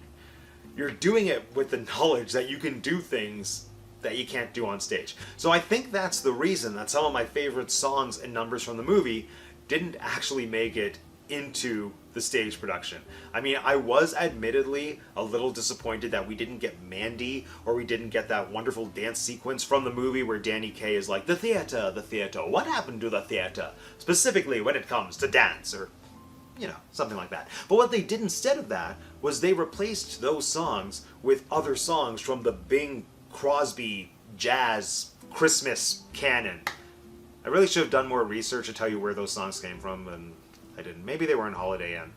you're doing it with the knowledge that you can do things that you can't do on stage. So I think that's the reason that some of my favorite songs and numbers from the movie didn't actually make it into the stage production. I mean, I was admittedly a little disappointed that we didn't get Mandy, or we didn't get that wonderful dance sequence from the movie where Danny Kaye is like, the theater, what happened to the theater? Specifically when it comes to dance, or, you know, something like that. But what they did instead of that was they replaced those songs with other songs from the Bing Crosby jazz Christmas canon. I really should have done more research to tell you where those songs came from, and I didn't. Maybe they were in Holiday Inn.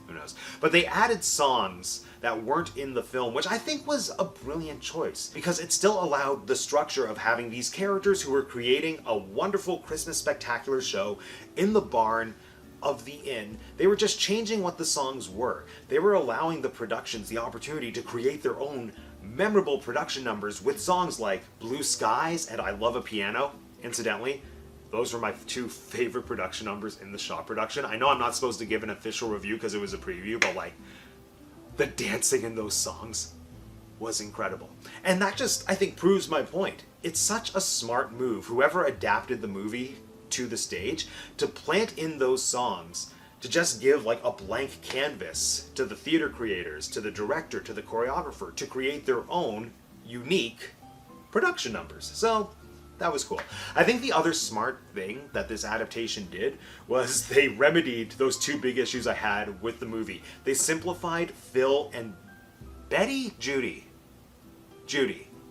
Who knows? But they added songs that weren't in the film, which I think was a brilliant choice, because it still allowed the structure of having these characters who were creating a wonderful Christmas spectacular show in the barn of the inn. They were just changing what the songs were. They were allowing the productions the opportunity to create their own memorable production numbers with songs like Blue Skies and I Love a Piano. Incidentally, those were my two favorite production numbers in the Shaw production. I know I'm not supposed to give an official review because it was a preview, but like, the dancing in those songs was incredible. And that just, I think, proves my point. It's such a smart move, whoever adapted the movie to the stage, to plant in those songs, to just give like a blank canvas to the theater creators, to the director, to the choreographer, to create their own unique production numbers. So that was cool. I think the other smart thing that this adaptation did was they remedied those two big issues I had with the movie. They simplified Phil and Judy.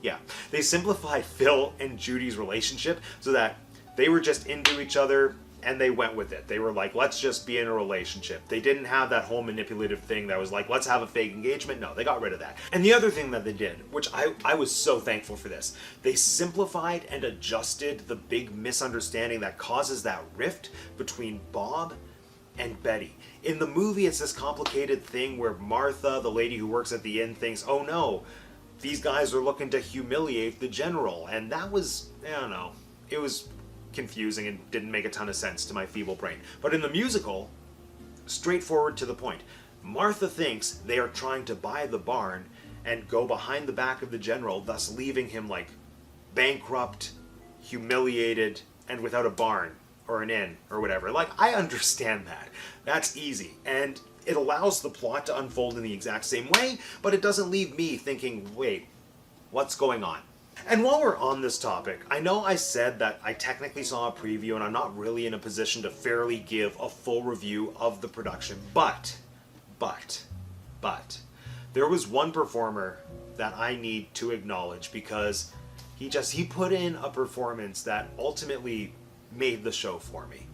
Yeah. They simplified Phil and Judy's relationship so that they were just into each other and they went with it. They were like, let's just be in a relationship. They didn't have that whole manipulative thing that was like, let's have a fake engagement. No, they got rid of that. And the other thing that they did, which I was so thankful for this, they simplified and adjusted the big misunderstanding that causes that rift between Bob and Betty. In the movie, it's this complicated thing where Martha, the lady who works at the inn, thinks, oh no, these guys are looking to humiliate the general. And that was, I don't know, it was confusing and didn't make a ton of sense to my feeble brain. But in the musical, straightforward to the point. Martha thinks they are trying to buy the barn and go behind the back of the general, thus leaving him like bankrupt, humiliated, and without a barn or an inn or whatever. Like, I understand that. That's easy. And it allows the plot to unfold in the exact same way, but it doesn't leave me thinking, wait, what's going on? And while we're on this topic, I know I said that I technically saw a preview and I'm not really in a position to fairly give a full review of the production, but, there was one performer that I need to acknowledge because he put in a performance that ultimately made the show for me.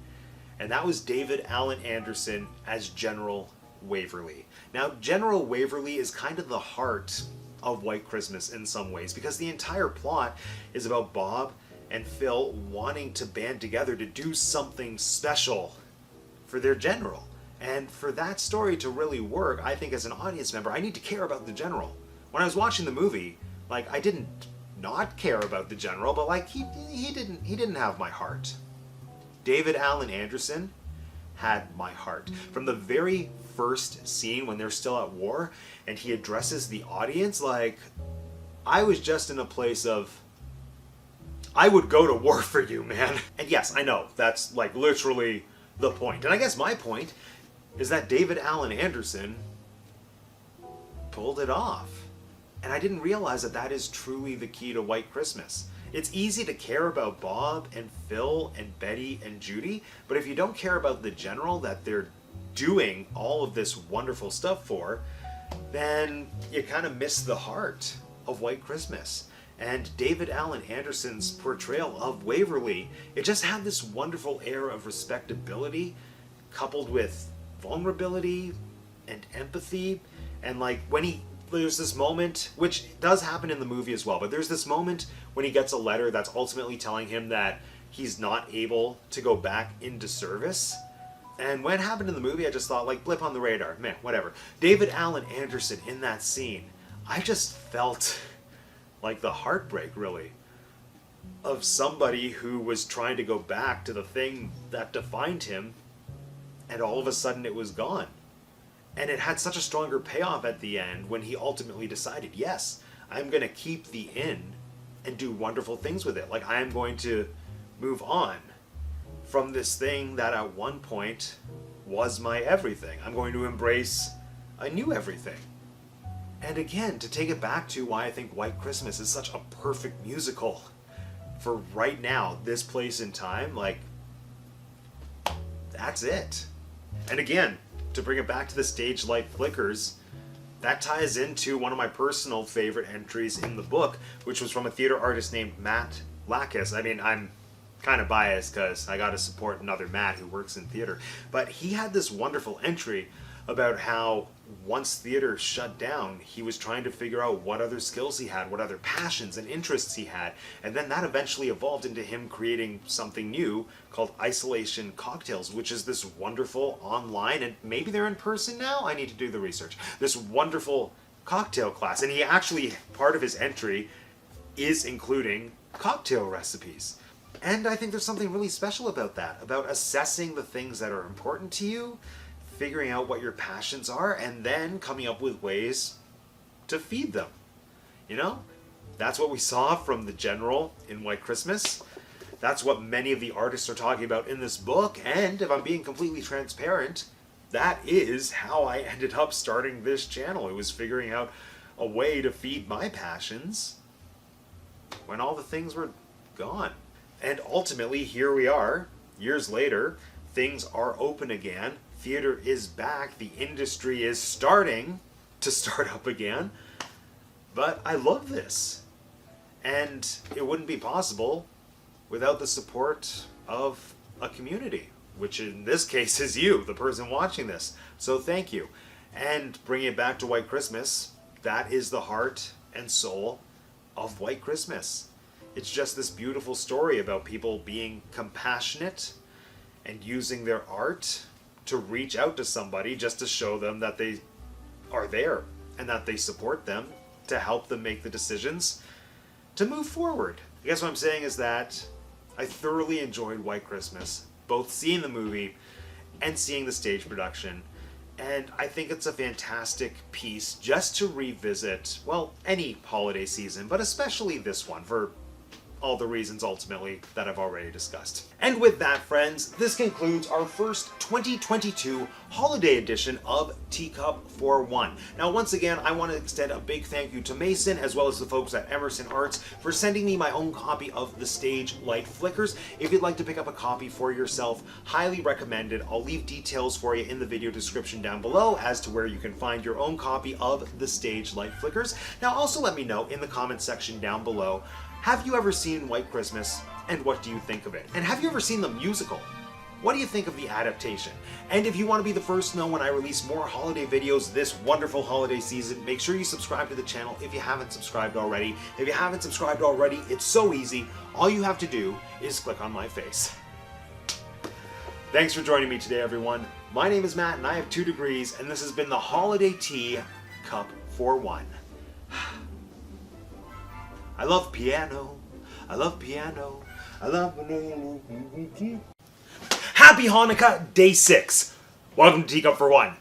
And that was David Allen Anderson as General Waverly. Now, General Waverly is kind of the heart of White Christmas in some ways, because the entire plot is about Bob and Phil wanting to band together to do something special for their general. And for that story to really work, I think as an audience member, I need to care about the general. When I was watching the movie, like, I didn't not care about the general, but like, he didn't have my heart. David Allen Anderson had my heart. From the very first scene when they're still at war and he addresses the audience, like, I was just in a place of, I would go to war for you, man. And yes, I know, that's like literally the point. And I guess my point is that David Allen Anderson pulled it off. And I didn't realize that that is truly the key to White Christmas. It's easy to care about Bob and Phil and Betty and Judy, but if you don't care about the general that they're doing all of this wonderful stuff for, then you kind of miss the heart of White Christmas. And David Allen Anderson's portrayal of Waverly, it just had this wonderful air of respectability coupled with vulnerability and empathy. And like, there's this moment, which does happen in the movie as well, but there's this moment when he gets a letter that's ultimately telling him that he's not able to go back into service. And when it happened in the movie, I just thought, like, blip on the radar, meh, whatever. David Allen Anderson in that scene, I just felt like the heartbreak, really, of somebody who was trying to go back to the thing that defined him, and all of a sudden it was gone. And it had such a stronger payoff at the end when he ultimately decided, yes, I'm going to keep the inn and do wonderful things with it. Like, I am going to move on from this thing that at one point was my everything. I'm going to embrace a new everything. And again, to take it back to why I think White Christmas is such a perfect musical for right now, this place in time, like, that's it. And again, to bring it back to the stage light flickers, that ties into one of my personal favorite entries in the book, which was from a theater artist named Matt Lacus. I mean, I'm kind of biased because I got to support another Matt who works in theater. But he had this wonderful entry about how once theater shut down, he was trying to figure out what other skills he had, what other passions and interests he had. And then that eventually evolved into him creating something new called Isolation Cocktails, which is this wonderful online, and maybe they're in person now? I need to do the research. This wonderful cocktail class. And he actually, part of his entry is including cocktail recipes. And I think there's something really special about that, about assessing the things that are important to you, figuring out what your passions are, and then coming up with ways to feed them. You know? That's what we saw from the General in White Christmas. That's what many of the artists are talking about in this book, and if I'm being completely transparent, that is how I ended up starting this channel. It was figuring out a way to feed my passions when all the things were gone. And ultimately, here we are, years later, things are open again, theater is back, the industry is starting to start up again, but I love this. And it wouldn't be possible without the support of a community, which in this case is you, the person watching this. So thank you. And bringing it back to White Christmas, that is the heart and soul of White Christmas. It's just this beautiful story about people being compassionate and using their art to reach out to somebody just to show them that they are there and that they support them, to help them make the decisions to move forward. I guess what I'm saying is that I thoroughly enjoyed White Christmas, both seeing the movie and seeing the stage production. And I think it's a fantastic piece just to revisit, well, any holiday season, but especially this one for all the reasons ultimately that I've already discussed. And with that, friends, this concludes our first 2022 holiday edition of Teacup for One. Now, once again, I want to extend a big thank you to Mason, as well as the folks at Emerson Arts, for sending me my own copy of The Stage Light Flickers. If you'd like to pick up a copy for yourself, highly recommended. I'll leave details for you in the video description down below as to where you can find your own copy of The Stage Light Flickers. Now, also let me know in the comments section down below, have you ever seen White Christmas, and what do you think of it? And have you ever seen the musical? What do you think of the adaptation? And if you want to be the first to know when I release more holiday videos this wonderful holiday season, make sure you subscribe to the channel if you haven't subscribed already. If you haven't subscribed already, it's so easy. All you have to do is click on my face. Thanks for joining me today, everyone. My name is Matt, and I have 2 degrees, and this has been the Holiday Tea Cup for One. I love piano, I love piano, I love... Happy Hanukkah, Day 6. Welcome to Teacup for One.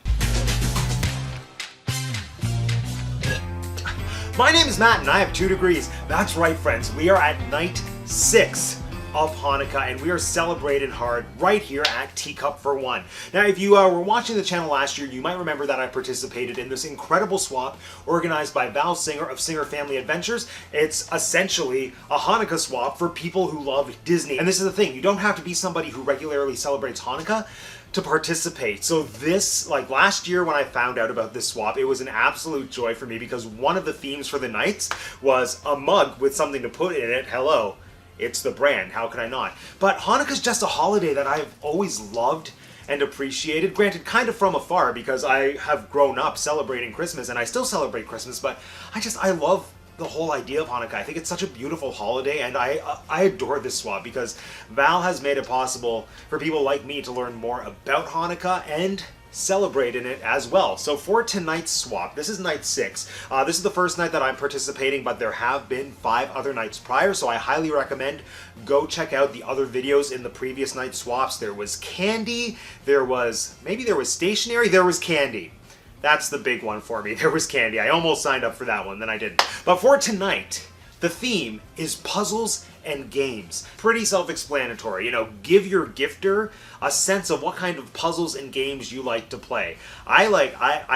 My name is Matt and I have 2 degrees. That's right, friends, we are at night 6 of Hanukkah, and we are celebrating hard right here at Teacup for One. Now, if you were watching the channel last year, you might remember that I participated in this incredible swap organized by Val Singer of Singer Family Adventures. It's essentially a Hanukkah swap for people who love Disney. And this is the thing, you don't have to be somebody who regularly celebrates Hanukkah to participate. So this, like last year when I found out about this swap, it was an absolute joy for me because one of the themes for the nights was a mug with something to put in it. Hello. It's the brand, how could I not? But Hanukkah's just a holiday that I've always loved and appreciated. Granted, kind of from afar because I have grown up celebrating Christmas and I still celebrate Christmas, but I love the whole idea of Hanukkah. I think it's such a beautiful holiday, and I adore this swap because Val has made it possible for people like me to learn more about Hanukkah and celebrate in it as well. So for tonight's swap, this is night 6. This is the first night that I'm participating, but there have been 5 other nights prior, so I highly recommend go check out the other videos in the previous night swaps. There was candy, there was stationery, there was candy. That's the big one for me. There was candy. I almost signed up for that one, then I didn't. But for tonight, the theme is puzzles and games. Pretty self-explanatory. You know, give your gifter a sense of what kind of puzzles and games you like to play. I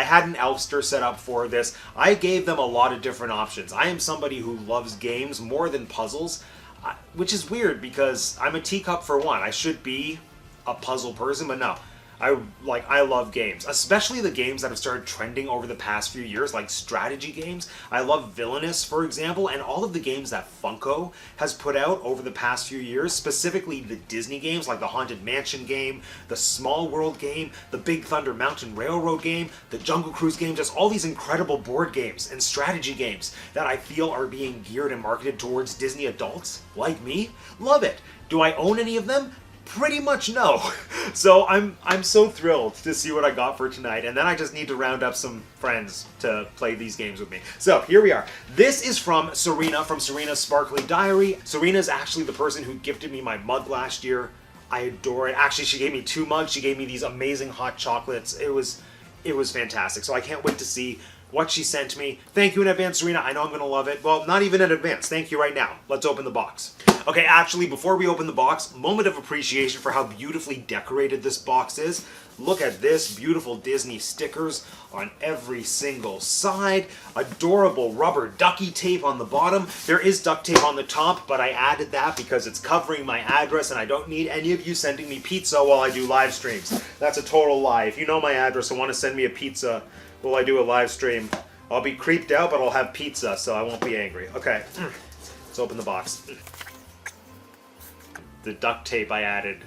had an Elfster set up for this. I gave them a lot of different options. I am somebody who loves games more than puzzles, which is weird because I'm a teacup for one. I should be a puzzle person, but no. I love games, especially the games that have started trending over the past few years, like strategy games. I love Villainous, for example, and all of the games that Funko has put out over the past few years, specifically the Disney games, like the Haunted Mansion game, the Small World game, the Big Thunder Mountain Railroad game, the Jungle Cruise game, just all these incredible board games and strategy games that I feel are being geared and marketed towards Disney adults, like me. Love it. Do I own any of them? Pretty much no. So I'm so thrilled to see what I got for tonight, and then I just need to round up some friends to play these games with me. So here we are. This is from Serena, from Serena's Sparkly Diary. Serena's actually the person who gifted me my mug last year. I adore it. Actually, she gave me 2 mugs. She gave me these amazing hot chocolates. It was fantastic. So I can't wait to see what she sent me. Thank you in advance, Serena. I know I'm going to love it. Well, not even in advance. Thank you right now. Let's open the box. Okay, actually, before we open the box, moment of appreciation for how beautifully decorated this box is. Look at this, beautiful Disney stickers on every single side. Adorable rubber ducky tape on the bottom. There is duct tape on the top, but I added that because it's covering my address and I don't need any of you sending me pizza while I do live streams. That's a total lie. If you know my address and want to send me a pizza while I do a live stream, I'll be creeped out, but I'll have pizza, so I won't be angry. Okay, let's open the box. The duct tape I added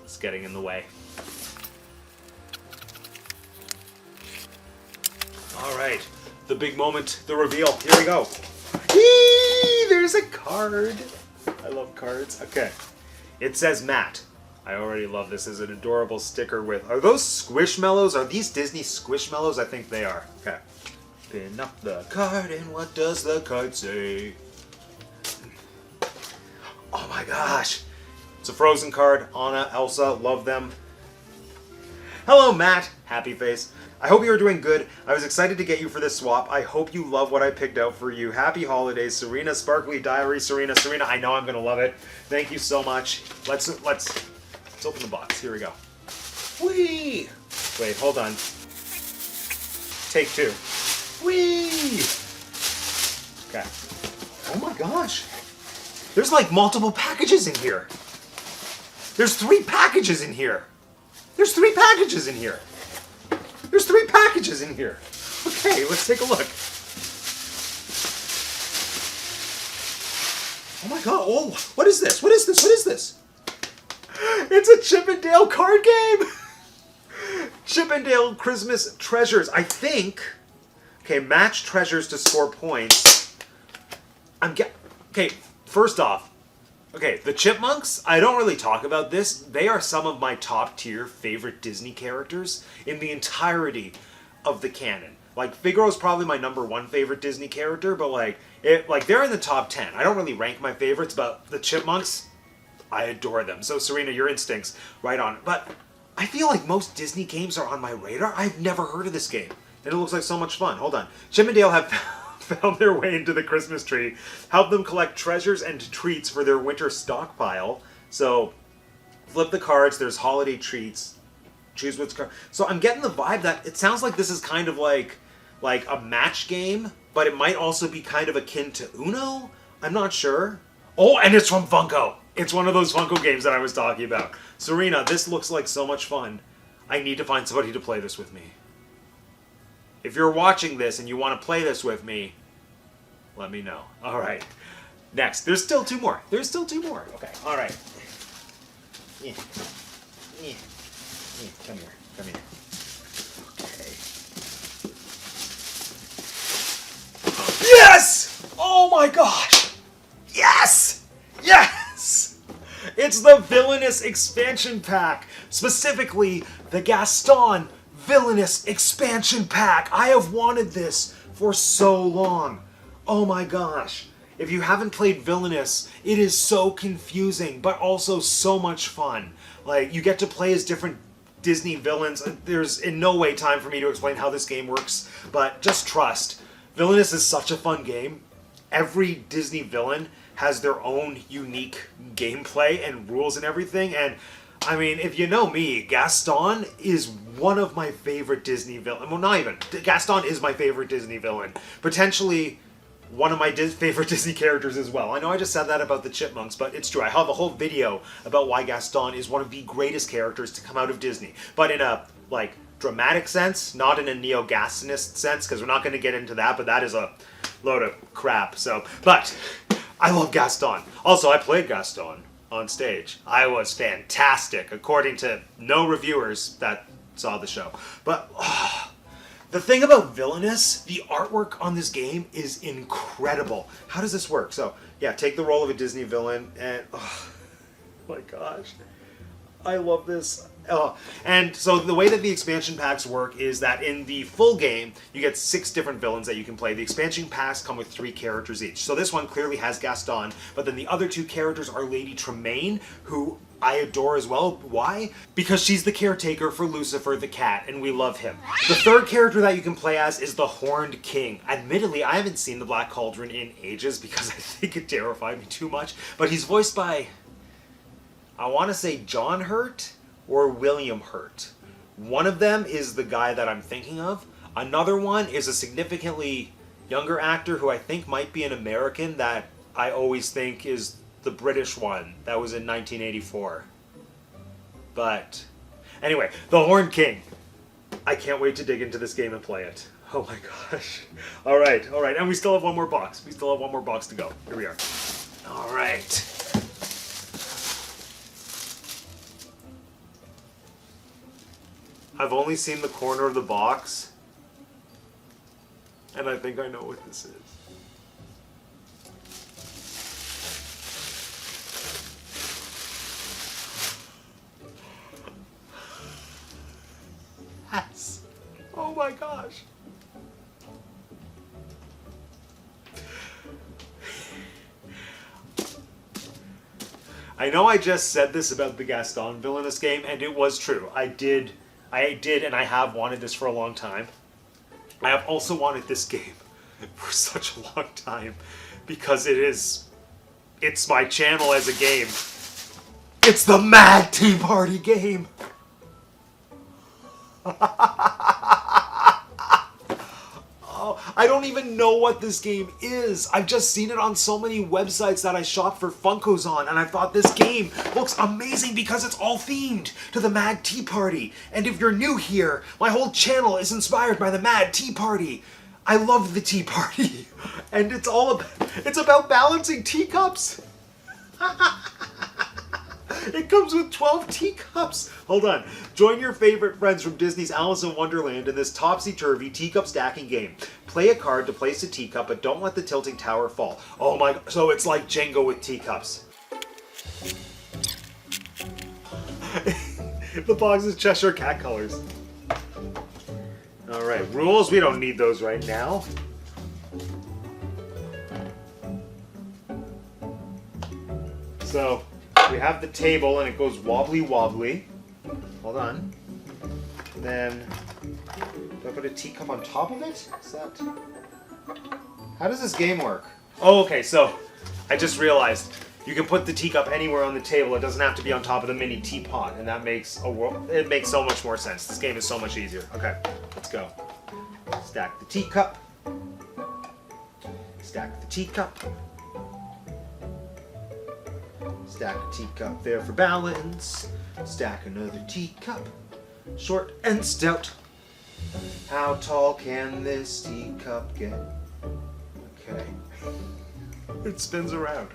is getting in the way. All right, the big moment, the reveal. Here we go. Eee, there's a card. I love cards. Okay, it says Matt. I already love this. Is an adorable sticker with... Are those Squishmallows? Are these Disney Squishmallows? I think they are. Okay. Pin up the card, and what does the card say? Oh my gosh. It's a Frozen card. Anna, Elsa, love them. Hello, Matt. Happy face. I hope you are doing good. I was excited to get you for this swap. I hope you love what I picked out for you. Happy holidays, Serena, Sparkly Diary. Serena, I know I'm going to love it. Thank you so much. Let's open the box. Here we go. Whee! Wait, hold on. Take 2. Whee! Okay. Oh my gosh. There's like multiple packages in here. There's 3 packages in here. There's 3 packages in here. There's 3 packages in here. Okay, let's take a look. Oh my god. Oh, what is this? What is this? What is this? It's a Chip and Dale card game! Chip and Dale Christmas Treasures. I think... Okay, match treasures to score points. Okay, first off. Okay, the Chipmunks, I don't really talk about this. They are some of my top tier favorite Disney characters in the entirety of the canon. Like, Figaro's probably my #1 favorite Disney character, but they're in the top 10. I don't really rank my favorites, but the Chipmunks... I adore them. So, Serena, your instincts, right on. But I feel like most Disney games are on my radar. I've never heard of this game. And it looks like so much fun. Hold on. Chip and Dale have found their way into the Christmas tree. Help them collect treasures and treats for their winter stockpile. So, flip the cards. There's holiday treats. Choose which card. So, I'm getting the vibe that it sounds like this is kind of like a match game, but it might also be kind of akin to Uno? I'm not sure. Oh, and it's from Funko. It's one of those Funko games that I was talking about. Serena, this looks like so much fun. I need to find somebody to play this with me. If you're watching this and you want to play this with me, let me know. All right. Next. There's still 2 more. There's still 2 more. Okay. All right. Yeah. Yeah. Yeah. Come here. Come here. Okay. Yes! Oh my gosh! Yes! Yes! It's the Villainous Expansion Pack. Specifically, the Gaston Villainous Expansion Pack. I have wanted this for so long. Oh my gosh. If you haven't played Villainous, it is so confusing, but also so much fun. Like, you get to play as different Disney villains. There's in no way time for me to explain how this game works, but just trust. Villainous is such a fun game. Every Disney villain has their own unique gameplay and rules and everything. And I mean, if you know me, Gaston is one of my favorite Disney villains. Well, not even. Gaston is my favorite Disney villain. Potentially one of my favorite Disney characters as well. I know I just said that about the Chipmunks, but it's true. I have a whole video about why Gaston is one of the greatest characters to come out of Disney. But in a, like, dramatic sense, not in a neo-Gastonist sense, because we're not going to get into that, but that is a load of crap. So, but I love Gaston. Also, I played Gaston on stage. I was fantastic, according to no reviewers that saw the show. But the thing about Villainous, the artwork on this game is incredible. How does this work? So, yeah, take the role of a Disney villain, and oh my gosh, I love this. And so the way that the expansion packs work is that in the full game, you get 6 different villains that you can play. The expansion packs come with 3 characters each. So this one clearly has Gaston, but then the other 2 characters are Lady Tremaine, who I adore as well. Why? Because she's the caretaker for Lucifer the cat, and we love him. The third character that you can play as is the Horned King. Admittedly, I haven't seen the Black Cauldron in ages because I think it terrified me too much, but he's voiced by, I want to say John Hurt or William Hurt. One of them is the guy that I'm thinking of. Another one is a significantly younger actor who I think might be an American that I always think is the British one that was in 1984. But anyway, the Horned King. I can't wait to dig into this game and play it. Oh my gosh. All right. And we still have one more box. We still have one more box to go. Here we are. All right. I've only seen the corner of the box, and I think I know what this is. Yes. Oh my gosh. I know I just said this about the Gaston Villainous game, and it was true. I did, and I have wanted this for a long time. I have also wanted this game for such a long time because it's my channel as a game. It's the Mad Tea Party game. I don't even know what this game is. I've just seen it on so many websites that I shop for Funkos on, and I thought this game looks amazing because it's all themed to the Mad Tea Party. And if you're new here, my whole channel is inspired by the Mad Tea Party. I love the Tea Party, and it's about balancing teacups. It comes with 12 teacups. Hold on. Join your favorite friends from Disney's Alice in Wonderland in this topsy-turvy teacup stacking game. Play a card to place a teacup, but don't let the tilting tower fall. Oh my, so it's like Jenga with teacups. The box is Cheshire Cat colors. Alright, rules, we don't need those right now. So, we have the table and it goes wobbly wobbly. Hold on. And then, do I put a teacup on top of it? Is that... How does this game work? Oh, okay, so I just realized you can put the teacup anywhere on the table. It doesn't have to be on top of the mini teapot, and that makes it makes so much more sense. This game is so much easier. Okay, let's go. Stack the teacup. Stack the teacup. Stack a teacup there for balance. Stack another teacup. Short and stout. How tall can this teacup get? Okay. It spins around.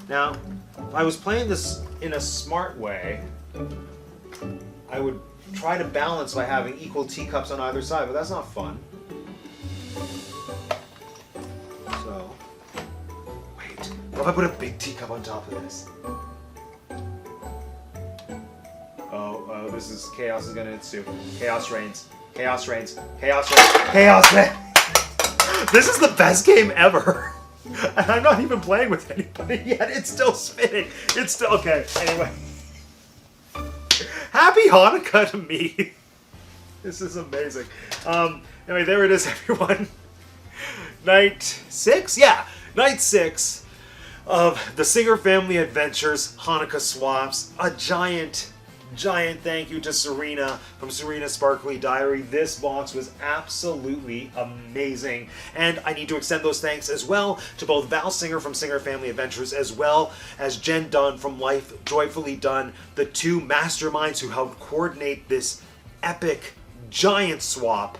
Now, if I was playing this in a smart way, I would try to balance by having equal teacups on either side, but that's not fun. So, wait, what if I put a big teacup on top of this? Oh, this is, chaos is gonna ensue. Chaos reigns. Chaos reigns. Chaos reigns. Chaos reigns. This is the best game ever. And I'm not even playing with anybody yet. It's still spinning. It's still, okay, anyway. Happy Hanukkah to me. This is amazing. Anyway, there it is, everyone. Night 6? Yeah, night 6 of the Singer Family Adventures Hanukkah Swaps. A giant thank you to Serena from Serena's Sparkly Diary. This box was absolutely amazing. And I need to extend those thanks as well to both Val Singer from Singer Family Adventures as well as Jen Dunn from Life Joyfully Done, the two masterminds who helped coordinate this epic giant swap.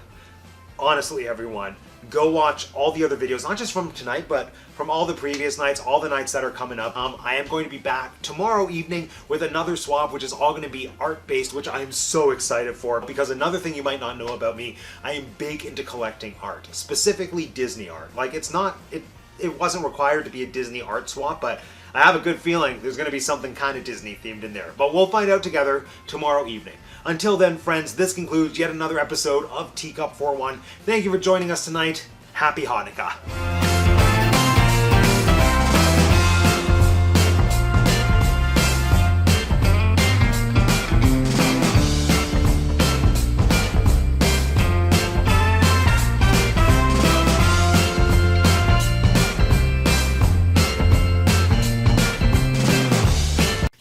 Honestly, everyone, go watch all the other videos, not just from tonight, but from all the previous nights, all the nights that are coming up. I am going to be back tomorrow evening with another swap, which is all going to be art-based, which I am so excited for, because another thing you might not know about me, I am big into collecting art, specifically Disney art. Like, it wasn't required to be a Disney art swap, but I have a good feeling there's going to be something kind of Disney themed in there. But we'll find out together tomorrow evening. Until then, friends, this concludes yet another episode of Teacup 41. Thank you for joining us tonight. Happy Hanukkah.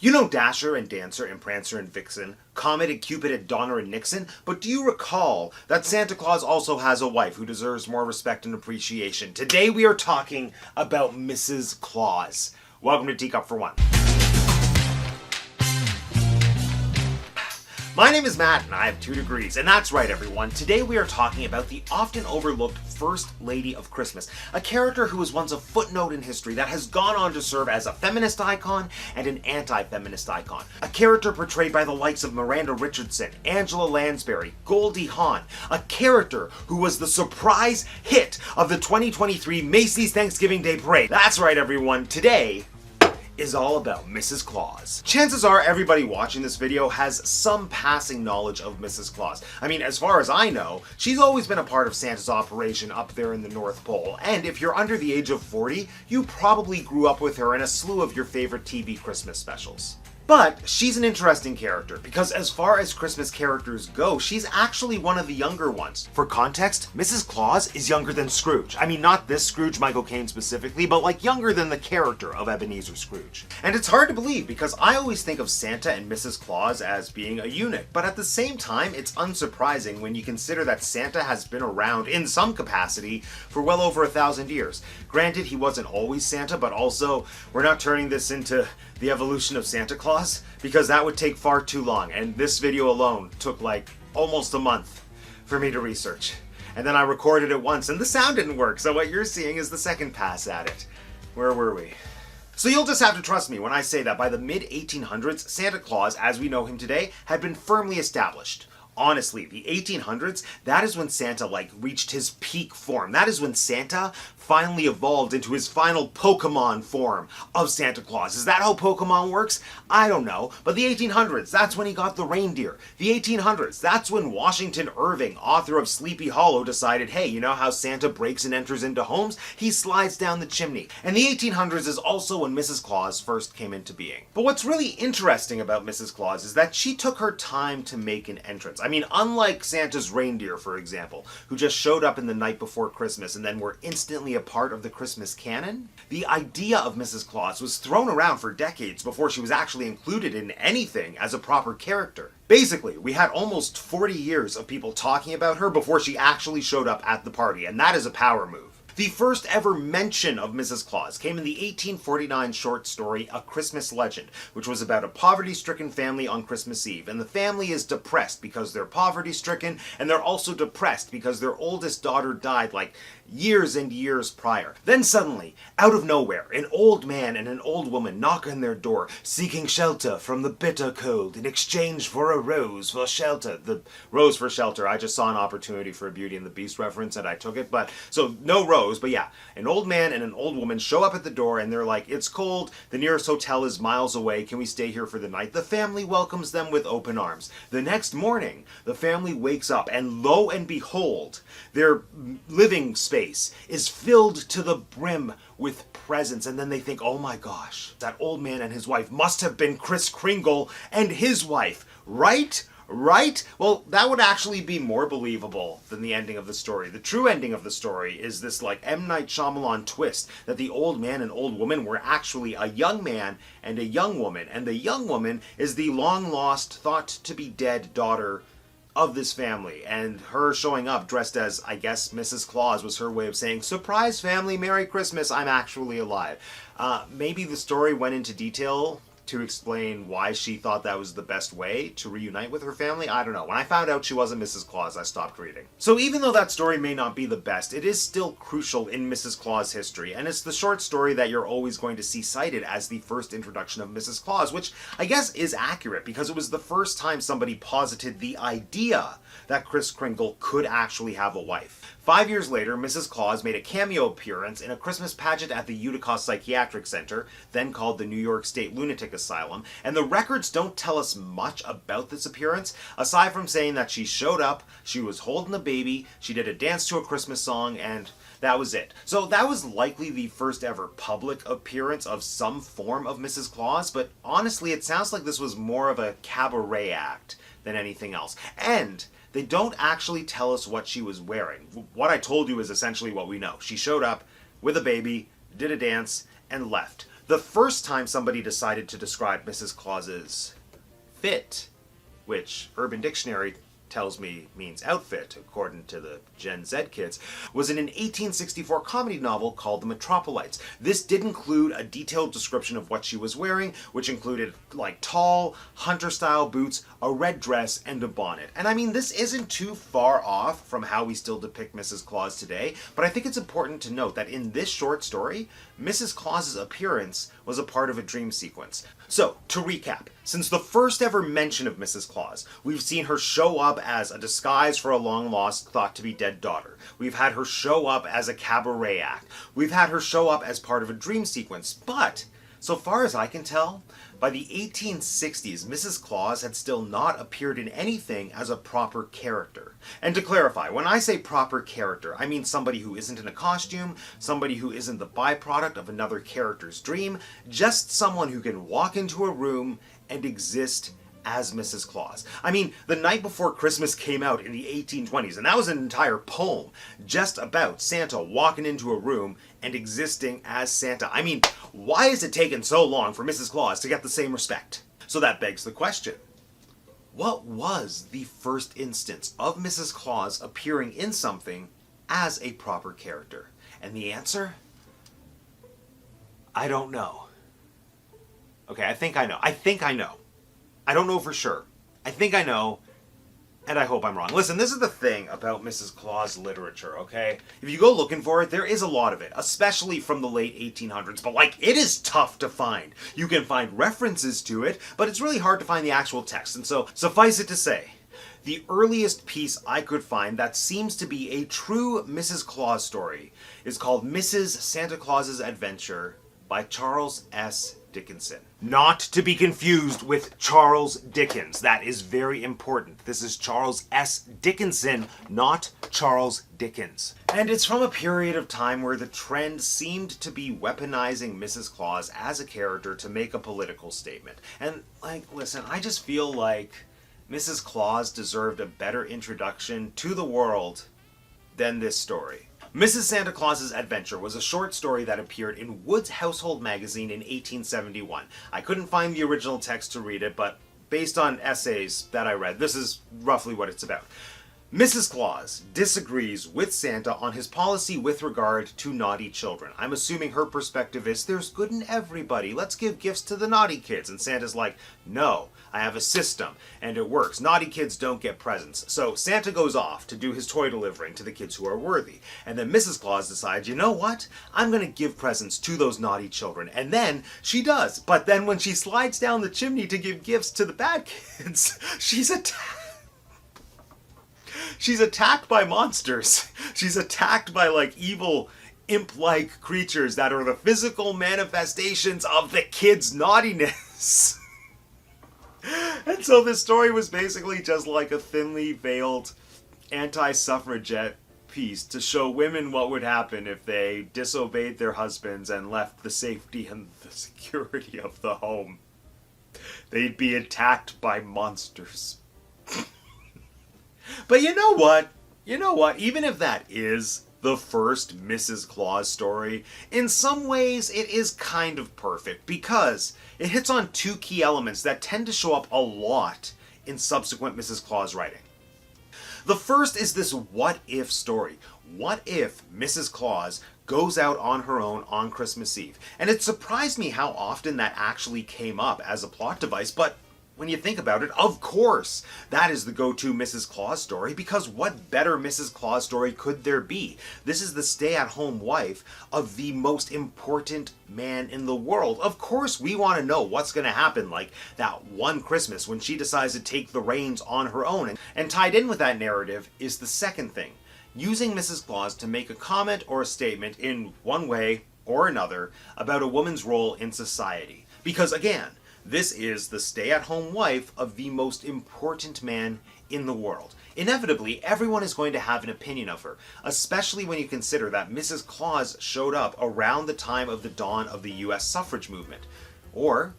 You know Dasher and Dancer and Prancer and Vixen, Comet and Cupid and Donner and Nixon, but do you recall that Santa Claus also has a wife who deserves more respect and appreciation? Today we are talking about Mrs. Claus. Welcome to Teacup for One. My name is Matt and I have 2 degrees, and that's right everyone, today we are talking about the often overlooked First Lady of Christmas, a character who was once a footnote in history that has gone on to serve as a feminist icon and an anti-feminist icon. A character portrayed by the likes of Miranda Richardson, Angela Lansbury, Goldie Hawn, a character who was the surprise hit of the 2023 Macy's Thanksgiving Day Parade. That's right everyone, today is all about Mrs. Claus. Chances are everybody watching this video has some passing knowledge of Mrs. Claus. I mean, as far as I know, she's always been a part of Santa's operation up there in the North Pole, and if you're under the age of 40, you probably grew up with her in a slew of your favorite TV Christmas specials. But she's an interesting character, because as far as Christmas characters go, she's actually one of the younger ones. For context, Mrs. Claus is younger than Scrooge. I mean, not this Scrooge, Michael Caine specifically, but like younger than the character of Ebenezer Scrooge. And it's hard to believe, because I always think of Santa and Mrs. Claus as being a unit, but at the same time, it's unsurprising when you consider that Santa has been around in some capacity for well over 1,000 years. Granted, he wasn't always Santa, but also, we're not turning this into the evolution of Santa Claus, because that would take far too long, and this video alone took like almost a month for me to research. And then I recorded it once and the sound didn't work, so what you're seeing is the second pass at it. Where were we? So you'll just have to trust me when I say that by the mid-1800s, Santa Claus, as we know him today, had been firmly established. Honestly, the 1800s, that is when Santa reached his peak form. That is when Santa finally evolved into his final Pokemon form of Santa Claus. Is that how Pokemon works? I don't know. But the 1800s, that's when he got the reindeer. The 1800s, that's when Washington Irving, author of Sleepy Hollow, decided, hey, you know how Santa breaks and enters into homes? He slides down the chimney. And the 1800s is also when Mrs. Claus first came into being. But what's really interesting about Mrs. Claus is that she took her time to make an entrance. I mean, unlike Santa's reindeer, for example, who just showed up in the night before Christmas and then were instantly a part of the Christmas canon, the idea of Mrs. Claus was thrown around for decades before she was actually included in anything as a proper character. Basically, we had almost 40 years of people talking about her before she actually showed up at the party, and that is a power move. The first ever mention of Mrs. Claus came in the 1849 short story A Christmas Legend, which was about a poverty-stricken family on Christmas Eve. And the family is depressed because they're poverty-stricken, and they're also depressed because their oldest daughter died years and years prior. Then suddenly, out of nowhere, an old man and an old woman knock on their door, seeking shelter from the bitter cold in exchange for a rose for shelter. The rose for shelter, I just saw an opportunity for a Beauty and the Beast reference and I took it, but so no rose, but yeah, an old man and an old woman show up at the door and they're like, it's cold, the nearest hotel is miles away, can we stay here for the night? The family welcomes them with open arms. The next morning, the family wakes up and lo and behold, their living space is filled to the brim with presents, and then they think, oh my gosh, that old man and his wife must have been Kris Kringle and his wife, right? Right? Well, that would actually be more believable than the ending of the story. The true ending of the story is this like M. Night Shyamalan twist that the old man and old woman were actually a young man and a young woman. And the young woman is the long lost, thought to be dead daughter of this family. And her showing up dressed as, I guess, Mrs. Claus was her way of saying, surprise family, Merry Christmas, I'm actually alive. Maybe the story went into detail to explain why she thought that was the best way to reunite with her family. I don't know. When I found out she wasn't Mrs. Claus, I stopped reading. So even though that story may not be the best, it is still crucial in Mrs. Claus history, and it's the short story that you're always going to see cited as the first introduction of Mrs. Claus, which I guess is accurate because it was the first time somebody posited the idea that Kris Kringle could actually have a wife. 5 years later, Mrs. Claus made a cameo appearance in a Christmas pageant at the Utica Psychiatric Center, then called the New York State Lunatic Asylum, and the records don't tell us much about this appearance, aside from saying that she showed up, she was holding a baby, she did a dance to a Christmas song, and that was it. So that was likely the first ever public appearance of some form of Mrs. Claus, but honestly it sounds like this was more of a cabaret act than anything else. And they don't actually tell us what she was wearing. What I told you is essentially what we know. She showed up with a baby, did a dance, and left. The first time somebody decided to describe Mrs. Claus's fit, which Urban Dictionary tells me means outfit, according to the Gen Z kids, was in an 1864 comedy novel called The Metropolites. This did include a detailed description of what she was wearing, which included like tall, hunter-style boots, a red dress, and a bonnet. And I mean, this isn't too far off from how we still depict Mrs. Claus today, but I think it's important to note that in this short story, Mrs. Claus's appearance was a part of a dream sequence. So, to recap, since the first ever mention of Mrs. Claus, we've seen her show up as a disguise for a long-lost, thought-to-be-dead daughter. We've had her show up as a cabaret act. We've had her show up as part of a dream sequence. But, so far as I can tell, by the 1860s, Mrs. Claus had still not appeared in anything as a proper character. And to clarify, when I say proper character, I mean somebody who isn't in a costume, somebody who isn't the byproduct of another character's dream, just someone who can walk into a room and exist as Mrs. Claus. I mean, The Night Before Christmas came out in the 1820s, and that was an entire poem just about Santa walking into a room and existing as Santa. I mean, why is it taking so long for Mrs. Claus to get the same respect? So that begs the question. What was the first instance of Mrs. Claus appearing in something as a proper character? And the answer? I don't know. Okay, I think I know. I don't know for sure. I think I know, and I hope I'm wrong. Listen, this is the thing about Mrs. Claus literature, okay? If you go looking for it, there is a lot of it, especially from the late 1800s, but like, it is tough to find. You can find references to it, but it's really hard to find the actual text, and so suffice it to say, the earliest piece I could find that seems to be a true Mrs. Claus story is called Mrs. Santa Claus's Adventure by Charles S. Dickinson. Not to be confused with Charles Dickens. That is very important. This is Charles S. Dickinson, not Charles Dickens. And it's from a period of time where the trend seemed to be weaponizing Mrs. Claus as a character to make a political statement. And, like, listen, I just feel like Mrs. Claus deserved a better introduction to the world than this story. Mrs. Santa Claus's Adventure was a short story that appeared in Wood's Household magazine in 1871. I couldn't find the original text to read it, but based on essays that I read, this is roughly what it's about. Mrs. Claus disagrees with Santa on his policy with regard to naughty children. I'm assuming her perspective is, there's good in everybody, let's give gifts to the naughty kids. And Santa's like, no, I have a system, and it works. Naughty kids don't get presents. So Santa goes off to do his toy delivering to the kids who are worthy. And then Mrs. Claus decides, you know what? I'm going to give presents to those naughty children. And then she does. But then when she slides down the chimney to give gifts to the bad kids, she's attacked by monsters. She's attacked by, like, evil imp-like creatures that are the physical manifestations of the kids' naughtiness. And so this story was basically just like a thinly veiled anti-suffragette piece to show women what would happen if they disobeyed their husbands and left the safety and the security of the home. They'd be attacked by monsters. But you know what? Even if that is the first Mrs. Claus story, in some ways it is kind of perfect because it hits on two key elements that tend to show up a lot in subsequent Mrs. Claus writing. The first is this what-if story. What if Mrs. Claus goes out on her own on Christmas Eve? And it surprised me how often that actually came up as a plot device, but when you think about it, of course, that is the go-to Mrs. Claus story, because what better Mrs. Claus story could there be? This is the stay-at-home wife of the most important man in the world. Of course, we want to know what's going to happen, like that one Christmas when she decides to take the reins on her own. And tied in with that narrative is the second thing, using Mrs. Claus to make a comment or a statement in one way or another about a woman's role in society. Because again, this is the stay-at-home wife of the most important man in the world. Inevitably, everyone is going to have an opinion of her, especially when you consider that Mrs. Claus showed up around the time of the dawn of the US suffrage movement. Or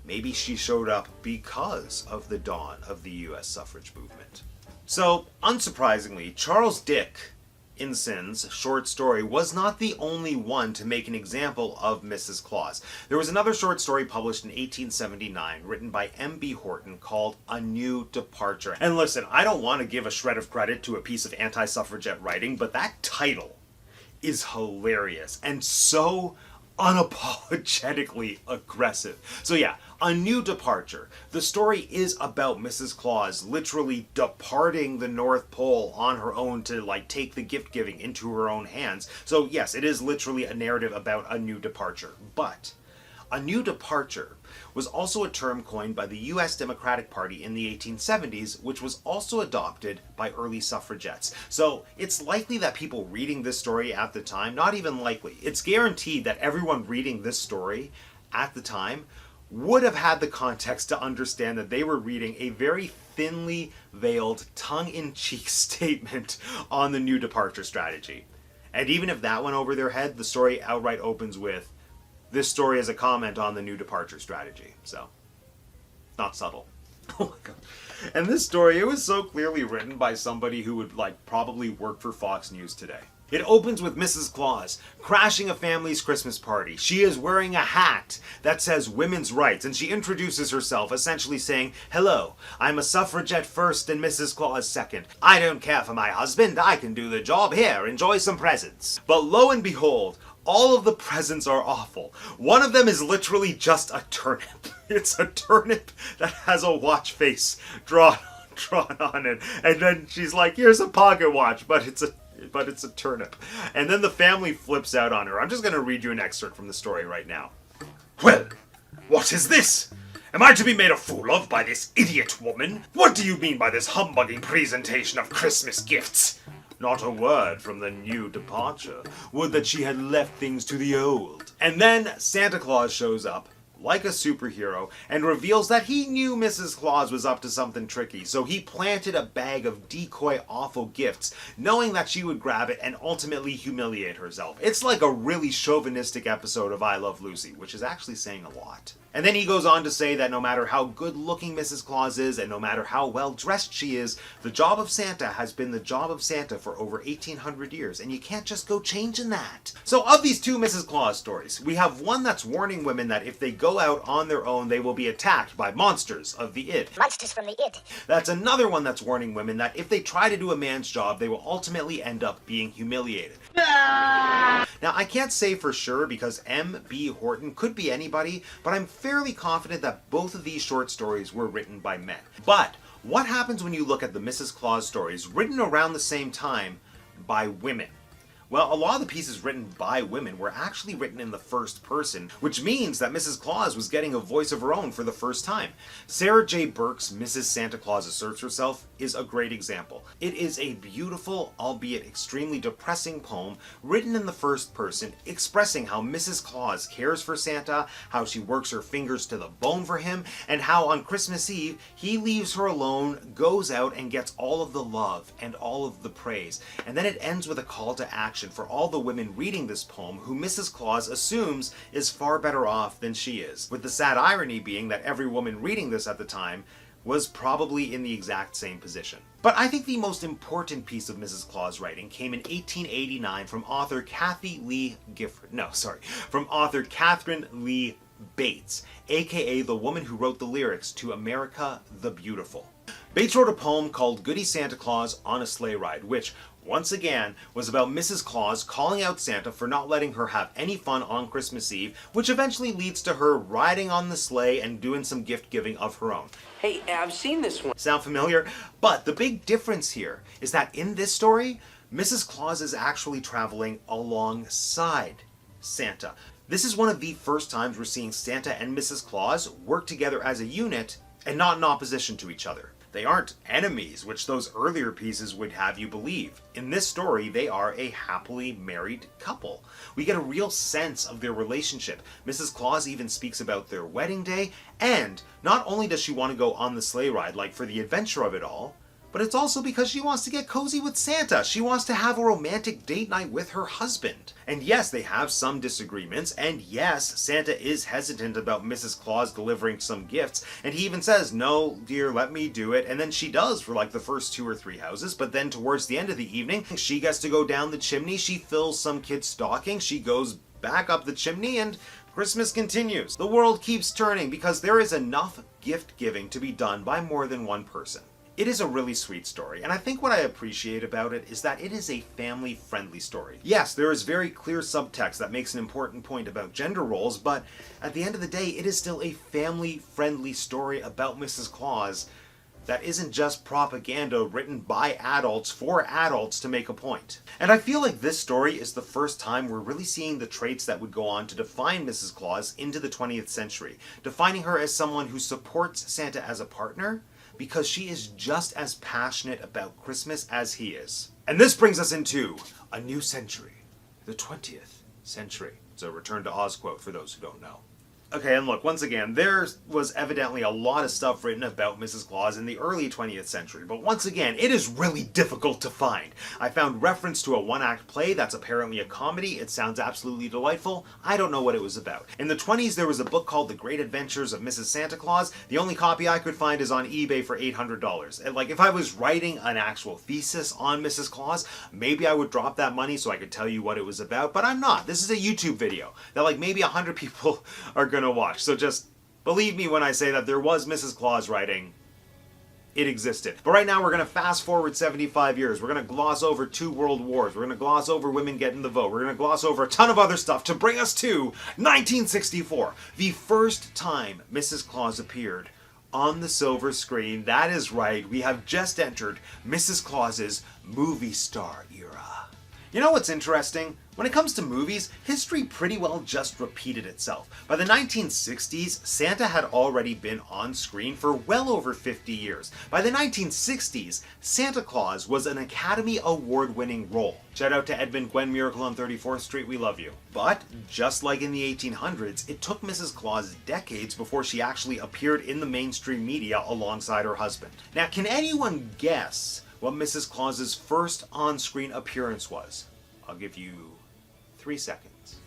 maybe she showed up because of the dawn of the US suffrage movement. So, unsurprisingly, Charles Dickinson's short story was not the only one to make an example of Mrs. Claus. There was another short story published in 1879 written by M.B. Horton called A New Departure. And listen, I don't want to give a shred of credit to a piece of anti-suffragette writing, but that title is hilarious and so unapologetically aggressive. So yeah, A New Departure. The story is about Mrs. Claus literally departing the North Pole on her own to take the gift giving into her own hands. So yes, it is literally a narrative about a new departure. But a new departure was also a term coined by the US Democratic Party in the 1870s, which was also adopted by early suffragettes. So it's likely that people reading this story at the time, not even likely, it's guaranteed that everyone reading this story at the time would have had the context to understand that they were reading a very thinly veiled, tongue-in-cheek statement on the new departure strategy. And even if that went over their head, the story outright opens with, "This story is a comment on the new departure strategy." So, not subtle. Oh my god. And this story, it was so clearly written by somebody who would probably work for Fox News today. It opens with Mrs. Claus crashing a family's Christmas party. She is wearing a hat that says women's rights, and she introduces herself essentially saying, "Hello, I'm a suffragette first and Mrs. Claus second. I don't care for my husband, I can do the job. Here, enjoy some presents." But lo and behold, all of the presents are awful. One of them is literally just a turnip. It's a turnip that has a watch face drawn on it. And then she's like, "Here's a pocket watch, but it's a turnip." And then the family flips out on her. I'm just going to read you an excerpt from the story right now. "Well, what is this? Am I to be made a fool of by this idiot woman? What do you mean by this humbugging presentation of Christmas gifts? Not a word from the new departure. Would that she had left things to the old." And then Santa Claus shows up, like a superhero, and reveals that he knew Mrs. Claus was up to something tricky, so he planted a bag of decoy awful gifts, knowing that she would grab it and ultimately humiliate herself. It's like a really chauvinistic episode of I Love Lucy, which is actually saying a lot. And then he goes on to say that no matter how good-looking Mrs. Claus is, and no matter how well-dressed she is, the job of Santa has been the job of Santa for over 1,800 years, and you can't just go changing that. So of these two Mrs. Claus stories, we have one that's warning women that if they go out on their own, they will be attacked by monsters of the id. Monsters from the id. That's another one that's warning women that if they try to do a man's job, they will ultimately end up being humiliated. Now, I can't say for sure because M.B. Horton could be anybody, but I'm fairly confident that both of these short stories were written by men. But what happens when you look at the Mrs. Claus stories written around the same time by women? Well, a lot of the pieces written by women were actually written in the first person, which means that Mrs. Claus was getting a voice of her own for the first time. Sarah J. Burke's Mrs. Santa Claus Asserts Herself is a great example. It is a beautiful, albeit extremely depressing poem written in the first person, expressing how Mrs. Claus cares for Santa, how she works her fingers to the bone for him, and how on Christmas Eve, he leaves her alone, goes out, and gets all of the love and all of the praise. And then it ends with a call to action for all the women reading this poem who Mrs. Claus assumes is far better off than she is. With the sad irony being that every woman reading this at the time was probably in the exact same position. But I think the most important piece of Mrs. Claus writing came in 1889 from author from author Catherine Lee Bates, aka the woman who wrote the lyrics to America the Beautiful. Bates wrote a poem called Goody Santa Claus on a Sleigh Ride, which, once again, was about Mrs. Claus calling out Santa for not letting her have any fun on Christmas Eve, which eventually leads to her riding on the sleigh and doing some gift giving of her own. Hey, I've seen this one. Sound familiar? But the big difference here is that in this story, Mrs. Claus is actually traveling alongside Santa. This is one of the first times we're seeing Santa and Mrs. Claus work together as a unit and not in opposition to each other. They aren't enemies, which those earlier pieces would have you believe. In this story, they are a happily married couple. We get a real sense of their relationship. Mrs. Claus even speaks about their wedding day, and not only does she want to go on the sleigh ride, like for the adventure of it all, but it's also because she wants to get cozy with Santa. She wants to have a romantic date night with her husband. And yes, they have some disagreements, and yes, Santa is hesitant about Mrs. Claus delivering some gifts, and he even says, "No, dear, let me do it," and then she does for like the first 2 or 3 houses, but then towards the end of the evening, she gets to go down the chimney, she fills some kid's stocking, she goes back up the chimney, and Christmas continues. The world keeps turning because there is enough gift giving to be done by more than one person. It is a really sweet story, and I think what I appreciate about it is that it is a family-friendly story. Yes, there is very clear subtext that makes an important point about gender roles, but at the end of the day, it is still a family-friendly story about Mrs. Claus that isn't just propaganda written by adults for adults to make a point. And I feel like this story is the first time we're really seeing the traits that would go on to define Mrs. Claus into the 20th century, defining her as someone who supports Santa as a partner, because she is just as passionate about Christmas as he is. And this brings us into a new century, the 20th century. It's a Return to Oz quote for those who don't know. Okay, and look, once again, there was evidently a lot of stuff written about Mrs. Claus in the early 20th century, but once again, it is really difficult to find. I found reference to a one-act play that's apparently a comedy. It sounds absolutely delightful. I don't know what it was about. In the 20s, there was a book called The Great Adventures of Mrs. Santa Claus. The only copy I could find is on eBay for $800. And like, if I was writing an actual thesis on Mrs. Claus, maybe I would drop that money so I could tell you what it was about, but I'm not. This is a YouTube video that like maybe 100 people are gonna watch. So just believe me when I say that there was Mrs. Claus writing. It existed. But right now we're going to fast forward 75 years. We're going to gloss over 2 world wars. We're going to gloss over women getting the vote. We're going to gloss over a ton of other stuff to bring us to 1964. The first time Mrs. Claus appeared on the silver screen. That is right. We have just entered Mrs. Claus's movie star era. You know what's interesting? When it comes to movies, history pretty well just repeated itself. By the 1960s, Santa had already been on screen for well over 50 years. By the 1960s, Santa Claus was an Academy Award-winning role. Shout out to Edmund Gwen Miracle on 34th Street, we love you. But, just like in the 1800s, it took Mrs. Claus decades before she actually appeared in the mainstream media alongside her husband. Now, can anyone guess what Mrs. Claus's first on-screen appearance was? I'll give you 3 seconds.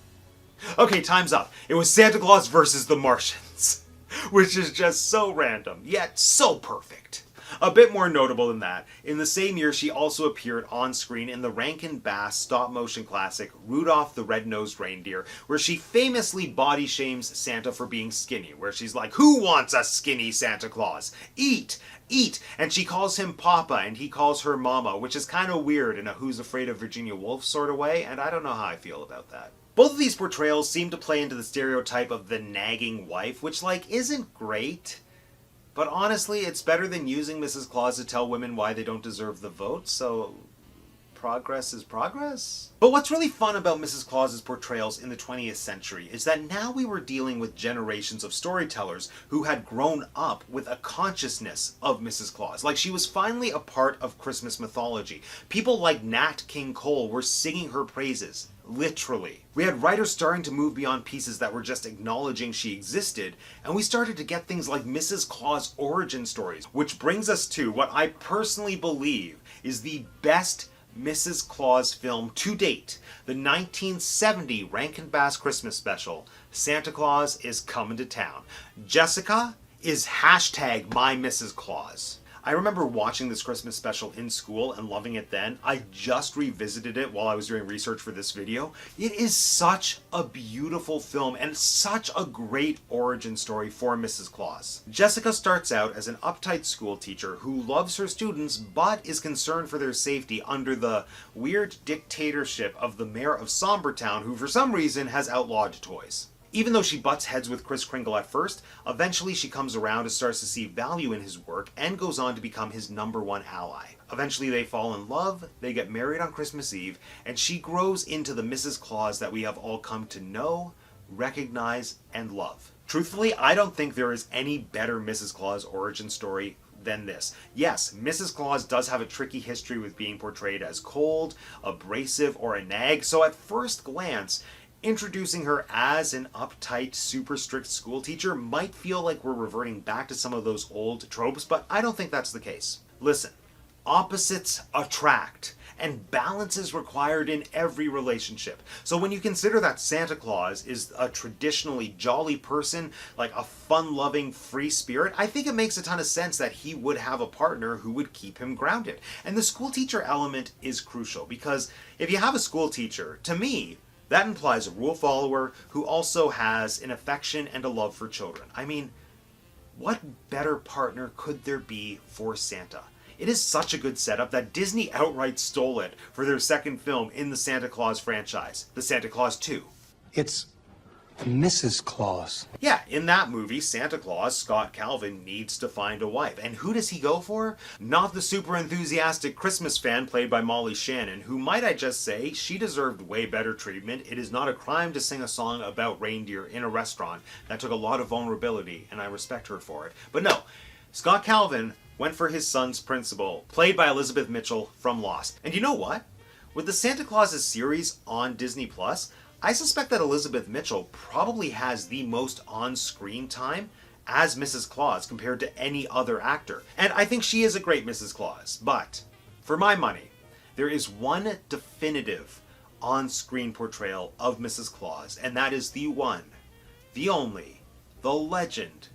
Okay, time's up. It was Santa Claus versus the Martians, which is just so random, yet so perfect. A bit more notable than that, in the same year she also appeared on screen in the Rankin-Bass stop-motion classic Rudolph the Red-Nosed Reindeer, where she famously body shames Santa for being skinny, where she's like, "Who wants a skinny Santa Claus? Eat! Eat!" And she calls him Papa and he calls her Mama, which is kind of weird in a Who's Afraid of Virginia Woolf sort of way, and I don't know how I feel about that. Both of these portrayals seem to play into the stereotype of the nagging wife, which like isn't great. But honestly, it's better than using Mrs. Claus to tell women why they don't deserve the vote, so progress is progress. But what's really fun about Mrs. Claus's portrayals in the 20th century is that now we were dealing with generations of storytellers who had grown up with a consciousness of Mrs. Claus. Like, she was finally a part of Christmas mythology. People like Nat King Cole were singing her praises. Literally. We had writers starting to move beyond pieces that were just acknowledging she existed, and we started to get things like Mrs. Claus origin stories, which brings us to what I personally believe is the best Mrs. Claus film to date, the 1970 Rankin-Bass Christmas special, Santa Claus is Coming to Town. Jessica, is hashtag my Mrs. Claus. I remember watching this Christmas special in school and loving it then. I just revisited it while I was doing research for this video. It is such a beautiful film and such a great origin story for Mrs. Claus. Jessica starts out as an uptight school teacher who loves her students but is concerned for their safety under the weird dictatorship of the mayor of Sombertown, who for some reason has outlawed toys. Even though she butts heads with Kris Kringle at first, eventually she comes around and starts to see value in his work and goes on to become his #1 ally. Eventually they fall in love, they get married on Christmas Eve, and she grows into the Mrs. Claus that we have all come to know, recognize, and love. Truthfully, I don't think there is any better Mrs. Claus origin story than this. Yes, Mrs. Claus does have a tricky history with being portrayed as cold, abrasive, or a nag, so at first glance, introducing her as an uptight, super strict school teacher might feel like we're reverting back to some of those old tropes, but I don't think that's the case. Listen, opposites attract, and balance is required in every relationship. So when you consider that Santa Claus is a traditionally jolly person, like a fun-loving, free spirit, I think it makes a ton of sense that he would have a partner who would keep him grounded. And the school teacher element is crucial, because if you have a school teacher, to me, that implies a rule follower who also has an affection and a love for children. I mean, what better partner could there be for Santa? It is such a good setup that Disney outright stole it for their second film in the Santa Claus franchise, the Santa Claus 2. It's Mrs. Claus. Yeah, in that movie, Santa Claus, Scott Calvin, needs to find a wife. And who does he go for? Not the super enthusiastic Christmas fan played by Molly Shannon, who, might I just say, she deserved way better treatment. It is not a crime to sing a song about reindeer in a restaurant. That took a lot of vulnerability, and I respect her for it. But no, Scott Calvin went for his son's principal, played by Elizabeth Mitchell from Lost. And you know what? With the Santa Clauses series on Disney+, I suspect that Elizabeth Mitchell probably has the most on-screen time as Mrs. Claus compared to any other actor. And I think she is a great Mrs. Claus. But, for my money, there is one definitive on-screen portrayal of Mrs. Claus, and that is the one, the only, the legend,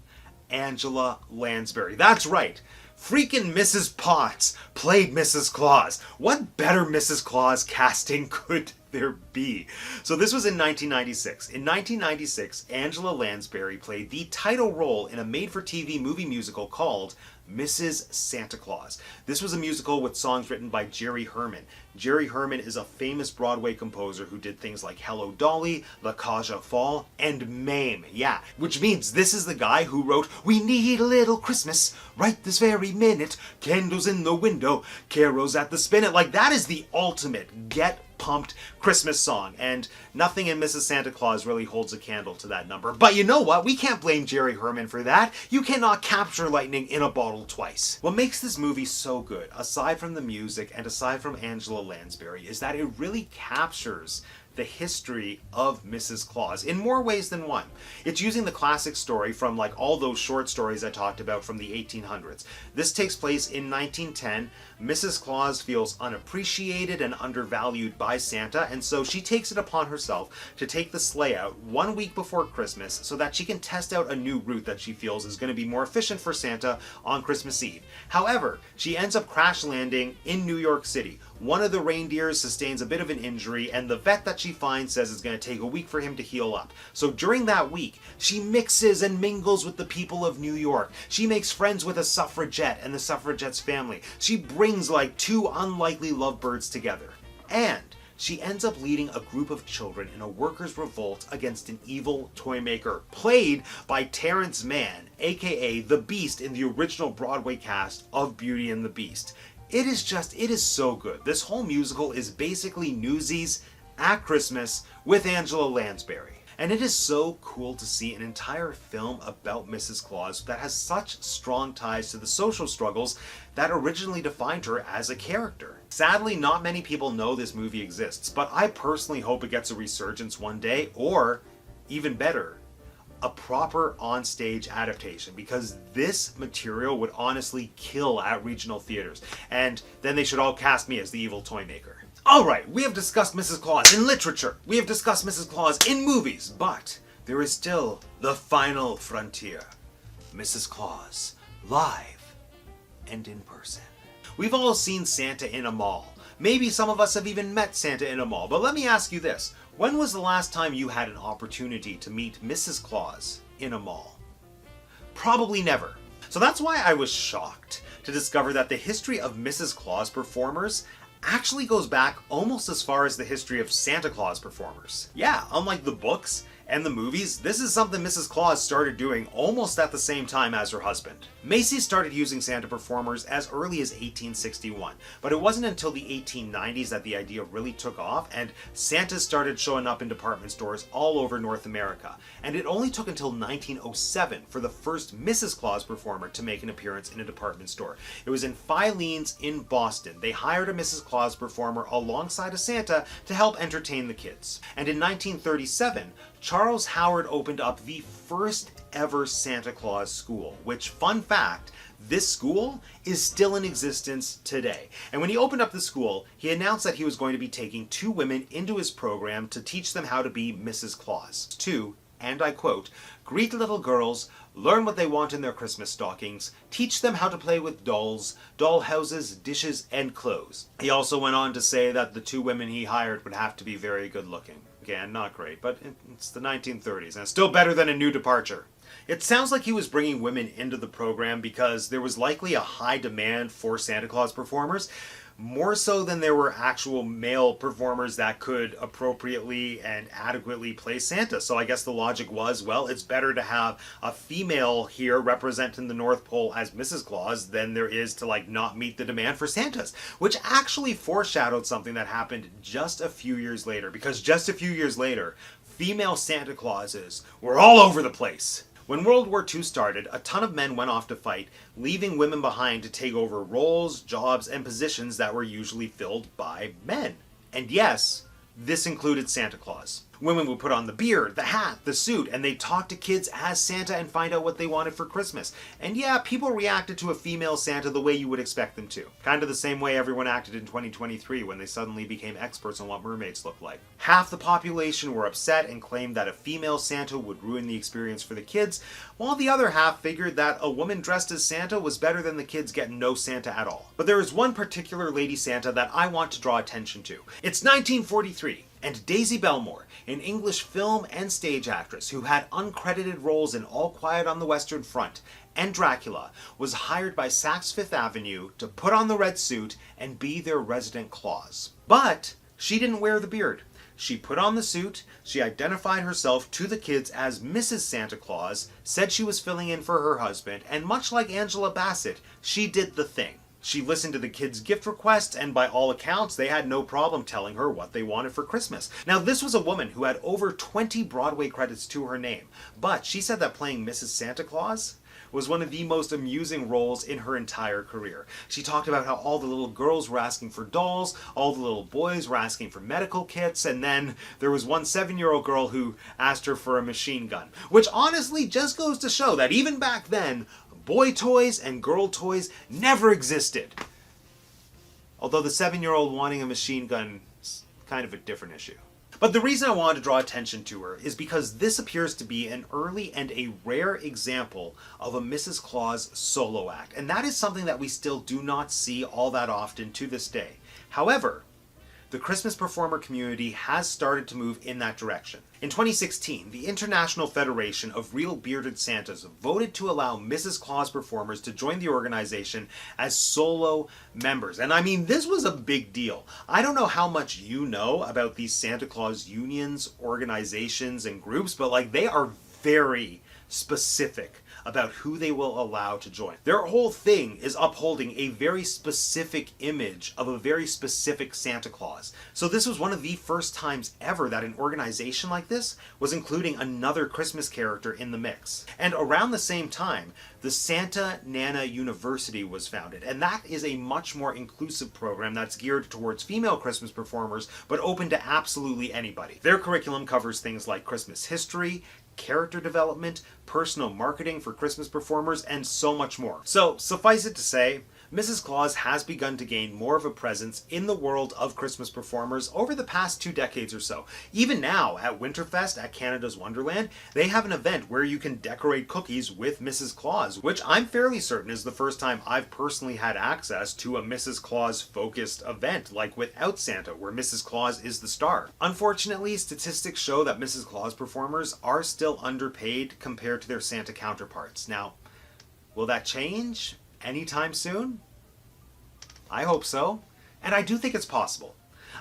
Angela Lansbury. That's right! Freaking Mrs. Potts played Mrs. Claus. What better Mrs. Claus casting could there be? So this was in 1996. In 1996, Angela Lansbury played the title role in a made-for-TV movie musical called Mrs. Santa Claus. This was a musical with songs written by Jerry Herman. Jerry Herman is a famous Broadway composer who did things like Hello Dolly, La Cage aux Folles, and Mame. Yeah, which means this is the guy who wrote We Need a Little Christmas right this very minute, candles in the window, carols at the spinet. Like, that is the ultimate get pumped Christmas song, and nothing in Mrs. Santa Claus really holds a candle to that number. But you know what? We can't blame Jerry Herman for that. You cannot capture lightning in a bottle twice. What makes this movie so good, aside from the music and aside from Angela Lansbury, is that it really captures the history of Mrs. Claus in more ways than one. It's using the classic story from like all those short stories I talked about from the 1800s. This takes place in 1910. Mrs. Claus feels unappreciated and undervalued by Santa, and so she takes it upon herself to take the sleigh out 1 week before Christmas so that she can test out a new route that she feels is going to be more efficient for Santa on Christmas Eve. However, she ends up crash landing in New York City. One of the reindeers sustains a bit of an injury, and the vet that she finds says it's going to take a week for him to heal up. So during that week, she mixes and mingles with the people of New York. She makes friends with a suffragette and the suffragette's family. She brings like two unlikely lovebirds together. And she ends up leading a group of children in a workers' revolt against an evil toy maker, played by Terrence Mann, aka the Beast in the original Broadway cast of Beauty and the Beast. It is so good. This whole musical is basically Newsies at Christmas with Angela Lansbury. And it is so cool to see an entire film about Mrs. Claus that has such strong ties to the social struggles that originally defined her as a character. Sadly, not many people know this movie exists, but I personally hope it gets a resurgence one day, or, even better, a proper on-stage adaptation, because this material would honestly kill at regional theaters. And then they should all cast me as the evil toy maker. Alright, we have discussed Mrs. Claus in literature, we have discussed Mrs. Claus in movies, but there is still the final frontier. Mrs. Claus, live and in person. We've all seen Santa in a mall. Maybe some of us have even met Santa in a mall, but let me ask you this. When was the last time you had an opportunity to meet Mrs. Claus in a mall? Probably never. So that's why I was shocked to discover that the history of Mrs. Claus performers actually goes back almost as far as the history of Santa Claus performers. Yeah, unlike the books and the movies, this is something Mrs. Claus started doing almost at the same time as her husband. Macy's started using Santa performers as early as 1861, but it wasn't until the 1890s that the idea really took off, and Santas started showing up in department stores all over North America. And it only took until 1907 for the first Mrs. Claus performer to make an appearance in a department store. It was in Filene's in Boston. They hired a Mrs. Claus performer alongside a Santa to help entertain the kids. And in 1937, Charles Howard opened up the first ever Santa Claus school, which, fun fact, this school is still in existence today. And when he opened up the school, he announced that he was going to be taking 2 women into his program to teach them how to be Mrs. Claus. 2, and I quote, "Greet little girls, learn what they want in their Christmas stockings, teach them how to play with dolls, doll houses, dishes, and clothes." He also went on to say that the 2 women he hired would have to be very good looking. Again, not great, but it's the 1930s, and it's still better than a new departure. It sounds like he was bringing women into the program because there was likely a high demand for Santa Claus performers, more so than there were actual male performers that could appropriately and adequately play Santa. So I guess the logic was, well, it's better to have a female here representing the North Pole as Mrs. Claus than there is to not meet the demand for Santas, which actually foreshadowed something that happened just a few years later, because just a few years later, female Santa Clauses were all over the place. When World War II started, a ton of men went off to fight, leaving women behind to take over roles, jobs, and positions that were usually filled by men. And yes, this included Santa Claus. Women would put on the beard, the hat, the suit, and they'd talk to kids as Santa and find out what they wanted for Christmas. And yeah, people reacted to a female Santa the way you would expect them to. Kind of the same way everyone acted in 2023 when they suddenly became experts on what mermaids look like. Half the population were upset and claimed that a female Santa would ruin the experience for the kids, while the other half figured that a woman dressed as Santa was better than the kids getting no Santa at all. But there is one particular lady Santa that I want to draw attention to. It's 1943. And Daisy Belmore, an English film and stage actress who had uncredited roles in All Quiet on the Western Front and Dracula, was hired by Saks Fifth Avenue to put on the red suit and be their resident Claus. But she didn't wear the beard. She put on the suit, she identified herself to the kids as Mrs. Santa Claus, said she was filling in for her husband, and much like Angela Bassett, she did the thing. She listened to the kids' gift requests, and by all accounts, they had no problem telling her what they wanted for Christmas. Now, this was a woman who had over 20 Broadway credits to her name, but she said that playing Mrs. Santa Claus was one of the most amusing roles in her entire career. She talked about how all the little girls were asking for dolls, all the little boys were asking for medical kits, and then there was one 7-year-old girl who asked her for a machine gun, which honestly just goes to show that even back then, boy toys and girl toys never existed. Although the 7-year-old wanting a machine gun is kind of a different issue. But the reason I wanted to draw attention to her is because this appears to be an early and a rare example of a Mrs. Claus solo act. And that is something that we still do not see all that often to this day. However, the Christmas performer community has started to move in that direction. In 2016, the International Federation of Real Bearded Santas voted to allow Mrs. Claus performers to join the organization as solo members. And I mean, this was a big deal. I don't know how much you know about these Santa Claus unions, organizations, and groups, but they are very specific about who they will allow to join. Their whole thing is upholding a very specific image of a very specific Santa Claus. So this was one of the first times ever that an organization like this was including another Christmas character in the mix. And around the same time, the Santa Nana University was founded, and that is a much more inclusive program that's geared towards female Christmas performers, but open to absolutely anybody. Their curriculum covers things like Christmas history, character development, personal marketing for Christmas performers, and so much more. So, suffice it to say, Mrs. Claus has begun to gain more of a presence in the world of Christmas performers over the past 2 decades or so. Even now, at Winterfest at Canada's Wonderland, they have an event where you can decorate cookies with Mrs. Claus, which I'm fairly certain is the first time I've personally had access to a Mrs. Claus-focused event, like Without Santa, where Mrs. Claus is the star. Unfortunately, statistics show that Mrs. Claus performers are still underpaid compared to their Santa counterparts. Now, will that change anytime soon? I hope so. And I do think it's possible.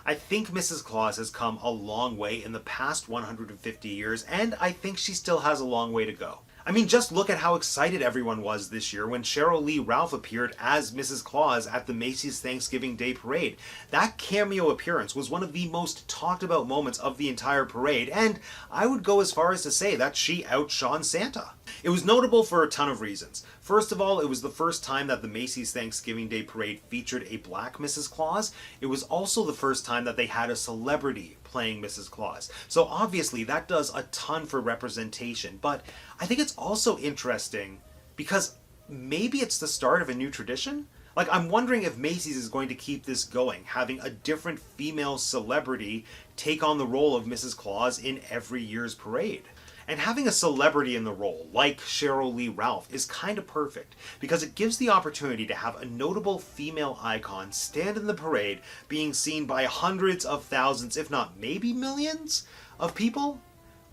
I think Mrs. Claus has come a long way in the past 150 years, and I think she still has a long way to go. I mean, just look at how excited everyone was this year when Cheryl Lee Ralph appeared as Mrs. Claus at the Macy's Thanksgiving Day Parade. That cameo appearance was one of the most talked about moments of the entire parade, and I would go as far as to say that she outshone Santa. It was notable for a ton of reasons. First of all, it was the first time that the Macy's Thanksgiving Day Parade featured a black Mrs. Claus. It was also the first time that they had a celebrity playing Mrs. Claus. So obviously that does a ton for representation, but I think it's also interesting because maybe it's the start of a new tradition? Like, I'm wondering if Macy's is going to keep this going, having a different female celebrity take on the role of Mrs. Claus in every year's parade. And having a celebrity in the role, like Cheryl Lee Ralph, is kind of perfect because it gives the opportunity to have a notable female icon stand in the parade being seen by hundreds of thousands, if not maybe millions, of people,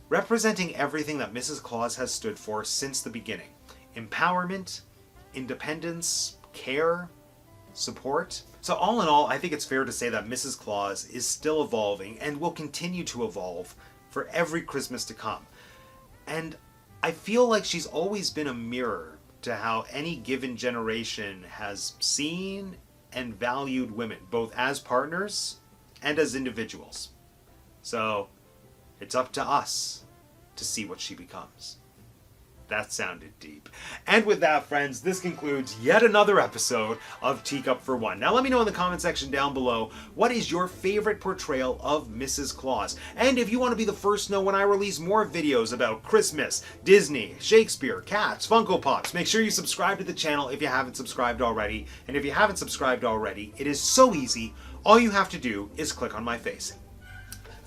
representing everything that Mrs. Claus has stood for since the beginning. Empowerment, independence, care, support. So all in all, I think it's fair to say that Mrs. Claus is still evolving and will continue to evolve for every Christmas to come. And I feel like she's always been a mirror to how any given generation has seen and valued women, both as partners and as individuals. So it's up to us to see what she becomes. That sounded deep. And with that, friends, this concludes yet another episode of Teacup for One. Now let me know in the comment section down below, what is your favorite portrayal of Mrs. Claus? And if you want to be the first to know when I release more videos about Christmas, Disney, Shakespeare, cats, Funko Pops, make sure you subscribe to the channel if you haven't subscribed already. And if you haven't subscribed already, it is so easy. All you have to do is click on my face.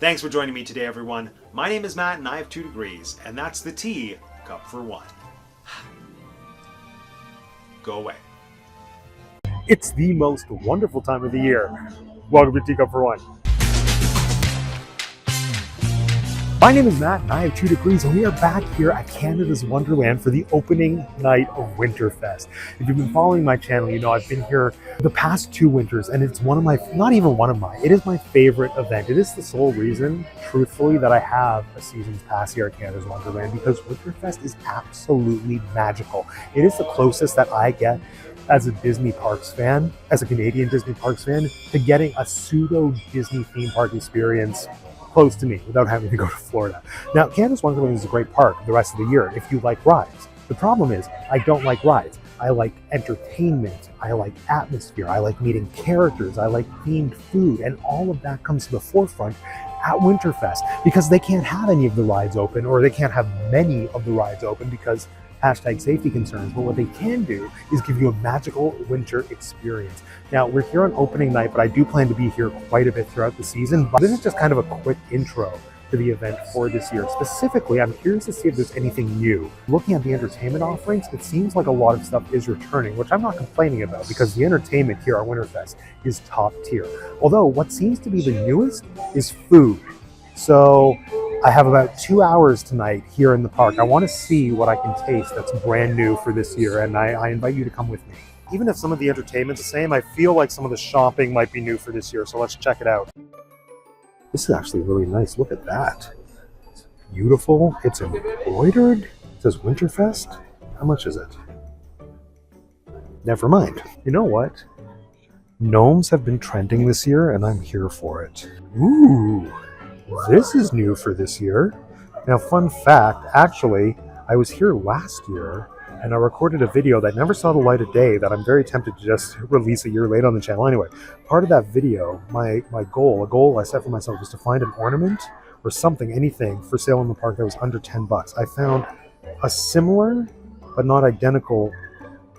Thanks for joining me today, everyone. My name is Matt, and I have 2 degrees, and that's the Teacup for One. Go away. It's the most wonderful time of the year. Welcome to Teacup for One. My name is Matt, and I have 2 degrees, and we are back here at Canada's Wonderland for the opening night of Winterfest. If you've been following my channel, you know I've been here the past 2 winters, and it's one of my, not even one of mine, it is my favorite event. It is the sole reason, truthfully, that I have a season's pass here at Canada's Wonderland, because Winterfest is absolutely magical. It is the closest that I get as a Disney Parks fan, as a Canadian Disney Parks fan, to getting a pseudo Disney theme park experience close to me without having to go to Florida. Now, Canada's Wonderland is a great park the rest of the year if you like rides. The problem is, I don't like rides. I like entertainment, I like atmosphere, I like meeting characters, I like themed food, and all of that comes to the forefront at Winterfest because they can't have any of the rides open, or they can't have many of the rides open because #safety concerns, but what they can do is give you a magical winter experience. Now, we're here on opening night, but I do plan to be here quite a bit throughout the season, but this is just kind of a quick intro to the event for this year. Specifically, I'm curious to see if there's anything new. Looking at the entertainment offerings, it seems like a lot of stuff is returning, which I'm not complaining about because the entertainment here at Winterfest is top tier. Although, what seems to be the newest is food. So I have about 2 hours tonight here in the park. I want to see what I can taste that's brand new for this year, and I invite you to come with me. Even if some of the entertainment's the same, I feel like some of the shopping might be new for this year, so let's check it out. This is actually really nice. Look at that. It's beautiful. It's embroidered. It says Winterfest. How much is it? Never mind. You know what? Gnomes have been trending this year, and I'm here for it. Ooh! This is new for this year. Now, fun fact, actually, I was here last year and I recorded a video that never saw the light of day that I'm very tempted to just release a year late on the channel. Anyway, part of that video, my goal, a goal I set for myself was to find an ornament or something, anything for sale in the park that was under 10 bucks. I found a similar but not identical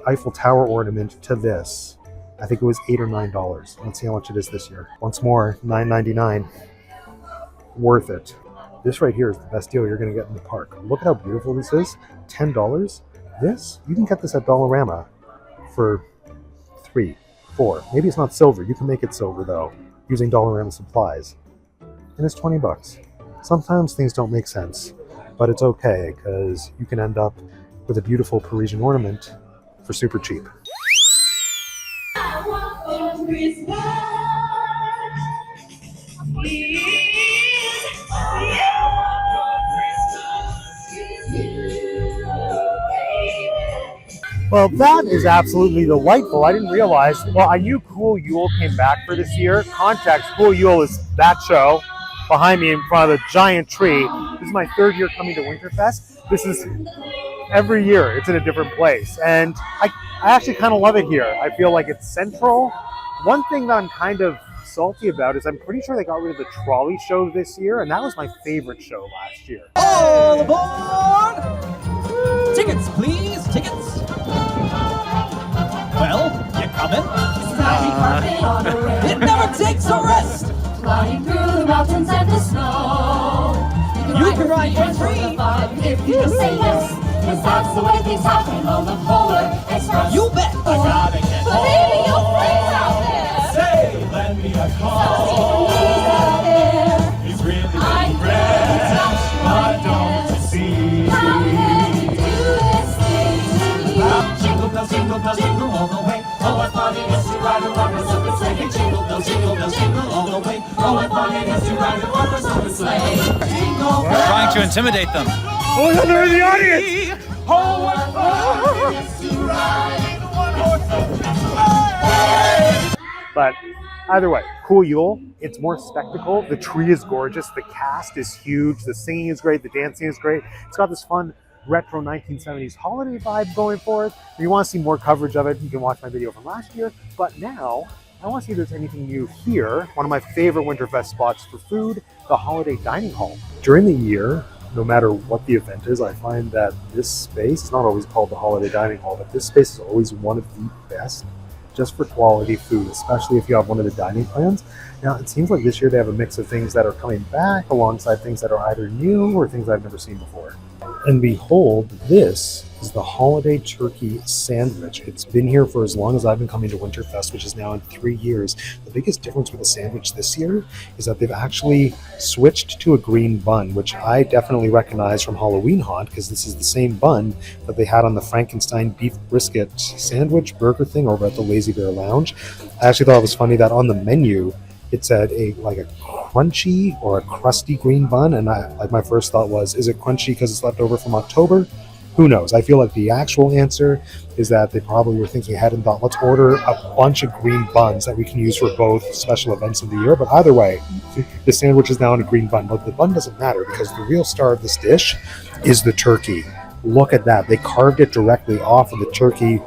Eiffel Tower ornament to this I think it was $8 or $9. Let's see how much it is this year. Once more, $9.99. Worth it. This right here is the best deal you're going to get in the park. Look at how beautiful this is. $10. This, you can get this at Dollarama for $3, $4. Maybe it's not silver. You can make it silver though, using Dollarama supplies. And it's $20. Sometimes things don't make sense, but it's okay because you can end up with a beautiful Parisian ornament for super cheap. Well, that is absolutely delightful. I didn't realize, well, I knew Cool Yule came back for this year. Context, Cool Yule is that show behind me in front of the giant tree. This is my third year coming to Winterfest. This is every year, it's in a different place. And I actually kind of love it here. I feel like it's central. One thing that I'm kind of salty about is I'm pretty sure they got rid of the trolley show this year, and that was my favorite show last year. All aboard! Tickets, please, tickets. Well, you coming? It never takes a rest. Flying through the mountains and the snow. You can ride for free if you just say yes. Cause that's the way things happen on the Polar Express. You bet. I gotta get But baby, your friends out there. Say, lend me a call. Out there. He's really red, but don't you see? How can you do this thing to me? Jingle bells, jingle all the way. Oh, what fun it is to ride a one-horse open sleigh. Jingle bells, jingle all the way. Oh, what fun it is to ride a one-horse open sleigh. Jingle bells. Trying to intimidate them. Oh, no, they're in the audience! Oh, what fun it is to ride a one-horse open sleigh. But either way, Cool Yule, it's more spectacle. The tree is gorgeous. The cast is huge. The singing is great. The dancing is great. It's got this fun retro 1970s holiday vibe going forth. If you want to see more coverage of it, you can watch my video from last year. But now, I want to see if there's anything new here. One of my favorite Winterfest spots for food, the Holiday Dining Hall. During the year, no matter what the event is, I find that this space, it's not always called the Holiday Dining Hall, but this space is always one of the best just for quality food, especially if you have one of the dining plans. Now, it seems like this year they have a mix of things that are coming back alongside things that are either new or things I've never seen before. And behold, this is the holiday turkey sandwich. It's been here for as long as I've been coming to Winterfest, which is now in 3 years. The biggest difference with the sandwich this year is that they've actually switched to a green bun, which I definitely recognize from Halloween Haunt, because this is the same bun that they had on the Frankenstein beef brisket sandwich burger thing over at the Lazy Bear Lounge. I actually thought it was funny that on the menu, it said a crunchy or a crusty green bun, and my first thought was, is it crunchy because it's left over from October? Who knows? I feel like the actual answer is that they probably were thinking ahead and thought, let's order a bunch of green buns that we can use for both special events of the year. But either way, the sandwich is now in a green bun. But the bun doesn't matter because the real star of this dish is the turkey. Look at that. They carved it directly off of the turkey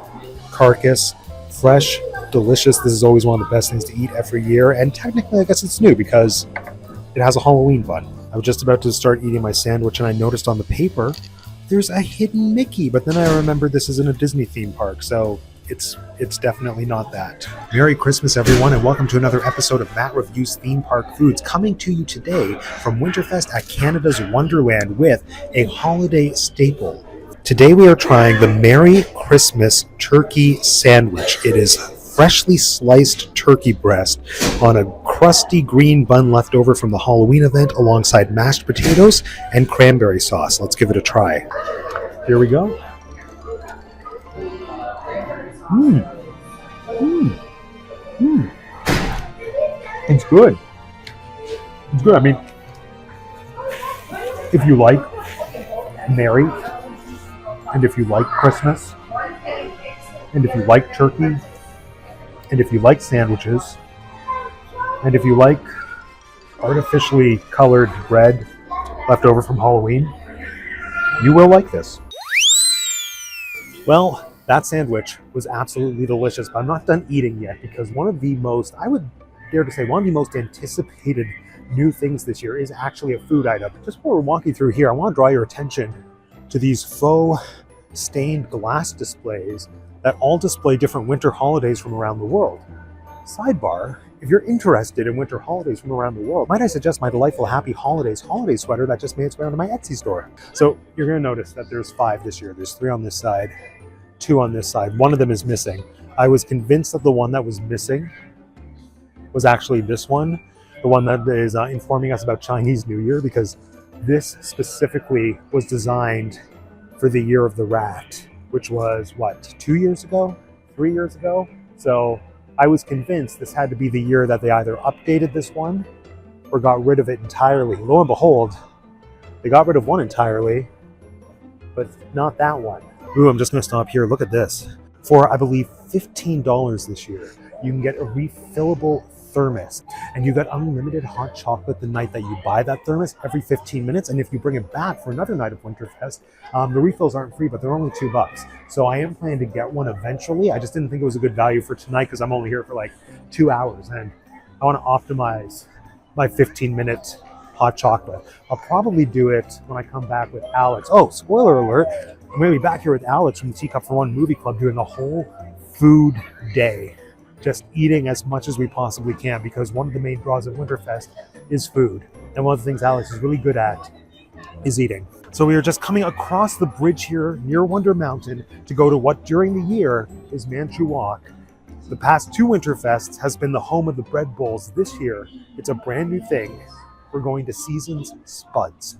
carcass. Fresh, delicious. This is always one of the best things to eat every year. And technically, I guess it's new because it has a Halloween bun. I was just about to start eating my sandwich and I noticed on the paper there's a hidden Mickey, but then I remembered this isn't a Disney theme park, so it's definitely not that. Merry Christmas, everyone, and welcome to another episode of Matt Reviews Theme Park Foods, coming to you today from Winterfest at Canada's Wonderland with a holiday staple. Today we are trying the Merry Christmas Turkey Sandwich. It is freshly sliced turkey breast on a crusty green bun left over from the Halloween event alongside mashed potatoes and cranberry sauce. Let's give it a try. Here we go. It's good. It's good. I mean, if you like Merry, and if you like Christmas, and if you like turkey, and if you like sandwiches, and if you like artificially colored bread left over from Halloween, you will like this. Well, that sandwich was absolutely delicious, but I'm not done eating yet because one of the most, I would dare to say, one of the most anticipated new things this year is actually a food item. Just while we're walking through here, I want to draw your attention to these faux stained glass displays that all display different winter holidays from around the world. Sidebar, if you're interested in winter holidays from around the world, might I suggest my delightful Happy Holidays holiday sweater that just made its way onto my Etsy store. So you're going to notice that there's 5 this year. There's 3 on this side, 2 on this side. One of them is missing. I was convinced that the one that was missing was actually this one, the one that is informing us about Chinese New Year, because this specifically was designed for the Year of the Rat, which was, what, 2 years ago? 3 years ago? So I was convinced this had to be the year that they either updated this one or got rid of it entirely. Lo and behold, they got rid of one entirely, but not that one. Ooh, I'm just going to stop here. Look at this. For, I believe, $15 this year, you can get a refillable thermos, and you get unlimited hot chocolate the night that you buy that thermos every 15 minutes. And if you bring it back for another night of Winterfest, the refills aren't free, but they're only $2. So I am planning to get one eventually. I just didn't think it was a good value for tonight because I'm only here for like 2 hours, and I want to optimize my 15-minute hot chocolate. I'll probably do it when I come back with Alex. Oh, spoiler alert, I'm going to be back here with Alex from the Teacup for One Movie Club doing a whole food day. Just eating as much as we possibly can, because one of the main draws of Winterfest is food. And one of the things Alex is really good at is eating. So we are just coming across the bridge here near Wonder Mountain to go to what during the year is Manchu Walk. The past 2 Winterfests has been the home of the bread bowls. This year, it's a brand new thing. We're going to Seasons Spuds.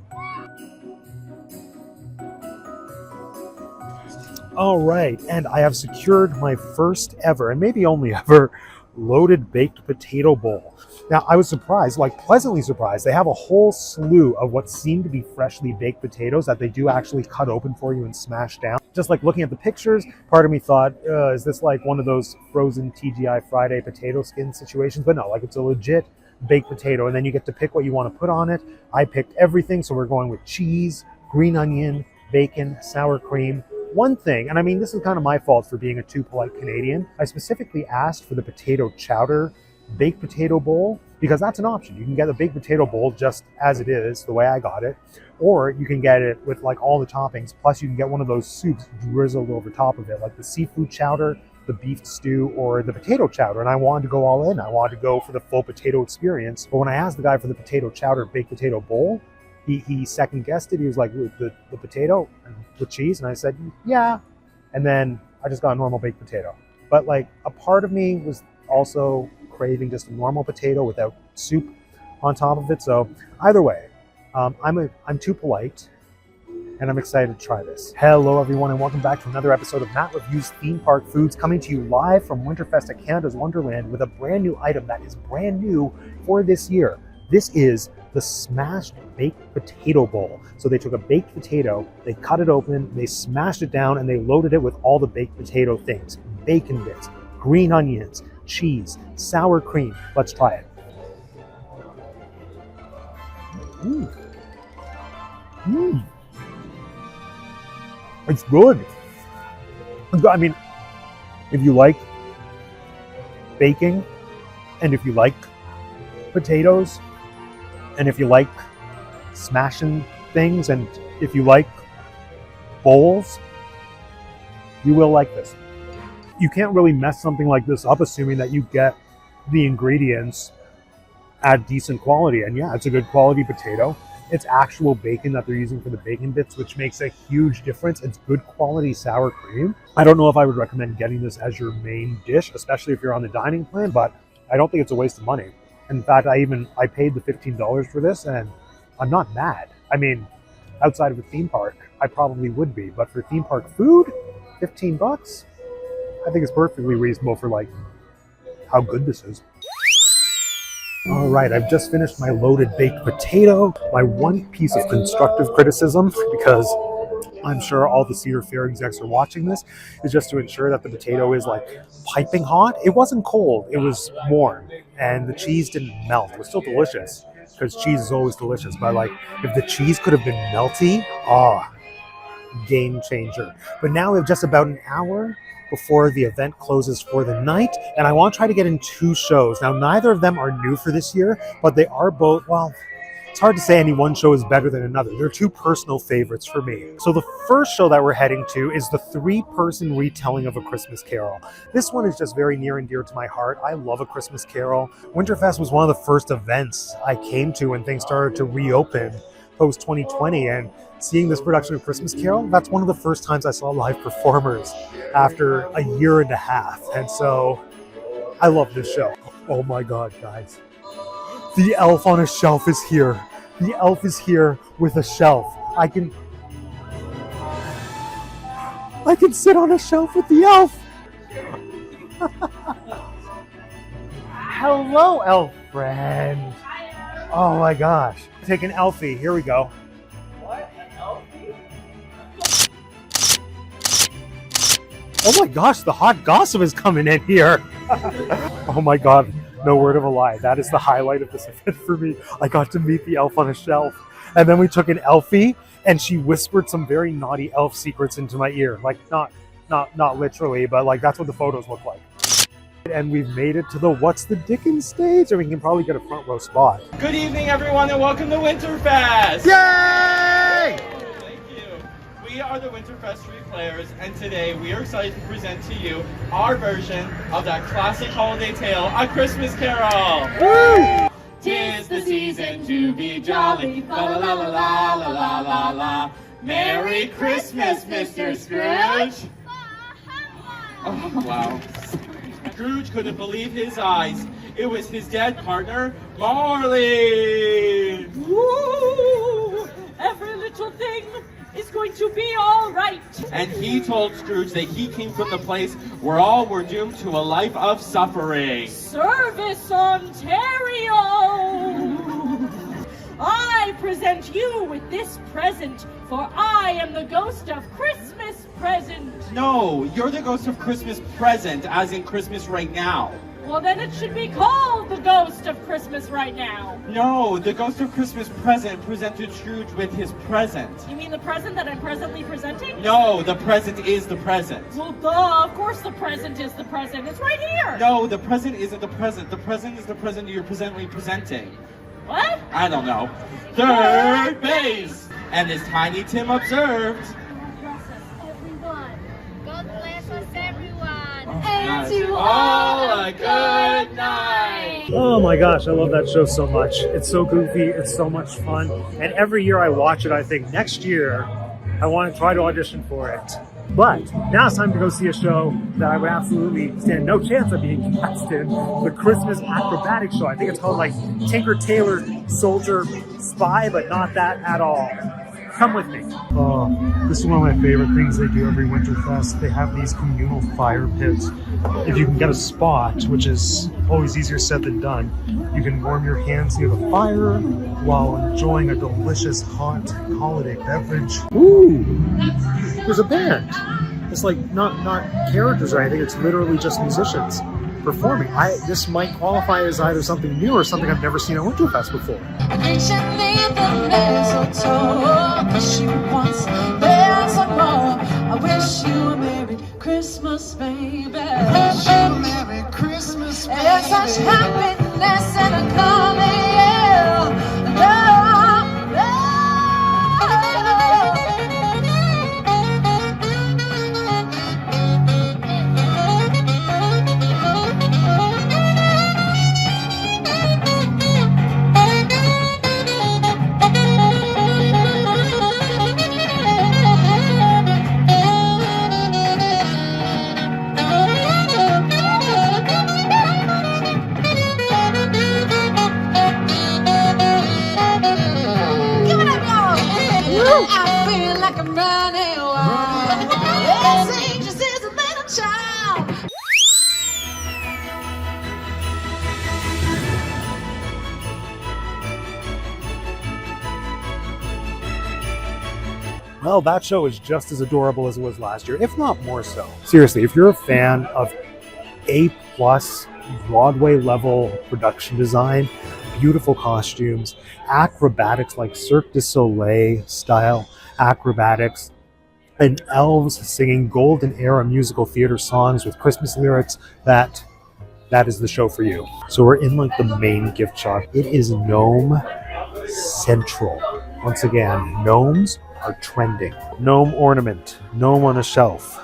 All right, and I have secured my first ever, and maybe only ever, loaded baked potato bowl. Now, I was surprised, like pleasantly surprised. They have a whole slew of what seem to be freshly baked potatoes that they do actually cut open for you and smash down. Just like looking at the pictures, part of me thought, is this like one of those frozen TGI Friday potato skin situations? But no, like it's a legit baked potato, and then you get to pick what you want to put on it. I picked everything, so we're going with cheese, green onion, bacon, sour cream. One thing, and I mean, this is kind of my fault for being a too polite Canadian, I specifically asked for the potato chowder baked potato bowl, because that's an option. You can get a baked potato bowl just as it is, the way I got it, or you can get it with like all the toppings, plus you can get one of those soups drizzled over top of it, like the seafood chowder, the beef stew, or the potato chowder. And I wanted to go all in. I wanted to go for the full potato experience. But when I asked the guy for the potato chowder baked potato bowl, he second guessed it. He was like, the potato and with cheese? And I said, yeah. And then I just got a normal baked potato. But like a part of me was also craving just a normal potato without soup on top of it. So either way, I'm too polite, and I'm excited to try this. Hello everyone, and welcome back to another episode of Matt Reviews Theme Park Foods, coming to you live from Winterfest at Canada's Wonderland with a brand new item that is brand new for this year. This is the smashed baked potato bowl. So they took a baked potato, they cut it open, they smashed it down, and they loaded it with all the baked potato things. Bacon bits, green onions, cheese, sour cream. Let's try it. It's good. I mean, if you like baking, and if you like potatoes, and if you like smashing things, and if you like bowls, you will like this. You can't really mess something like this up assuming that you get the ingredients at decent quality. And yeah, it's a good quality potato. It's actual bacon that they're using for the bacon bits, which makes a huge difference. It's good quality sour cream. I don't know if I would recommend getting this as your main dish, especially if you're on the dining plan, but I don't think it's a waste of money. In fact, I paid the $15 for this, and I'm not mad. I mean, outside of a theme park, I probably would be, but for theme park food, $15, I think it's perfectly reasonable for like how good this is. All right, I've just finished my loaded baked potato. My one piece of constructive criticism, because I'm sure all the Cedar Fair execs are watching this, is just to ensure that the potato is like piping hot. It wasn't cold, it was warm, and the cheese didn't melt. It was still delicious, because cheese is always delicious, but like if the cheese could have been melty, game changer. But now we have just about an hour before the event closes for the night, and I want to try to get in 2 shows. Now, neither of them are new for this year, but they are both, well, It's hard to say any one show is better than another. There are two personal favorites for me. So the first show that we're heading to is the 3-person retelling of A Christmas Carol. This one is just very near and dear to my heart. I love A Christmas Carol. Winterfest was one of the first events I came to when things started to reopen post 2020, and seeing this production of Christmas Carol, that's one of the first times I saw live performers after a year and a half. And so I love this show. Oh my God, guys. The elf on a shelf is here. The elf is here with a shelf. I can sit on a shelf with the elf. Hello, elf friend. Oh my gosh. Take an Elfie. Here we go. What? An Elfie? Oh my gosh, the hot gossip is coming in here. Oh my God. No word of a lie. That is the highlight of this event for me. I got to meet the elf on a shelf. And then we took an Elfie and she whispered some very naughty elf secrets into my ear. Like not literally, but like that's what the photos look like. And we've made it to the What's the Dickens stage, and we can probably get a front row spot. Good evening, everyone, and welcome to Winterfest! Yay! Thank you. We are the Winterfest 3 players, and today we are excited to present to you our version of that classic holiday tale, A Christmas Carol! Woo! 'Tis the season to be jolly, la la la la la la la la la. Merry Christmas, Mr. Scrooge! Oh, wow. Scrooge couldn't believe his eyes. It was his dead partner, Marley! Ooh, every little thing is going to be all right. And he told Scrooge that he came from the place where all were doomed to a life of suffering. Service Ontario! I present you with this present, for I am the ghost of Christmas present. No, you're the ghost of Christmas present, as in Christmas right now. Well, then it should be called the ghost of Christmas right now. No, the ghost of Christmas present presented Scrooge with his present. You mean the present that I'm presently presenting? No, the present is the present. Well, duh, of course the present is the present. It's right here. No, the present isn't the present. The present is the present you're presently presenting. What? I don't know. Third base! And as Tiny Tim observed... God bless us, everyone. And to all a good night! Oh my gosh, I love that show so much. It's so goofy, it's so much fun. And every year I watch it, I think next year I want to try to audition for it. But now it's time to go see a show that I would absolutely stand no chance of being cast in. The Christmas acrobatic show. I think it's called like Tinker Tailor Soldier Spy, but not that at all. Come with me. Oh, this is one of my favorite things they do every Winterfest. They have these communal fire pits. If you can get a spot, which is always easier said than done, you can warm your hands near the fire while enjoying a delicious hot holiday beverage. Ooh, there's a band. It's like not characters or anything. It's literally just musicians performing. This might qualify as either something new or something I've never seen at Winterfest before. I wish you a Merry Christmas, baby. I wish you a Merry Christmas, baby. There's such happiness in a coming year. I feel like I'm running wild. This ain't just a little child. Well, that show is just as adorable as it was last year, if not more so. Seriously, if you're a fan of A+ Broadway level production design, beautiful costumes, acrobatics like Cirque du Soleil style acrobatics, and elves singing golden era musical theater songs with Christmas lyrics, that is the show for you. So we're in like the main gift shop. It is gnome central. Once again, gnomes are trending. Gnome ornament, gnome on a shelf.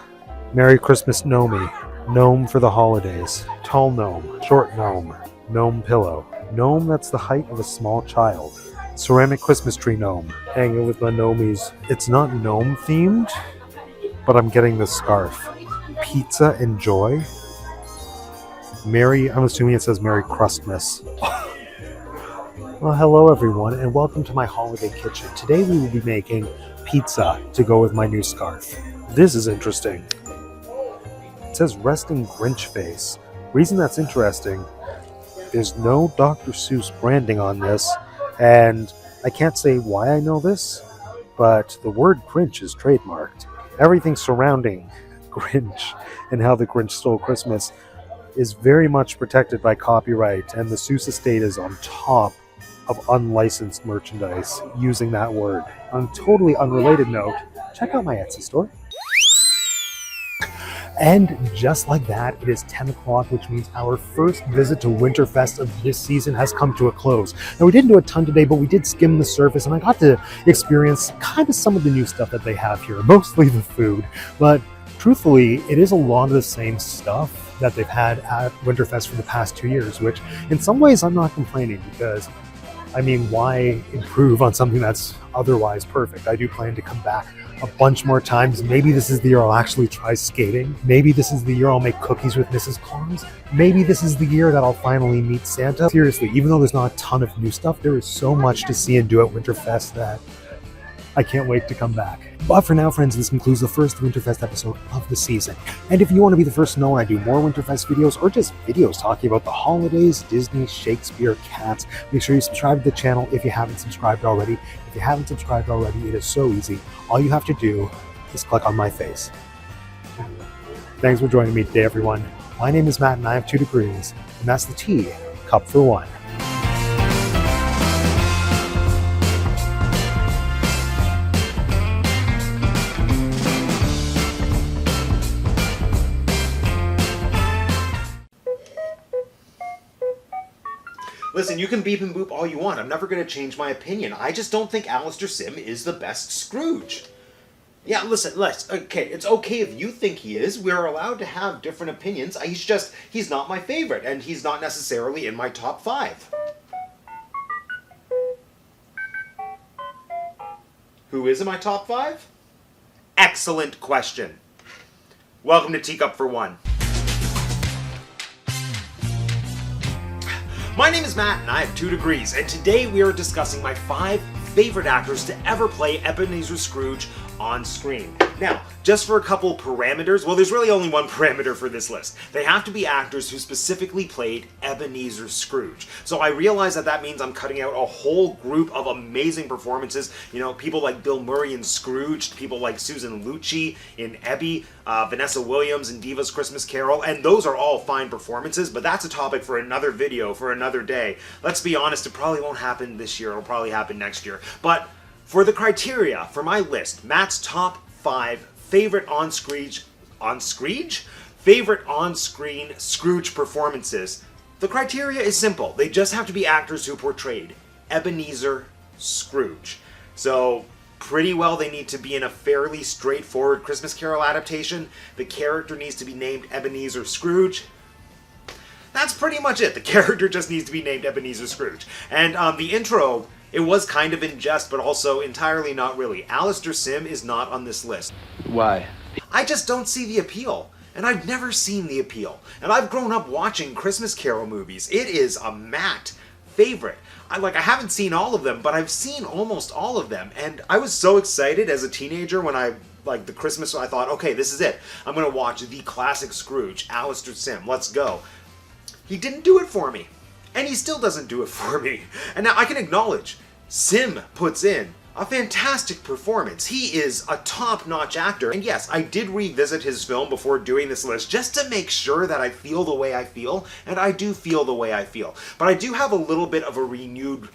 Merry Christmas Gnomey, gnome for the holidays. Tall gnome, short gnome, gnome pillow. Gnome that's the height of a small child. Ceramic Christmas tree gnome, hanging with my gnomies. It's not gnome themed, but I'm getting this scarf. Pizza and joy. I'm assuming it says Merry Christmas. Well, hello everyone, and welcome to my holiday kitchen. Today we will be making pizza to go with my new scarf. This is interesting. It says resting Grinch face. Reason that's interesting, there's no Dr. Seuss branding on this, and I can't say why I know this, but the word Grinch is trademarked. Everything surrounding Grinch and how the Grinch stole Christmas is very much protected by copyright, and the Seuss estate is on top of unlicensed merchandise using that word. On a totally unrelated note, check out my Etsy store. And just like that, it is 10 o'clock, which means our first visit to Winterfest of this season has come to a close. Now, we didn't do a ton today, but we did skim the surface, and I got to experience kind of some of the new stuff that they have here, mostly the food. But truthfully, it is a lot of the same stuff that they've had at Winterfest for the past 2 years, which in some ways I'm not complaining because, I mean, why improve on something that's otherwise perfect? I do plan to come back a bunch more times. Maybe this is the year I'll actually try skating. Maybe this is the year I'll make cookies with Mrs. Claus. Maybe this is the year that I'll finally meet Santa. Seriously, even though there's not a ton of new stuff, there is so much to see and do at Winterfest that I can't wait to come back. But for now, friends, this concludes the first Winterfest episode of the season. And if you want to be the first to know when I do more Winterfest videos or just videos talking about the holidays, Disney, Shakespeare, cats, make sure you subscribe to the channel if you haven't subscribed already. If you haven't subscribed already, it is so easy. All you have to do is click on my face. Thanks for joining me today, everyone. My name is Matt and I have 2 degrees, and that's the tea cup for one. Listen, you can beep and boop all you want. I'm never going to change my opinion. I just don't think Alistair Sim is the best Scrooge. Yeah, listen, okay, it's okay if you think he is. We're allowed to have different opinions. He's not my favorite, and he's not necessarily in my top 5. Who is in my top 5? Excellent question. Welcome to Teacup for One. My name is Matt, and I have 2 degrees, and today we are discussing my 5 favorite actors to ever play Ebenezer Scrooge on screen. Now, just for a couple parameters, well, there's really only one parameter for this list. They have to be actors who specifically played Ebenezer Scrooge. So I realize that means I'm cutting out a whole group of amazing performances. You know, people like Bill Murray in Scrooge, people like Susan Lucci in Ebby, Vanessa Williams in Diva's Christmas Carol, and those are all fine performances, but that's a topic for another video, for another day. Let's be honest, it probably won't happen this year, it'll probably happen next year. But for the criteria for my list, Matt's top 5 favorite on-screen Scrooge performances, the criteria is simple. They just have to be actors who portrayed Ebenezer Scrooge. So pretty well they need to be in a fairly straightforward Christmas Carol adaptation. The character needs to be named Ebenezer Scrooge. That's pretty much it. The character just needs to be named Ebenezer Scrooge. And the intro, it was kind of in jest, but also entirely not really. Alistair Sim is not on this list. Why? I just don't see the appeal. And I've never seen the appeal. And I've grown up watching Christmas Carol movies. It is a Matt favorite. I haven't seen all of them, but I've seen almost all of them. And I was so excited as a teenager when I thought, okay, this is it. I'm going to watch the classic Scrooge, Alistair Sim. Let's go. He didn't do it for me. And he still doesn't do it for me. And now I can acknowledge, Sim puts in a fantastic performance. He is a top-notch actor. And yes, I did revisit his film before doing this list just to make sure that I feel the way I feel. And I do feel the way I feel. But I do have a little bit of a renewed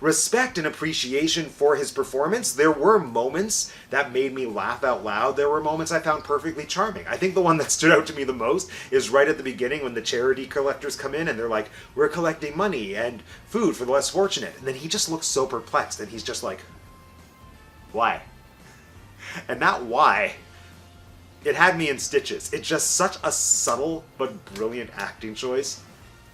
respect and appreciation for his performance. There were moments that made me laugh out loud. There were moments I found perfectly charming. I think the one that stood out to me the most is right at the beginning when the charity collectors come in and they're like, we're collecting money and food for the less fortunate. And then he just looks so perplexed and he's just like, why? And that why, it had me in stitches. It's just such a subtle but brilliant acting choice.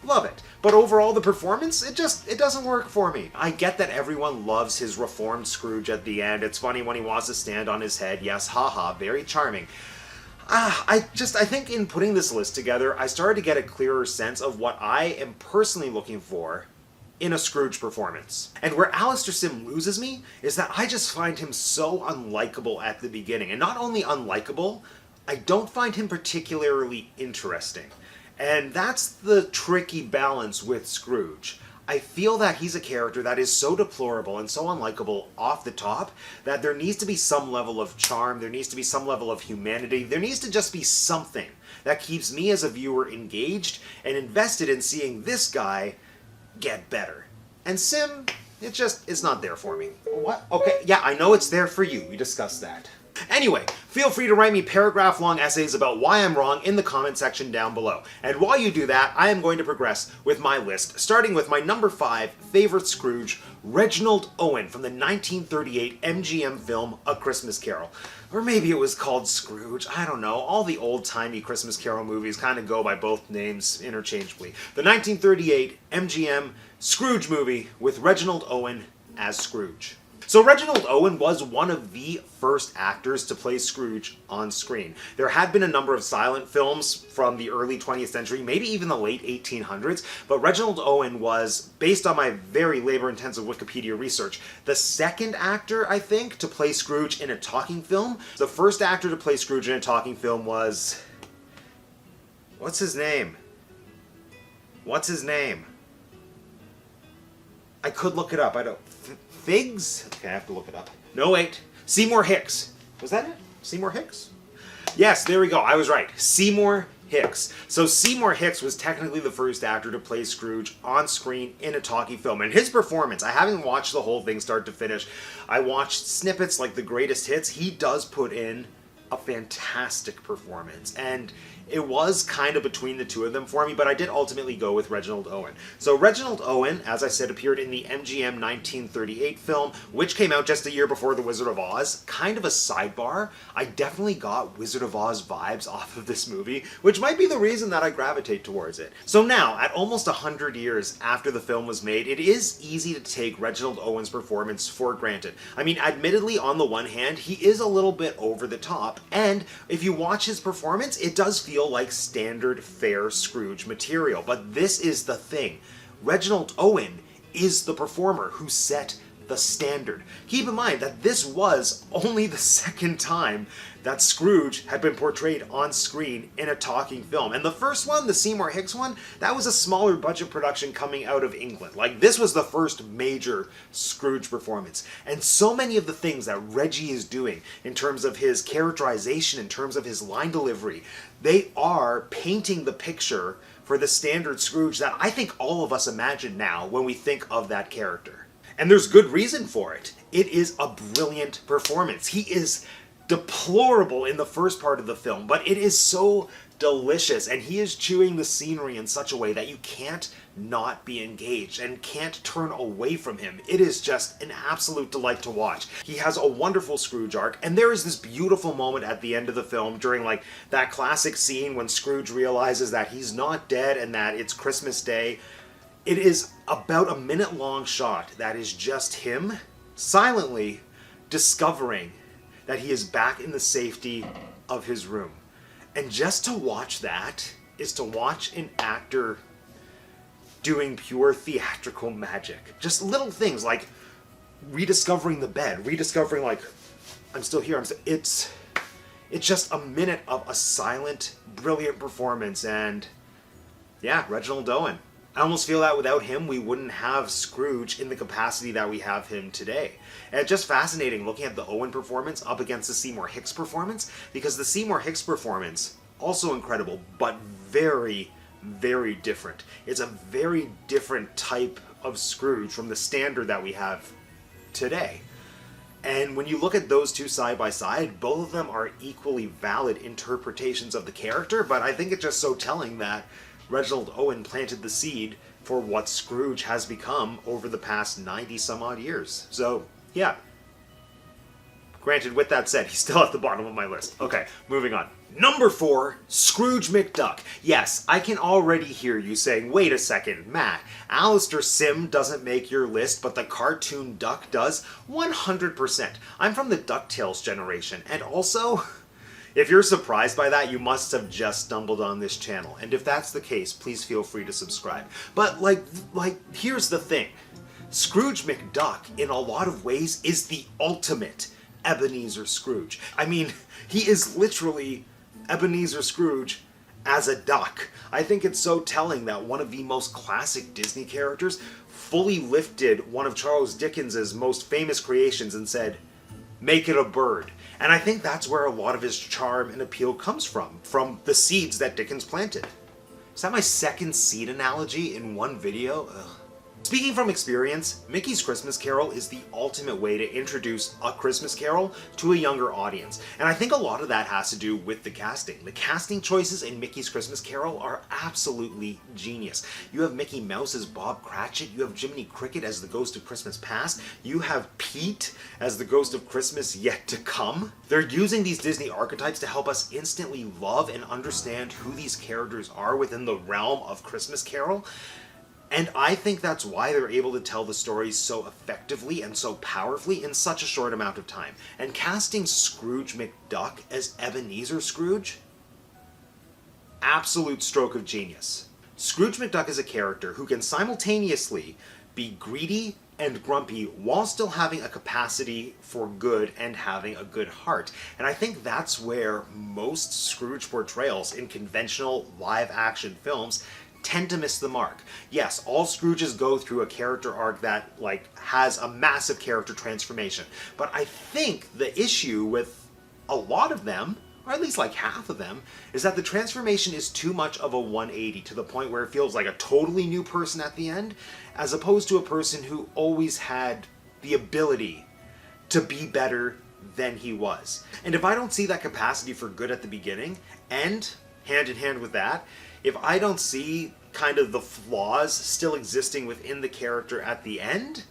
Love it. But overall, the performance, it doesn't work for me. I get that everyone loves his reformed Scrooge at the end. It's funny when he wants to stand on his head. Yes, haha, very charming. I think in putting this list together, I started to get a clearer sense of what I am personally looking for in a Scrooge performance. And where Alistair Sim loses me is that I just find him so unlikable at the beginning. And not only unlikable, I don't find him particularly interesting. And that's the tricky balance with Scrooge. I feel that he's a character that is so deplorable and so unlikable off the top that there needs to be some level of charm, there needs to be some level of humanity, there needs to just be something that keeps me as a viewer engaged and invested in seeing this guy get better. And Sim, it's not there for me. What? Okay, yeah, I know it's there for you. We discussed that. Anyway, feel free to write me paragraph-long essays about why I'm wrong in the comment section down below. And while you do that, I am going to progress with my list, starting with my number 5 favorite Scrooge, Reginald Owen, from the 1938 MGM film A Christmas Carol. Or maybe it was called Scrooge, I don't know. All the old-timey Christmas Carol movies kind of go by both names interchangeably. The 1938 MGM Scrooge movie with Reginald Owen as Scrooge. So Reginald Owen was one of the first actors to play Scrooge on screen. There had been a number of silent films from the early 20th century, maybe even the late 1800s, but Reginald Owen was, based on my very labor-intensive Wikipedia research, the second actor, I think, to play Scrooge in a talking film. The first actor to play Scrooge in a talking film was... What's his name? What's his name? I could look it up, I don't... Figs? Okay, I have to look it up. No, wait. Seymour Hicks. Was that it? Seymour Hicks? Yes, there we go. I was right. Seymour Hicks. So Seymour Hicks was technically the first actor to play Scrooge on screen in a talkie film. And his performance, I haven't watched the whole thing start to finish. I watched snippets like the greatest hits. He does put in a fantastic performance. And it was kind of between the two of them for me, but I did ultimately go with Reginald Owen. So Reginald Owen, as I said, appeared in the MGM 1938 film, which came out just a year before The Wizard of Oz. Kind of a sidebar, I definitely got Wizard of Oz vibes off of this movie, which might be the reason that I gravitate towards it. So now, at almost 100 years after the film was made, it is easy to take Reginald Owen's performance for granted. I mean, admittedly, on the one hand, he is a little bit over the top, and if you watch his performance, it does feel like standard fare Scrooge material. But this is the thing. Reginald Owen is the performer who set the standard. Keep in mind that this was only the second time that Scrooge had been portrayed on screen in a talking film. And the first one, the Seymour Hicks one, that was a smaller budget production coming out of England. Like, this was the first major Scrooge performance. And so many of the things that Reggie is doing in terms of his characterization, in terms of his line delivery, they are painting the picture for the standard Scrooge that I think all of us imagine now when we think of that character. And there's good reason for it. It is a brilliant performance. He is deplorable in the first part of the film, but it is so delicious, and he is chewing the scenery in such a way that you can't not be engaged and can't turn away from him. It is just an absolute delight to watch. He has a wonderful Scrooge arc, and there is this beautiful moment at the end of the film during like that classic scene when Scrooge realizes that he's not dead and that it's Christmas Day. It is about a minute-long shot that is just him silently discovering that he is back in the safety of his room. And just to watch that is to watch an actor doing pure theatrical magic. Just little things like rediscovering the bed, rediscovering like, I'm still here, it's just a minute of a silent, brilliant performance. And yeah, Reginald Owen. I almost feel that without him, we wouldn't have Scrooge in the capacity that we have him today. And it's just fascinating looking at the Owen performance up against the Seymour Hicks performance, because the Seymour Hicks performance, also incredible, but very, very different. It's a very different type of Scrooge from the standard that we have today. And when you look at those two side by side, both of them are equally valid interpretations of the character, but I think it's just so telling that Reginald Owen planted the seed for what Scrooge has become over the past 90 some odd years. So, yeah. Granted, with that said, he's still at the bottom of my list. Okay, moving on. Number 4, Scrooge McDuck. Yes, I can already hear you saying, wait a second, Matt, Alistair Sim doesn't make your list, but the cartoon duck does? 100%. I'm from the DuckTales generation, and also, if you're surprised by that, you must have just stumbled on this channel. And if that's the case, please feel free to subscribe. But, here's the thing. Scrooge McDuck, in a lot of ways, is the ultimate Ebenezer Scrooge. I mean, he is literally Ebenezer Scrooge as a duck. I think it's so telling that one of the most classic Disney characters fully lifted one of Charles Dickens's most famous creations and said, make it a bird. And I think that's where a lot of his charm and appeal comes from the seeds that Dickens planted. Is that my second seed analogy in one video? Ugh. Speaking from experience, Mickey's Christmas Carol is the ultimate way to introduce A Christmas Carol to a younger audience. And I think a lot of that has to do with the casting. The casting choices in Mickey's Christmas Carol are absolutely genius. You have Mickey Mouse as Bob Cratchit, you have Jiminy Cricket as the Ghost of Christmas Past, you have Pete as the Ghost of Christmas Yet to Come. They're using these Disney archetypes to help us instantly love and understand who these characters are within the realm of Christmas Carol. And I think that's why they're able to tell the stories so effectively and so powerfully in such a short amount of time. And casting Scrooge McDuck as Ebenezer Scrooge? Absolute stroke of genius. Scrooge McDuck is a character who can simultaneously be greedy and grumpy while still having a capacity for good and having a good heart. And I think that's where most Scrooge portrayals in conventional live-action films tend to miss the mark. Yes, all Scrooges go through a character arc that, has a massive character transformation. But I think the issue with a lot of them, or at least half of them, is that the transformation is too much of a 180 to the point where it feels like a totally new person at the end, as opposed to a person who always had the ability to be better than he was. And if I don't see that capacity for good at the beginning, and hand in hand with that, if I don't see kind of the flaws still existing within the character at the end,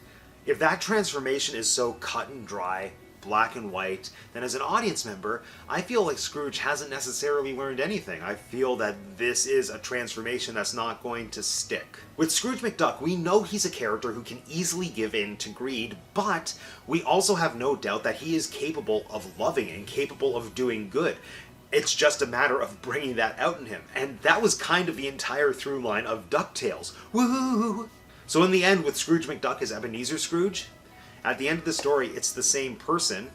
if that transformation is so cut and dry, black and white, then as an audience member, I feel like Scrooge hasn't necessarily learned anything. I feel that this is a transformation that's not going to stick. With Scrooge McDuck, we know he's a character who can easily give in to greed, but we also have no doubt that he is capable of loving and capable of doing good. It's just a matter of bringing that out in him. And that was kind of the entire through line of DuckTales. Woo! So in the end, with Scrooge McDuck as Ebenezer Scrooge, at the end of the story, it's the same person.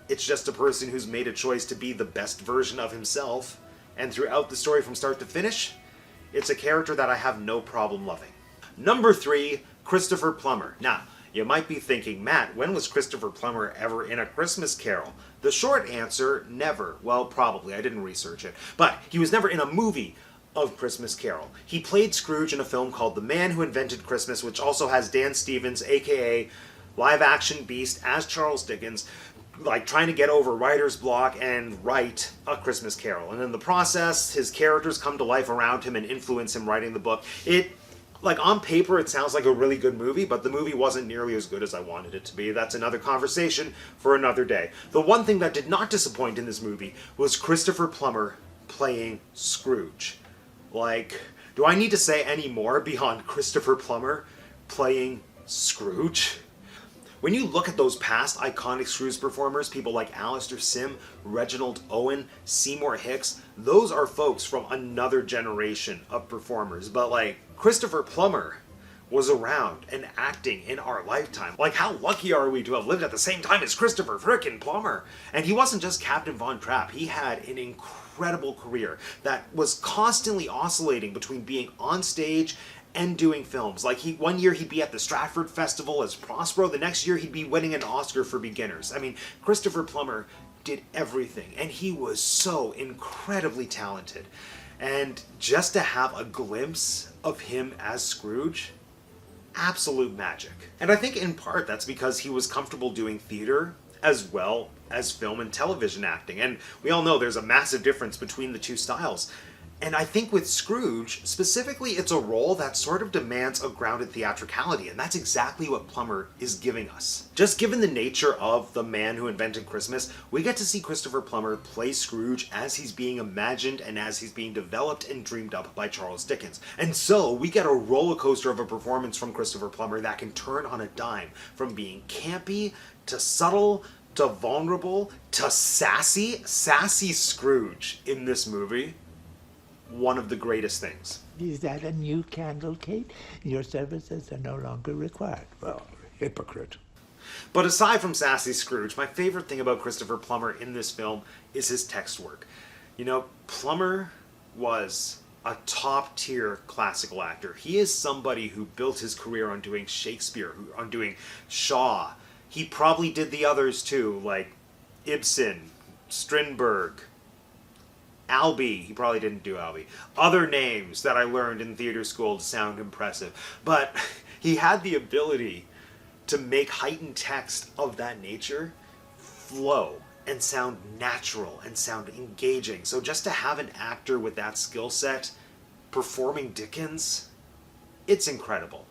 It's just a person who's made a choice to be the best version of himself. And throughout the story from start to finish, it's a character that I have no problem loving. Number 3, Christopher Plummer. Now, you might be thinking, Matt, when was Christopher Plummer ever in A Christmas Carol? The short answer, never. Well, probably. I didn't research it. But he was never in a movie of Christmas Carol. He played Scrooge in a film called The Man Who Invented Christmas, which also has Dan Stevens, a.k.a. live-action Beast, as Charles Dickens, trying to get over writer's block and write A Christmas Carol. And in the process, his characters come to life around him and influence him writing the book. On paper, it sounds like a really good movie, but the movie wasn't nearly as good as I wanted it to be. That's another conversation for another day. The one thing that did not disappoint in this movie was Christopher Plummer playing Scrooge. Do I need to say any more beyond Christopher Plummer playing Scrooge? When you look at those past iconic Scrooge performers, people like Alistair Sim, Reginald Owen, Seymour Hicks, those are folks from another generation of performers. But Christopher Plummer was around and acting in our lifetime. How lucky are we to have lived at the same time as Christopher frickin' Plummer? And he wasn't just Captain Von Trapp. He had an incredible career that was constantly oscillating between being on stage and doing films. One year he'd be at the Stratford Festival as Prospero, the next year he'd be winning an Oscar for Beginners. I mean, Christopher Plummer did everything, and he was so incredibly talented. And just to have a glimpse of him as Scrooge, absolute magic. And I think in part that's because he was comfortable doing theater as well as film and television acting. And we all know there's a massive difference between the two styles. And I think with Scrooge, specifically, it's a role that sort of demands a grounded theatricality, and that's exactly what Plummer is giving us. Just given the nature of the man who invented Christmas, we get to see Christopher Plummer play Scrooge as he's being imagined and as he's being developed and dreamed up by Charles Dickens. And so, we get a roller coaster of a performance from Christopher Plummer that can turn on a dime, from being campy, to subtle, to vulnerable, to sassy. Sassy Scrooge in this movie. One of the greatest things. Is that a new candle, Kate? Your services are no longer required. Well, hypocrite. But aside from sassy Scrooge, my favorite thing about Christopher Plummer in this film is his text work. You know, Plummer was a top-tier classical actor. He is somebody who built his career on doing Shakespeare, on doing Shaw. He probably did the others too, like Ibsen, Strindberg, Albee. He probably didn't do Albee. Other names that I learned in theater school to sound impressive. But he had the ability to make heightened text of that nature flow and sound natural and sound engaging. So just to have an actor with that skill set performing Dickens, it's incredible.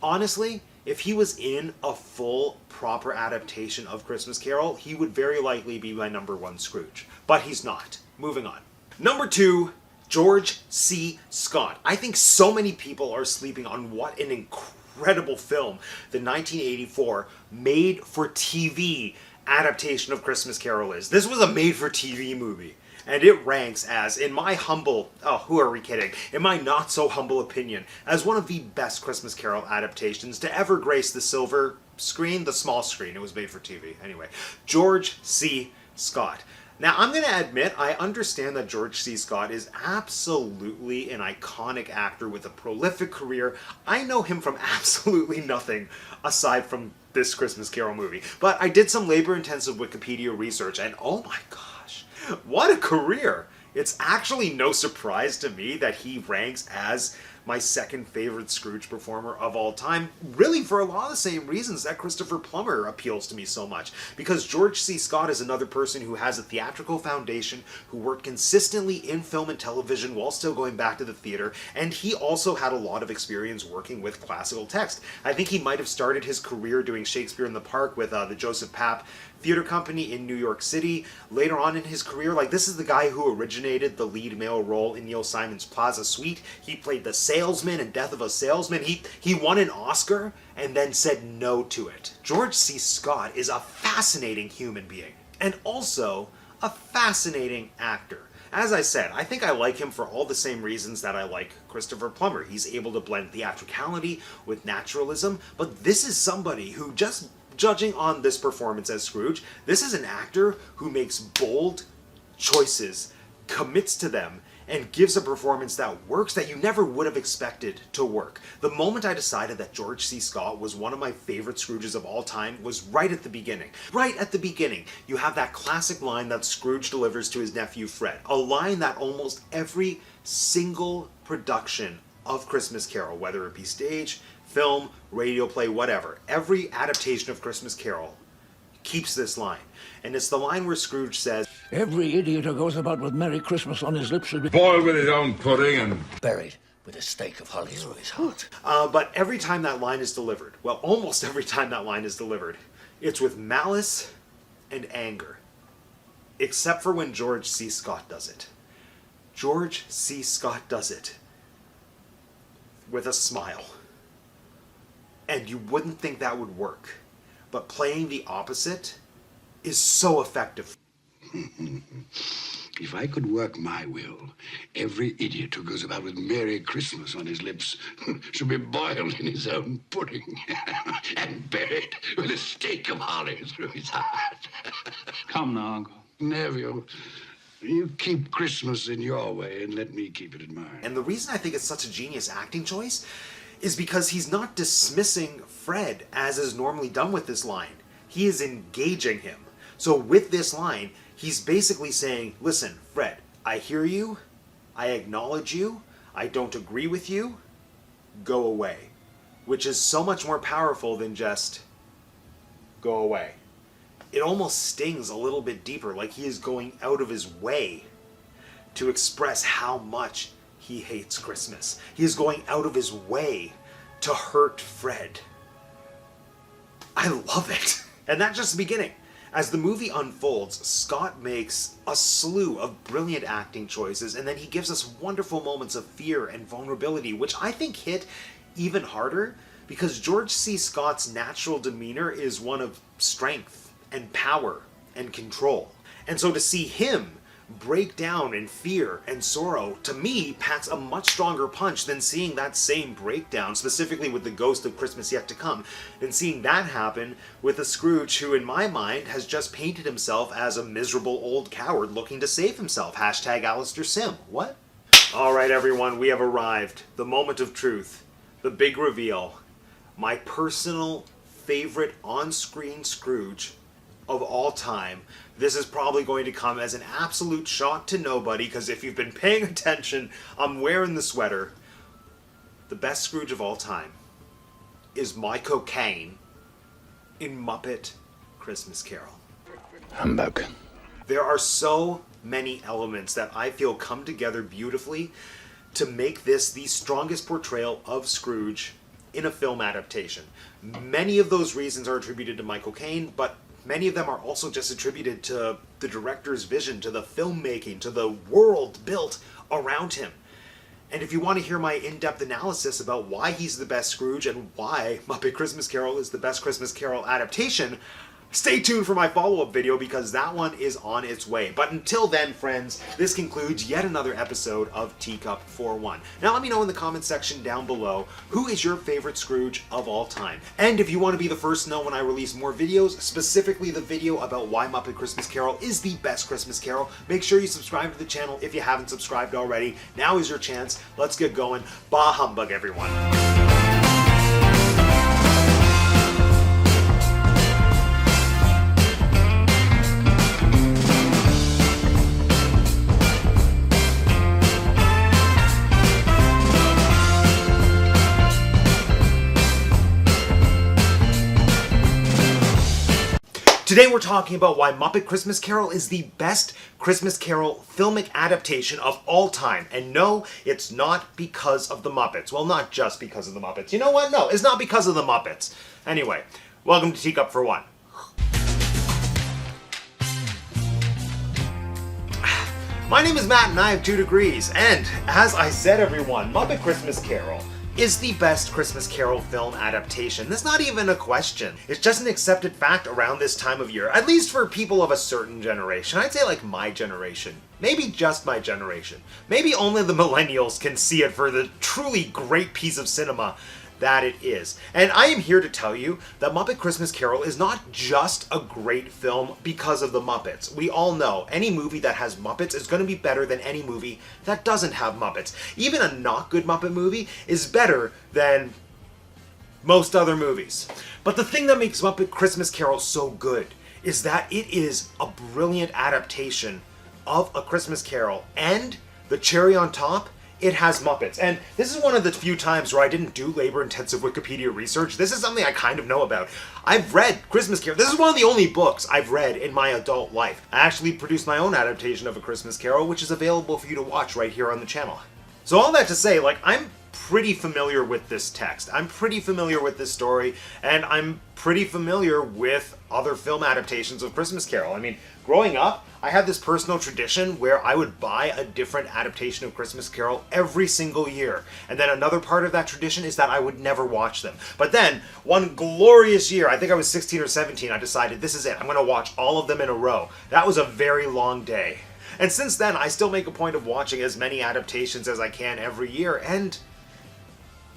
Honestly, if he was in a full, proper adaptation of Christmas Carol, he would very likely be my number one Scrooge. But he's not. Moving on. Number 2, George C. Scott. I think so many people are sleeping on what an incredible film the 1984 made-for-TV adaptation of Christmas Carol is. This was a made-for-TV movie, and it ranks as, in my humble, who are we kidding, in my not-so-humble opinion, as one of the best Christmas Carol adaptations to ever grace the silver screen, the small screen. It was made for TV. Anyway, George C. Scott. Now, I'm going to admit, I understand that George C. Scott is absolutely an iconic actor with a prolific career. I know him from absolutely nothing aside from this Christmas Carol movie. But I did some labor-intensive Wikipedia research, and oh my gosh, what a career! It's actually no surprise to me that he ranks as my second favorite Scrooge performer of all time, really for a lot of the same reasons that Christopher Plummer appeals to me so much. Because George C. Scott is another person who has a theatrical foundation, who worked consistently in film and television while still going back to the theater, and he also had a lot of experience working with classical text. I think he might have started his career doing Shakespeare in the Park with the Joseph Papp Theater Company in New York City. Later on in his career, this is the guy who originated the lead male role in Neil Simon's Plaza Suite. He played the salesman in Death of a Salesman. He won an Oscar and then said no to it. George C. Scott is a fascinating human being and also a fascinating actor. As I said, I think I like him for all the same reasons that I like Christopher Plummer. He's able to blend theatricality with naturalism, but this is somebody who, just judging on this performance as Scrooge, this is an actor who makes bold choices, commits to them, and gives a performance that works that you never would have expected to work. The moment I decided that George C. Scott was one of my favorite Scrooges of all time was right at the beginning. Right at the beginning, you have that classic line that Scrooge delivers to his nephew Fred. A line that almost every single production of Christmas Carol, whether it be stage, film, radio play, whatever, every adaptation of Christmas Carol keeps this line. And it's the line where Scrooge says, "Every idiot who goes about with Merry Christmas on his lips should be boiled with his own pudding and buried with a stake of holly through his heart." But every time that line is delivered, well, almost every time that line is delivered, it's with malice and anger. Except for when George C. Scott does it. George C. Scott does it with a smile. And you wouldn't think that would work. But playing the opposite is so effective. If I could work my will, every idiot who goes about with Merry Christmas on his lips should be boiled in his own pudding and buried with a stake of holly through his heart. Come now, Uncle. Neville, you keep Christmas in your way and let me keep it in mine. And the reason I think it's such a genius acting choice is because he's not dismissing Fred as is normally done with this line. He is engaging him. So with this line, he's basically saying, listen, Fred, I hear you, I acknowledge you, I don't agree with you, go away. Which is so much more powerful than just go away. It almost stings a little bit deeper, like he is going out of his way to express how much he hates Christmas. He is going out of his way to hurt Fred. I love it. And that's just the beginning. As the movie unfolds, Scott makes a slew of brilliant acting choices, and then he gives us wonderful moments of fear and vulnerability, which I think hit even harder because George C. Scott's natural demeanor is one of strength and power and control. And so to see him break down in fear and sorrow, to me, packs a much stronger punch than seeing that same breakdown, specifically with the Ghost of Christmas Yet to Come, than seeing that happen with a Scrooge who, in my mind, has just painted himself as a miserable old coward looking to save himself. Hashtag Alistair Sim. What? Alright everyone, we have arrived. The moment of truth. The big reveal. My personal favorite on-screen Scrooge of all time. This is probably going to come as an absolute shock to nobody, because if you've been paying attention, I'm wearing the sweater. The best Scrooge of all time is Michael Caine in Muppet Christmas Carol. Humbug. There are so many elements that I feel come together beautifully to make this the strongest portrayal of Scrooge in a film adaptation. Many of those reasons are attributed to Michael Caine, but many of them are also just attributed to the director's vision, to the filmmaking, to the world built around him. And if you want to hear my in-depth analysis about why he's the best Scrooge and why Muppet Christmas Carol is the best Christmas Carol adaptation, stay tuned for my follow-up video because that one is on its way. But until then, friends, this concludes yet another episode of Teacup for One. Now let me know in the comment section down below, who is your favorite Scrooge of all time? And if you want to be the first to know when I release more videos, specifically the video about why Muppet Christmas Carol is the best Christmas Carol, make sure you subscribe to the channel if you haven't subscribed already. Now is your chance. Let's get going. Bah humbug, everyone. Today we're talking about why Muppet Christmas Carol is the best Christmas Carol filmic adaptation of all time. And no, it's not because of the Muppets. Well, not just because of the Muppets. You know what? No, it's not because of the Muppets. Anyway, welcome to Teacup for One. My name is Matt and I have 2 degrees. And as I said, everyone, Muppet Christmas Carol is the best Christmas Carol film adaptation. That's not even a question. It's just an accepted fact around this time of year, at least for people of a certain generation. I'd say like my generation. Maybe just my generation. Maybe only the millennials can see it for the truly great piece of cinema that it is. And I am here to tell you that Muppet Christmas Carol is not just a great film because of the Muppets. We all know any movie that has Muppets is going to be better than any movie that doesn't have Muppets. Even a not good Muppet movie is better than most other movies. But the thing that makes Muppet Christmas Carol so good is that it is a brilliant adaptation of A Christmas Carol, and the cherry on top, it has Muppets. And this is one of the few times where I didn't do labor-intensive Wikipedia research. This is something I kind of know about. I've read Christmas Carol. This is one of the only books I've read in my adult life. I actually produced my own adaptation of A Christmas Carol, which is available for you to watch right here on the channel. So all that to say, like, I'm pretty familiar with this text. I'm pretty familiar with this story, and I'm pretty familiar with other film adaptations of Christmas Carol. I mean, growing up, I had this personal tradition where I would buy a different adaptation of Christmas Carol every single year. And then another part of that tradition is that I would never watch them. But then, one glorious year, I think I was 16 or 17, I decided this is it. I'm going to watch all of them in a row. That was a very long day. And since then, I still make a point of watching as many adaptations as I can every year, and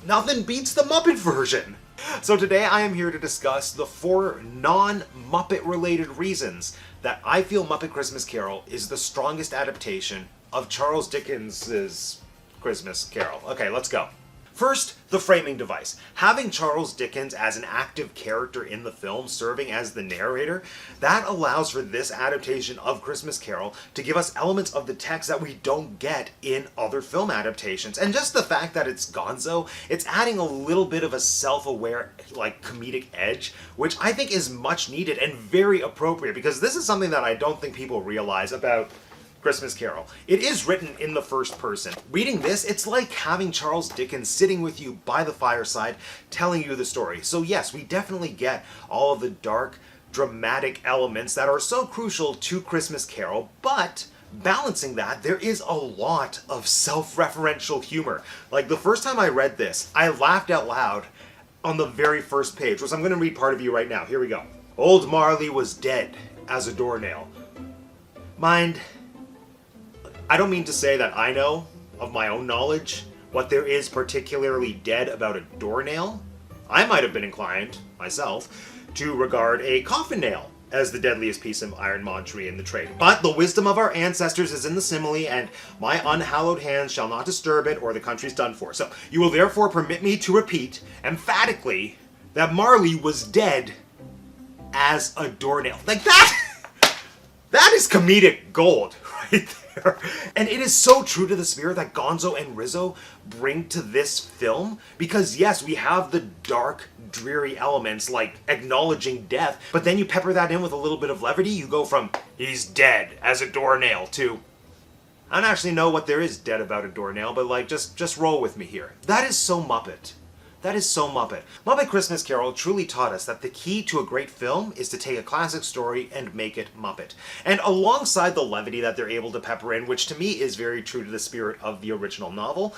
nothing beats the Muppet version. So today I am here to discuss the 4 non-Muppet related reasons that I feel Muppet Christmas Carol is the strongest adaptation of Charles Dickens's Christmas Carol. Okay, let's go. First, the framing device. Having Charles Dickens as an active character in the film, serving as the narrator, that allows for this adaptation of Christmas Carol to give us elements of the text that we don't get in other film adaptations. And just the fact that it's Gonzo, it's adding a little bit of a self-aware, like, comedic edge, which I think is much needed and very appropriate, because this is something that I don't think people realize about Christmas Carol. It is written in the first person. Reading this, it's like having Charles Dickens sitting with you by the fireside telling you the story. So yes, we definitely get all of the dark, dramatic elements that are so crucial to Christmas Carol, but balancing that, there is a lot of self-referential humor. Like, the first time I read this, I laughed out loud on the very first page, which I'm going to read part of you right now. Here we go. Old Marley was dead as a doornail. Mind, I don't mean to say that I know, of my own knowledge, what there is particularly dead about a doornail. I might have been inclined, myself, to regard a coffin nail as the deadliest piece of ironmongery in the trade. But the wisdom of our ancestors is in the simile, and my unhallowed hands shall not disturb it, or the country's done for. So you will therefore permit me to repeat, emphatically, that Marley was dead as a doornail. Like, that is comedic gold, right there. And it is so true to the spirit that Gonzo and Rizzo bring to this film, because yes, we have the dark, dreary elements like acknowledging death, but then you pepper that in with a little bit of levity. You go from he's dead as a doornail to I don't actually know what there is dead about a doornail, but like just roll with me here. That is so Muppet. That is so Muppet. Muppet Christmas Carol truly taught us that the key to a great film is to take a classic story and make it Muppet. And alongside the levity that they're able to pepper in, which to me is very true to the spirit of the original novel,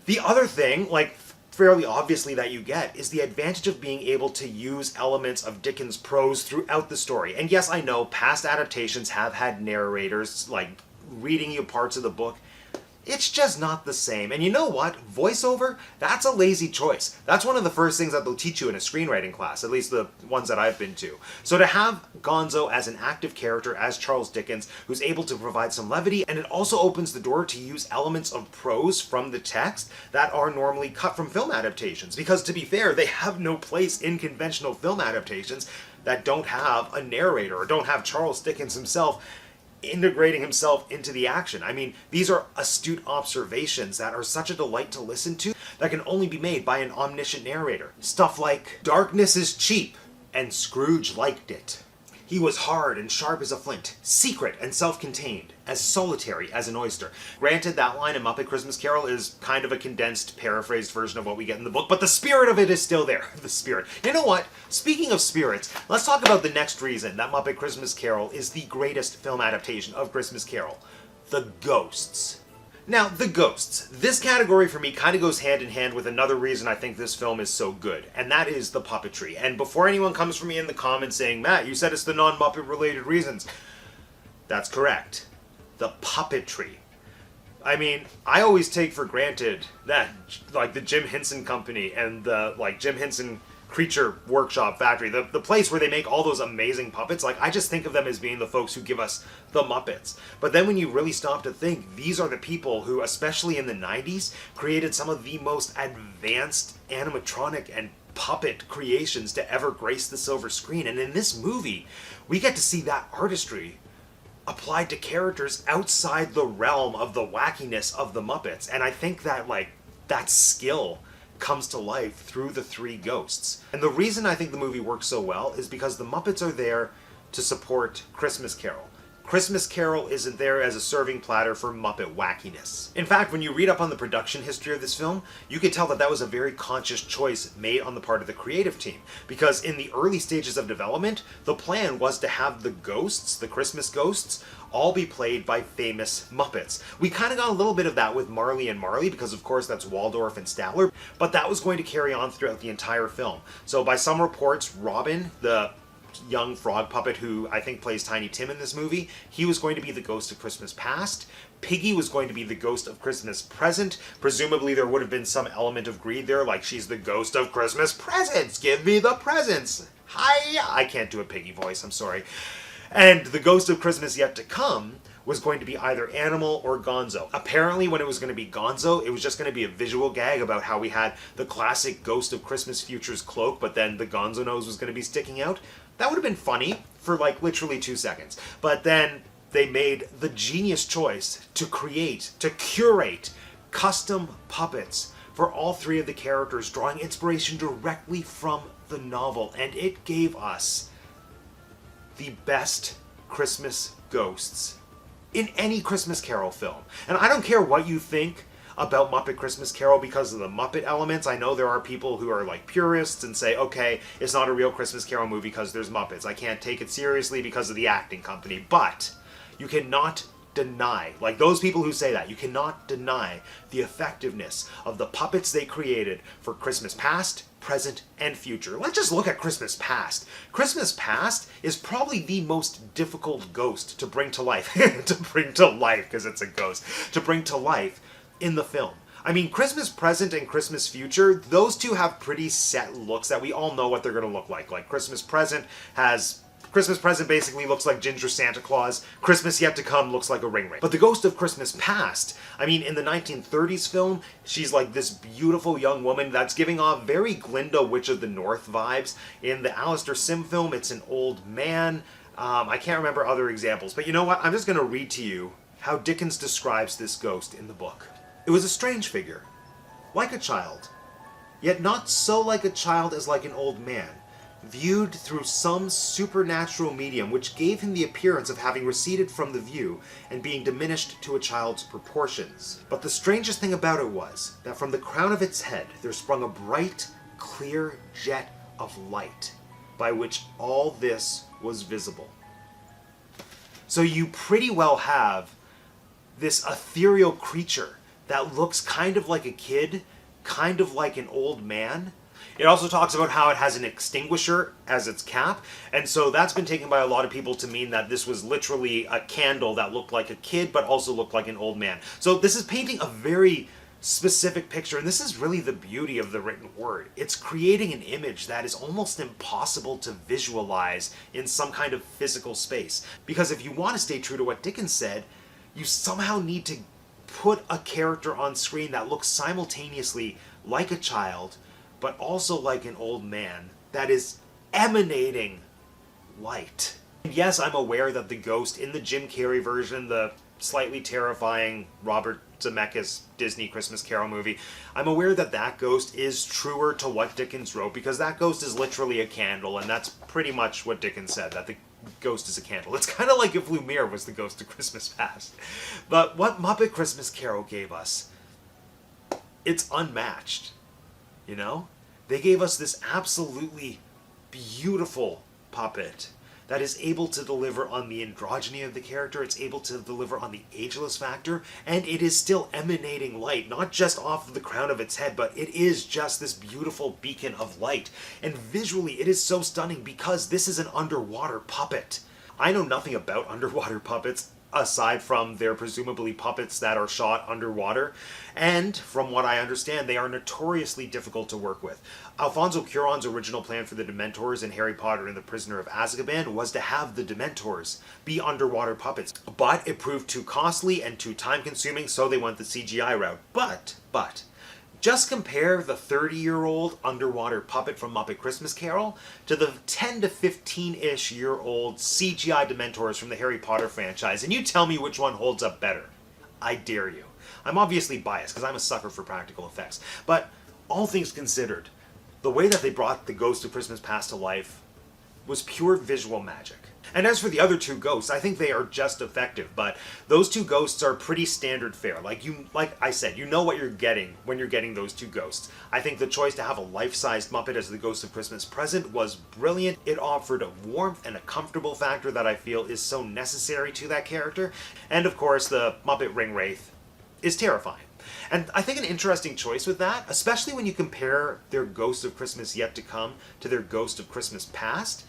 the other thing, like fairly obviously, that you get is the advantage of being able to use elements of Dickens' prose throughout the story. And yes, I know past adaptations have had narrators, like, reading you parts of the book. It's just not the same. And you know what? Voiceover, that's a lazy choice. That's one of the first things that they'll teach you in a screenwriting class, at least the ones that I've been to. So to have Gonzo as an active character, as Charles Dickens, who's able to provide some levity, and it also opens the door to use elements of prose from the text that are normally cut from film adaptations. Because to be fair, they have no place in conventional film adaptations that don't have a narrator or don't have Charles Dickens himself integrating himself into the action. I mean, these are astute observations that are such a delight to listen to that can only be made by an omniscient narrator. Stuff like, darkness is cheap, and Scrooge liked it. He was hard and sharp as a flint, secret and self-contained, as solitary as an oyster. Granted, that line in Muppet Christmas Carol is kind of a condensed, paraphrased version of what we get in the book, but the spirit of it is still there. The spirit. You know what? Speaking of spirits, let's talk about the next reason that Muppet Christmas Carol is the greatest film adaptation of Christmas Carol. The ghosts. Now, the ghosts. This category for me kind of goes hand in hand with another reason I think this film is so good, and that is the puppetry. And before anyone comes for me in the comments saying, Matt, you said it's the non-Muppet related reasons. That's correct. The puppetry. I mean, I always take for granted that, like, the Jim Henson Company and the, like, Jim Henson Creature Workshop Factory, the place where they make all those amazing puppets, like, I just think of them as being the folks who give us the Muppets. But then when you really stop to think, these are the people who, especially in the 90s, created some of the most advanced animatronic and puppet creations to ever grace the silver screen. And in this movie, we get to see that artistry applied to characters outside the realm of the wackiness of the Muppets. And I think that, like, that skill comes to life through the three ghosts. And the reason I think the movie works so well is because the Muppets are there to support Christmas Carol. Christmas Carol isn't there as a serving platter for Muppet wackiness. In fact, when you read up on the production history of this film, you can tell that that was a very conscious choice made on the part of the creative team. Because in the early stages of development, the plan was to have the ghosts, the Christmas ghosts, all be played by famous Muppets. We kind of got a little bit of that with Marley and Marley, because of course that's Waldorf and Statler, but that was going to carry on throughout the entire film. So by some reports, Robin, the young frog puppet who I think plays Tiny Tim in this movie, he was going to be the ghost of Christmas past. Piggy was going to be the ghost of Christmas present. Presumably there would have been some element of greed there, like she's the ghost of Christmas presents. Give me the presents. Hi. I can't do a Piggy voice, I'm sorry. And the ghost of Christmas yet to come was going to be either Animal or Gonzo. Apparently, when it was going to be Gonzo, it was just going to be a visual gag about how we had the classic Ghost of Christmas Future's cloak, but then the Gonzo nose was going to be sticking out. That would have been funny for like literally 2 seconds. But then they made the genius choice to curate custom puppets for all 3 of the characters, drawing inspiration directly from the novel. And it gave us the best Christmas ghosts in any Christmas Carol film. And I don't care what you think about Muppet Christmas Carol because of the Muppet elements. I know there are people who are like purists and say, okay, it's not a real Christmas Carol movie because there's Muppets. I can't take it seriously because of the acting company. But you cannot deny, like those people who say that, you cannot deny the effectiveness of the puppets they created for Christmas past, present, and future. Let's just look at Christmas past. Christmas past is probably the most difficult ghost to bring to life. Because it's a ghost. To bring to life in the film. I mean, Christmas present and Christmas future, those two have pretty set looks that we all know what they're going to look like. Like Christmas present basically looks like Ginger Santa Claus. Christmas yet to come looks like a ring ring. But the Ghost of Christmas Past, I mean, in the 1930s film, she's like this beautiful young woman that's giving off very Glinda Witch of the North vibes. In the Alistair Sim film, it's an old man. I can't remember other examples. But you know what? I'm just going to read to you how Dickens describes this ghost in the book. It was a strange figure, like a child, yet not so like a child as like an old man, viewed through some supernatural medium which gave him the appearance of having receded from the view and being diminished to a child's proportions. But the strangest thing about it was that from the crown of its head there sprung a bright, clear jet of light, by which all this was visible. So you pretty well have this ethereal creature that looks kind of like a kid, kind of like an old man. It also talks about how it has an extinguisher as its cap, and so that's been taken by a lot of people to mean that this was literally a candle that looked like a kid but also looked like an old man. So this is painting a very specific picture, and this is really the beauty of the written word. It's creating an image that is almost impossible to visualize in some kind of physical space. Because if you want to stay true to what Dickens said, you somehow need to put a character on screen that looks simultaneously like a child but also like an old man that is emanating light. And yes, I'm aware that the ghost in the Jim Carrey version, the slightly terrifying Robert Zemeckis Disney Christmas Carol movie, I'm aware that that ghost is truer to what Dickens wrote, because that ghost is literally a candle, and that's pretty much what Dickens said, that the ghost is a candle. It's kind of like if Lumiere was the Ghost of Christmas Past. But what Muppet Christmas Carol gave us, it's unmatched, you know? They gave us this absolutely beautiful puppet that is able to deliver on the androgyny of the character, it's able to deliver on the ageless factor, and it is still emanating light, not just off of the crown of its head, but it is just this beautiful beacon of light. And visually, it is so stunning because this is an underwater puppet. I know nothing about underwater puppets, aside from they're presumably puppets that are shot underwater, and from what I understand, they are notoriously difficult to work with. Alfonso Cuarón's original plan for the Dementors in Harry Potter and the Prisoner of Azkaban was to have the Dementors be underwater puppets, but it proved too costly and too time-consuming, so they went the CGI route. But, just compare the 30-year-old underwater puppet from Muppet Christmas Carol to the 10 to 15-ish year old CGI Dementors from the Harry Potter franchise, and you tell me which one holds up better. I dare you. I'm obviously biased because I'm a sucker for practical effects, but all things considered, the way that they brought the Ghost of Christmas Past to life was pure visual magic. And as for the other two ghosts, I think they are just effective, but those two ghosts are pretty standard fare. Like I said, you know what you're getting when you're getting those two ghosts. I think the choice to have a life-sized Muppet as the Ghost of Christmas Present was brilliant. It offered a warmth and a comfortable factor that I feel is so necessary to that character. And of course, the Muppet Ring Wraith is terrifying. And I think an interesting choice with that, especially when you compare their Ghost of Christmas Yet to Come to their Ghost of Christmas Past,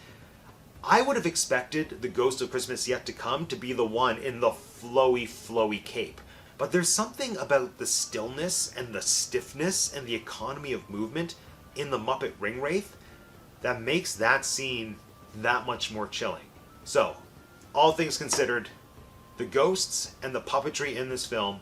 I would have expected the Ghost of Christmas Yet to Come to be the one in the flowy cape. But there's something about the stillness and the stiffness and the economy of movement in the Muppet Ring Wraith that makes that scene that much more chilling. So, all things considered, The ghosts and the puppetry in this film,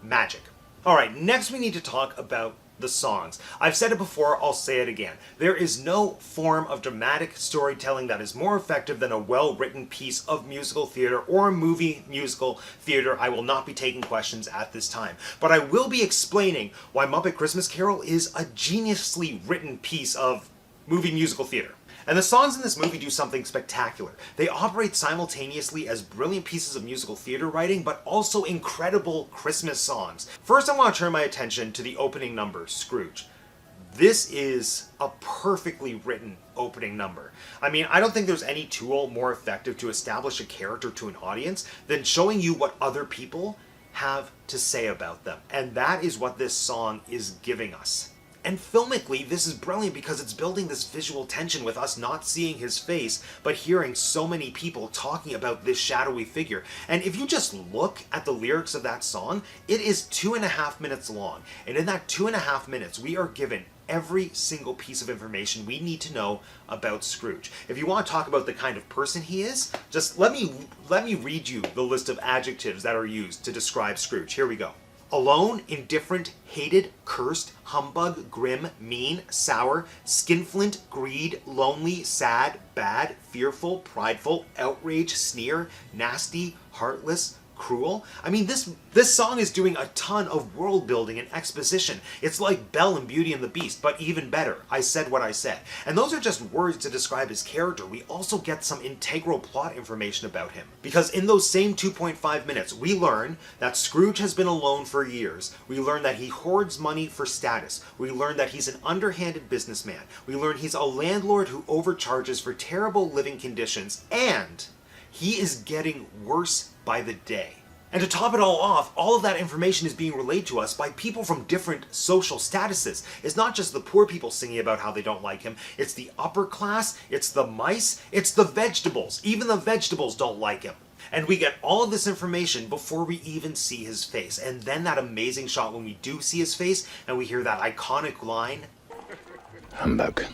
magic. Alright, next we need to talk about the songs. I've said it before, I'll say it again. There is no form of dramatic storytelling that is more effective than a well-written piece of musical theater or movie musical theater. I will not be taking questions at this time, but I will be explaining why Muppet Christmas Carol is a geniusly written piece of movie musical theater. And the songs in this movie do something spectacular. They operate simultaneously as brilliant pieces of musical theater writing, but also incredible Christmas songs. First, I want to turn my attention to the opening number, Scrooge. This is a perfectly written opening number. I mean, I don't think there's any tool more effective to establish a character to an audience than showing you what other people have to say about them. And that is what this song is giving us. And filmically, this is brilliant because it's building this visual tension with us not seeing his face, but hearing so many people talking about this shadowy figure. And if you just look at the lyrics of that song, it is 2.5 minutes long. And in that 2.5 minutes, we are given every single piece of information we need to know about Scrooge. If you want to talk about the kind of person he is, just let me read you the list of adjectives that are used to describe Scrooge. Here we go. Alone, indifferent, hated, cursed, humbug, grim, mean, sour, skinflint, greed, lonely, sad, bad, fearful, prideful, outrage, sneer, nasty, heartless, cruel. I mean, this song is doing a ton of world building and exposition. It's like Belle in Beauty and the Beast, but even better. I said what I said. And those are just words to describe his character. We also get some integral plot information about him. Because in those same 2.5 minutes, we learn that Scrooge has been alone for years. We learn that he hoards money for status. We learn that he's an underhanded businessman. We learn he's a landlord who overcharges for terrible living conditions. And he is getting worse by the day. And to top it all off, all of that information is being relayed to us by people from different social statuses. It's not just the poor people singing about how they don't like him. It's the upper class, it's the mice, it's the vegetables. Even the vegetables don't like him. And we get all of this information before we even see his face. And then that amazing shot when we do see his face and we hear that iconic line. Humbug.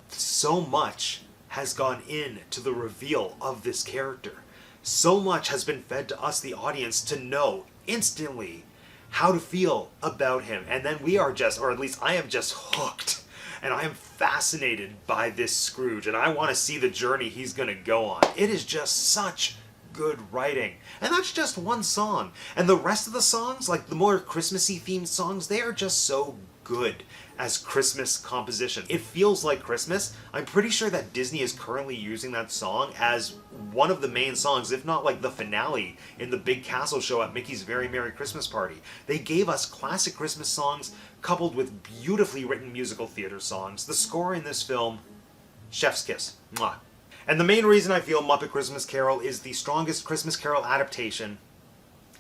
So much has gone into the reveal of this character. So much has been fed to us, the audience, to know instantly how to feel about him. And then we are just, or at least I am just hooked. And I am fascinated by this Scrooge. And I want to see the journey he's going to go on. It is just such good writing. And that's just one song. And the rest of the songs, like the more Christmassy themed songs, they are just so good as Christmas composition. It feels like Christmas. I'm pretty sure that Disney is currently using that song as one of the main songs, if not like the finale in the Big Castle show at Mickey's Very Merry Christmas Party. They gave us classic Christmas songs coupled with beautifully written musical theater songs. The score in this film, chef's kiss. Mwah. And the main reason I feel Muppet Christmas Carol is the strongest Christmas Carol adaptation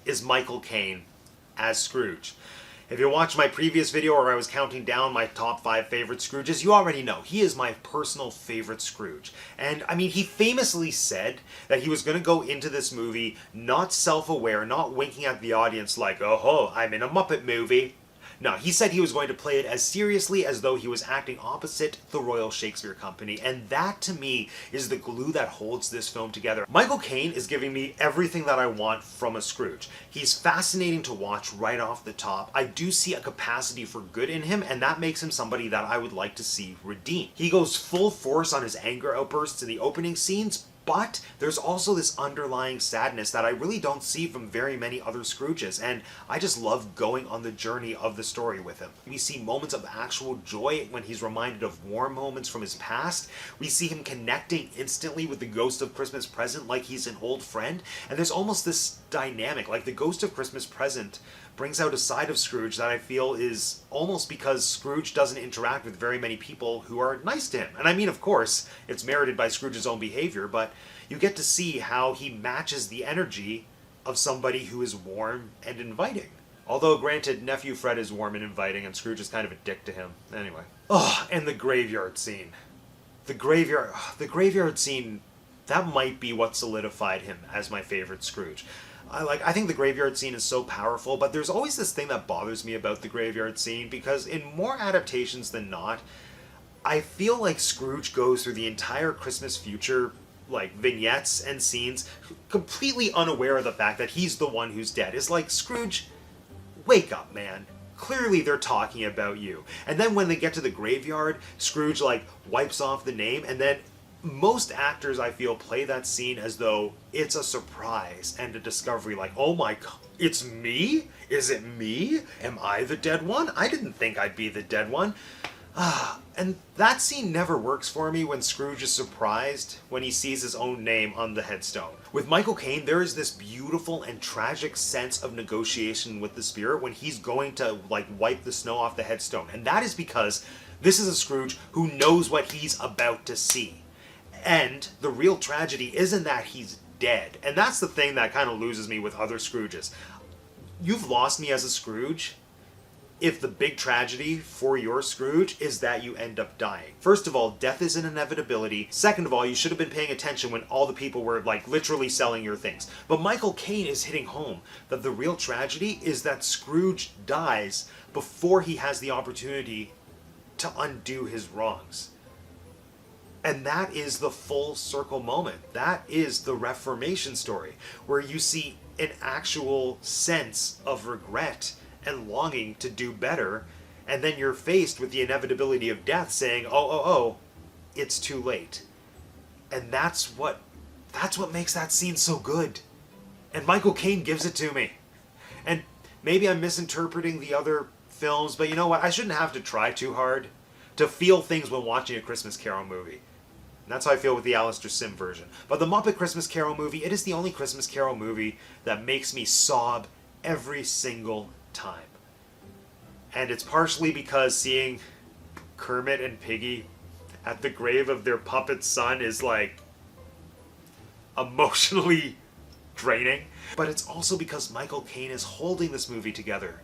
is Michael Caine as Scrooge. If you watched my previous video where I was counting down my top 5 favorite Scrooges, you already know he is my personal favorite Scrooge. And I mean, he famously said that he was going to go into this movie not self-aware, not winking at the audience like, oh, I'm in a Muppet movie. No, he said he was going to play it as seriously as though he was acting opposite the Royal Shakespeare Company, and that to me is the glue that holds this film together. Michael Caine is giving me everything that I want from a Scrooge. He's fascinating to watch right off the top. I do see a capacity for good in him, and that makes him somebody that I would like to see redeemed. He goes full force on his anger outbursts in the opening scenes, but there's also this underlying sadness that I really don't see from very many other Scrooges, and I just love going on the journey of the story with him. We see moments of actual joy when he's reminded of warm moments from his past. We see him connecting instantly with the Ghost of Christmas Present like he's an old friend, and there's almost this dynamic, like the Ghost of Christmas Present brings out a side of Scrooge that I feel is almost because Scrooge doesn't interact with very many people who are nice to him. And I mean, of course, it's merited by Scrooge's own behavior, but you get to see how he matches the energy of somebody who is warm and inviting. Although, granted, Nephew Fred is warm and inviting, and Scrooge is kind of a dick to him. Anyway. Oh, and the graveyard scene. The graveyard scene, that might be what solidified him as my favorite Scrooge. I think the graveyard scene is so powerful, but there's always this thing that bothers me about the graveyard scene, because in more adaptations than not, I feel like Scrooge goes through the entire Christmas future like vignettes and scenes, completely unaware of the fact that he's the one who's dead. It's like, Scrooge, wake up, man. Clearly they're talking about you. And then when they get to the graveyard, Scrooge like wipes off the name, and then most actors, I feel, play that scene as though it's a surprise and a discovery. Like, oh my god, it's me? Is it me? Am I the dead one? I didn't think I'd be the dead one. And that scene never works for me when Scrooge is surprised when he sees his own name on the headstone. With Michael Caine, there is this beautiful and tragic sense of negotiation with the spirit when he's going to like wipe the snow off the headstone. And that is because this is a Scrooge who knows what he's about to see. And the real tragedy isn't that he's dead. And that's the thing that kind of loses me with other Scrooges. You've lost me as a Scrooge if the big tragedy for your Scrooge is that you end up dying. First of all, death is an inevitability. Second of all, you should have been paying attention when all the people were like literally selling your things. But Michael Caine is hitting home that the real tragedy is that Scrooge dies before he has the opportunity to undo his wrongs. And that is the full circle moment. That is the Reformation story, where you see an actual sense of regret and longing to do better, and then you're faced with the inevitability of death saying, oh, it's too late. And that's what makes that scene so good. And Michael Caine gives it to me. And maybe I'm misinterpreting the other films, but you know what? I shouldn't have to try too hard to feel things when watching a Christmas Carol movie. And that's how I feel with the Alistair Sim version. But the Muppet Christmas Carol movie, it is the only Christmas Carol movie that makes me sob every single time. And it's partially because seeing Kermit and Piggy at the grave of their puppet son is like emotionally draining. But it's also because Michael Caine is holding this movie together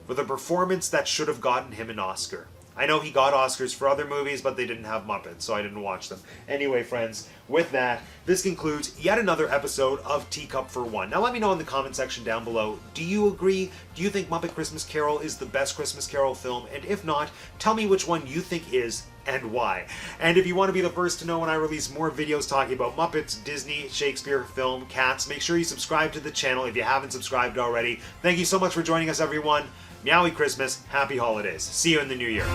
with a performance that should have gotten him an Oscar. I know he got Oscars for other movies, but they didn't have Muppets, so I didn't watch them. Anyway, friends, with that, this concludes yet another episode of Teacup for One. Now let me know in the comment section down below, do you agree? Do you think Muppet Christmas Carol is the best Christmas Carol film? And if not, tell me which one you think is and why. And if you want to be the first to know when I release more videos talking about Muppets, Disney, Shakespeare, film, cats, make sure you subscribe to the channel if you haven't subscribed already. Thank you so much for joining us, everyone. Meowie Christmas, happy holidays. See you in the new year.